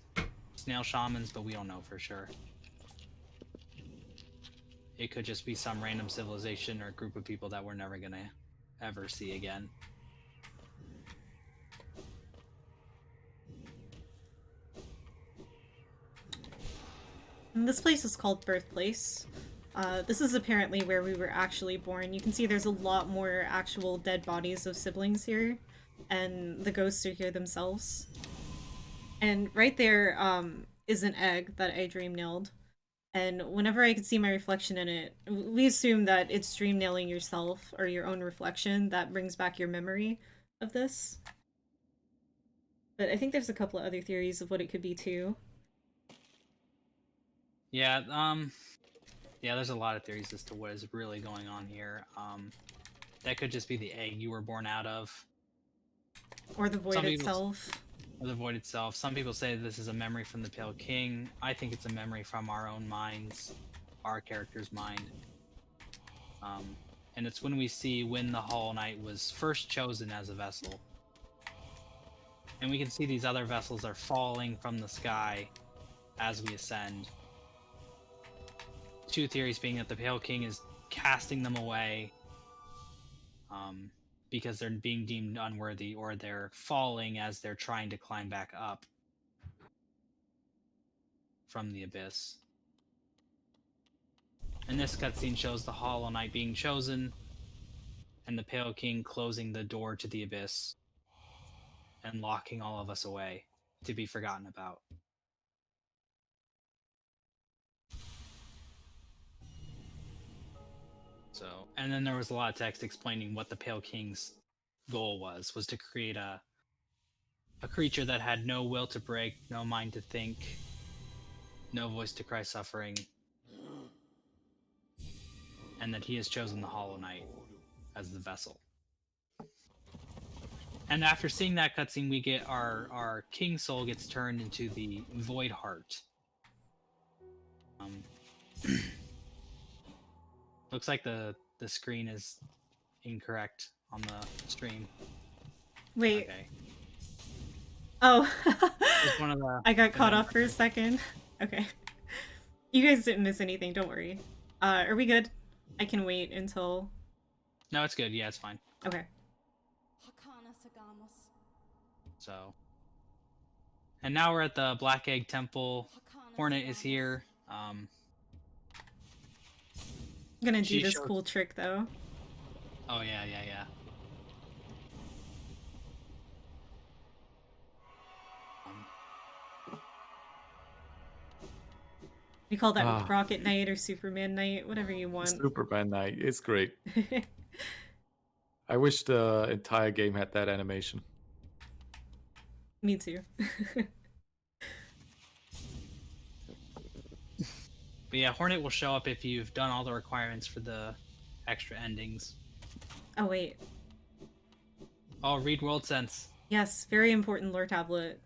Snail Shamans, but we don't know for sure. It could just be some random civilization or group of people that we're never gonna ever see again. And this place is called Birthplace. This is apparently where we were actually born. You can see there's a lot more actual dead bodies of siblings here, and the ghosts are here themselves. And right there is an egg that I dream nailed. And whenever I could see my reflection in it, we assume that it's dream nailing yourself or your own reflection that brings back your memory of this. But I think there's a couple of other theories of what it could be too. Yeah, there's a lot of theories as to what is really going on here. That could just be the egg you were born out of. Or the void itself. Or the void itself. Some people say this is a memory from the Pale King. I think it's a memory from our own minds, our character's mind. And it's when we see when the Hollow Knight was first chosen as a vessel. And we can see these other vessels are falling from the sky as we ascend. 2 theories being that the Pale King is casting them away because they're being deemed unworthy, or they're falling as they're trying to climb back up from the Abyss. And this cutscene shows the Hollow Knight being chosen and the Pale King closing the door to the Abyss and locking all of us away to be forgotten about. So, and then there was a lot of text explaining what the Pale King's goal was to create a creature that had no will to break, no mind to think, no voice to cry suffering, and that he has chosen the Hollow Knight as the vessel. And after seeing that cutscene, we get our King Soul gets turned into the Void Heart. Looks like the screen is incorrect on the stream. Wait. Okay. Oh. One of the, I got caught off for a second. Okay. You guys didn't miss anything, don't worry. Are we good? I can wait until... No, it's good. Yeah, it's fine. Okay. So... And now we're at the Black Egg Temple. Hornet is here. I'm gonna do this cool trick, though. Oh, yeah. You call that Rocket Knight or Superman Knight, whatever you want. Superman Knight, it's great. I wish the entire game had that animation. Me too. But yeah, Hornet will show up if you've done all the requirements for the extra endings. Oh, wait. Oh, read World Sense. Yes, very important lore tablet.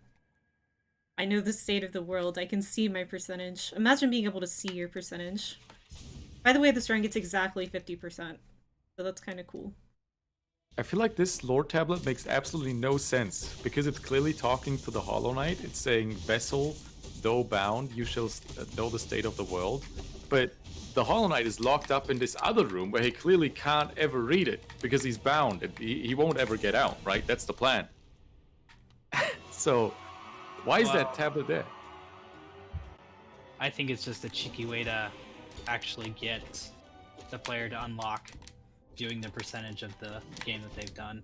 I know the state of the world. I can see my percentage. Imagine being able to see your percentage. By the way, this run gets exactly 50%. So that's kind of cool. I feel like this lore tablet makes absolutely no sense because it's clearly talking to the Hollow Knight. It's saying, "Vessel, though bound, you shall know the state of the world." But the Hollow Knight is locked up in this other room where he clearly can't ever read it because he's bound and he won't ever get out, right? That's the plan. So, why is that tablet there? I think it's just a cheeky way to actually get the player to unlock viewing the percentage of the game that they've done.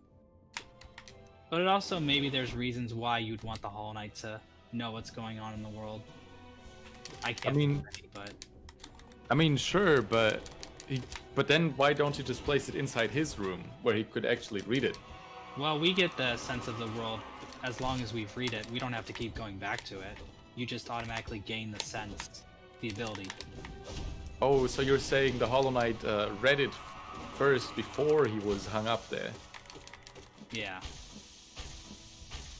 But it also, maybe there's reasons why you'd want the Hollow Knight to know what's going on in the world. I can't think of any, but... I mean, sure, but then why don't you just place it inside his room where he could actually read it? Well, we get the sense of the world as long as we read it. We don't have to keep going back to it. You just automatically gain the sense, the ability. Oh, so you're saying the Hollow Knight read it first before he was hung up there? Yeah.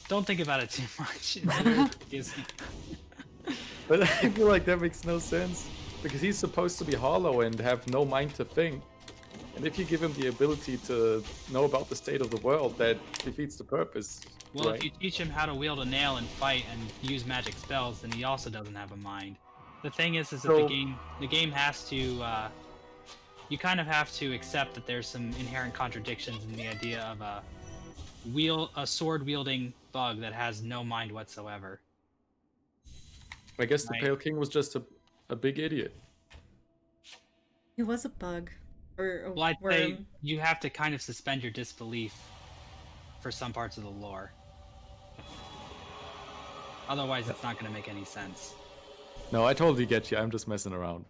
Don't think about it too much. It's very confusing. But I feel like that makes no sense. Because he's supposed to be hollow and have no mind to think. And if you give him the ability to know about the state of the world, that defeats the purpose. Well, right? if you teach him how to wield a nail and fight and use magic spells, then he also doesn't have a mind. The thing is that the game has to, you kind of have to accept that there's some inherent contradictions in the idea of a sword-wielding bug that has no mind whatsoever. I guess the Pale King was just a big idiot. He was a bug. Or a well, I'd worm. say you have to kind of suspend your disbelief for some parts of the lore. Otherwise, it's not going to make any sense. No, I totally get you. I'm just messing around.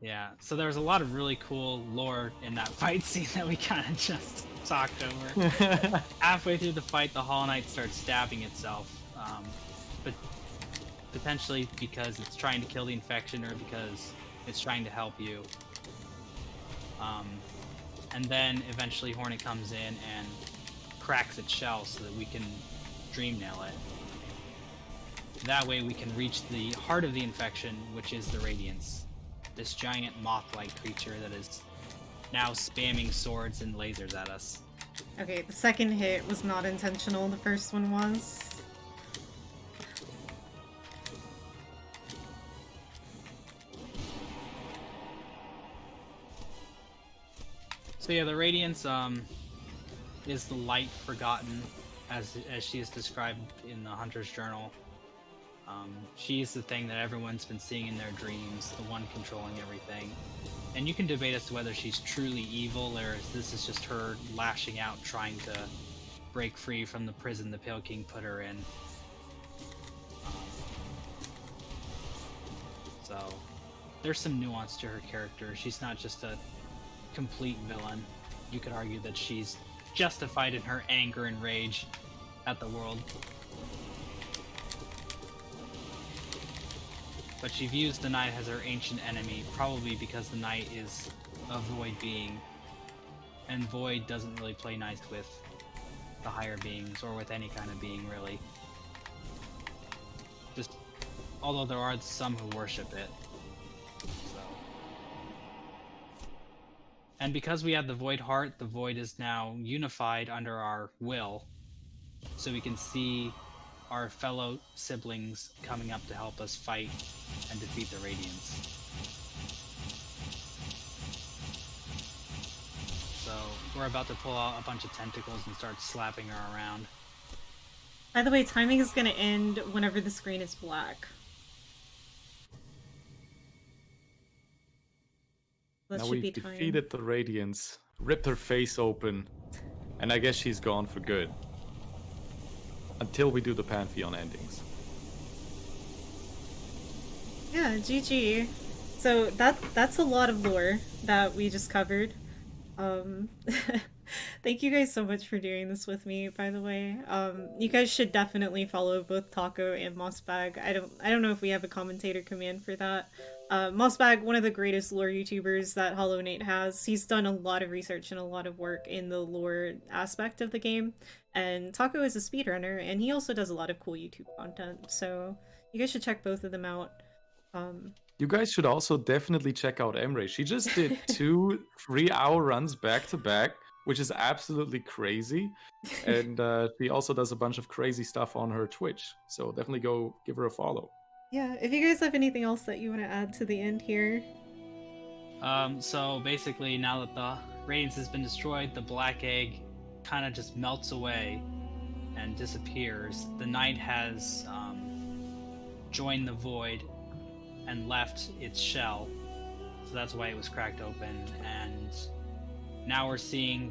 Yeah, so there's a lot of really cool lore in that fight scene that we kind of just talked over. Halfway through the fight, the Hollow Knight starts stabbing itself. But potentially because it's trying to kill the infection or because it's trying to help you. And then eventually Hornet comes in and cracks its shell so that we can dream nail it. That way we can reach the heart of the infection, which is the Radiance. This giant moth-like creature that is now spamming swords and lasers at us. Okay, the second hit was not intentional, the first one was. So yeah, the Radiance is the light forgotten, as she is described in the Hunter's Journal. She's the thing that everyone's been seeing in their dreams, the one controlling everything. And you can debate as to whether she's truly evil or if this is just her lashing out, trying to break free from the prison the Pale King put her in. So there's some nuance to her character. She's not just a complete villain. You could argue that she's justified in her anger and rage at the world. But she views the Knight as her ancient enemy, probably because the Knight is a void being, and void doesn't really play nice with the higher beings, or with any kind of being, really. Just, although there are some who worship it. So. And because we have the Void Heart, the Void is now unified under our will, so we can see our fellow siblings coming up to help us fight and defeat the Radiance. So we're about to pull out a bunch of tentacles and start slapping her around. By the way, timing is going to end whenever the screen is black. That now should we've be time. defeated the Radiance, ripped her face open, and I guess she's gone for good. Until we do the Pantheon endings. Yeah, GG. So that's a lot of lore that we just covered. Thank you guys so much for doing this with me, by the way. You guys should definitely follow both Taco and Mossbag. I don't know if we have a commentator command for that. Mossbag, one of the greatest lore YouTubers that Hollow Knight has. He's done a lot of research and a lot of work in the lore aspect of the game. And Taco is a speedrunner, and he also does a lot of cool YouTube content. So you guys should check both of them out. You guys should also definitely check out Emray. She just did 2 3-hour runs back to back which is absolutely crazy. And she also does a bunch of crazy stuff on her Twitch. So definitely go give her a follow. Yeah, if you guys have anything else that you want to add to the end here. So basically, now that the Radiance has been destroyed, the black egg kind of just melts away and disappears. The night has joined the void and left its shell, so that's why it was cracked open. And now we're seeing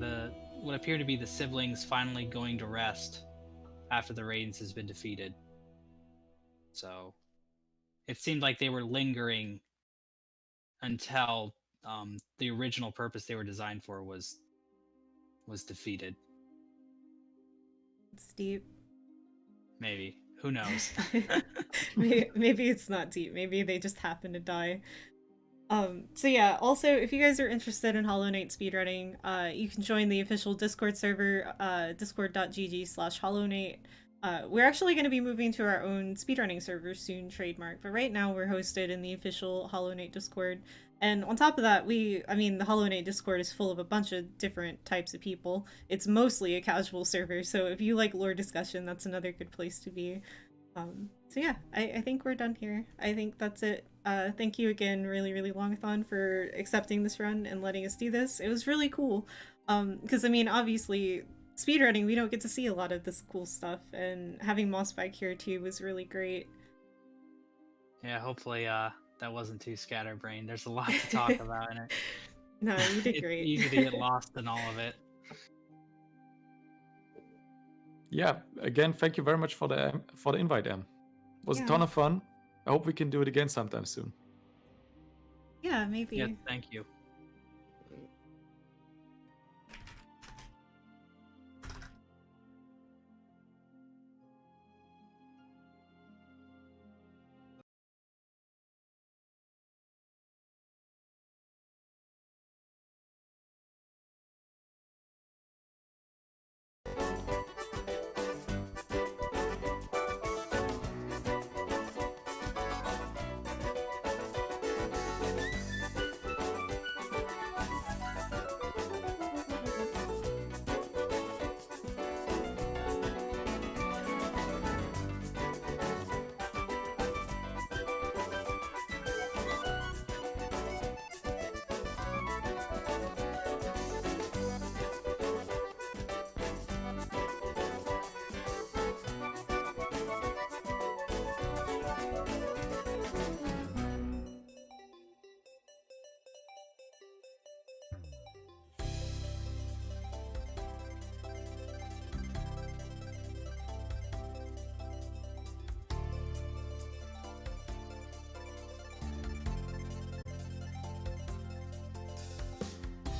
what appear to be the siblings finally going to rest after the Radiance has been defeated. So it seemed like they were lingering until the original purpose they were designed for was defeated. It's deep. Maybe. Who knows? Maybe it's not deep. Maybe they just happen to die. So yeah, also, if you guys are interested in Hollow Knight speedrunning, you can join the official Discord server, discord.gg/Hollow Knight. We're actually going to be moving to our own speedrunning server soon, trademark, but right now we're hosted in the official Hollow Knight Discord. And on top of that, the Hollow Knight Discord is full of a bunch of different types of people. It's mostly a casual server, so if you like lore discussion, that's another good place to be. So yeah, I think we're done here. I think that's it. Thank you again, really, really Longathon, for accepting this run and letting us do this. It was really cool. Because, I mean, obviously, speedrunning, we don't get to see a lot of this cool stuff, and having Mossbag here too was really great. Yeah, hopefully that wasn't too scatterbrained. There's a lot to talk about in it. No, you did great. It's easy to get lost in all of it. Yeah, again, thank you very much for the invite, Em. It was a ton of fun. I hope we can do it again sometime soon. Yeah, maybe. Yeah, thank you.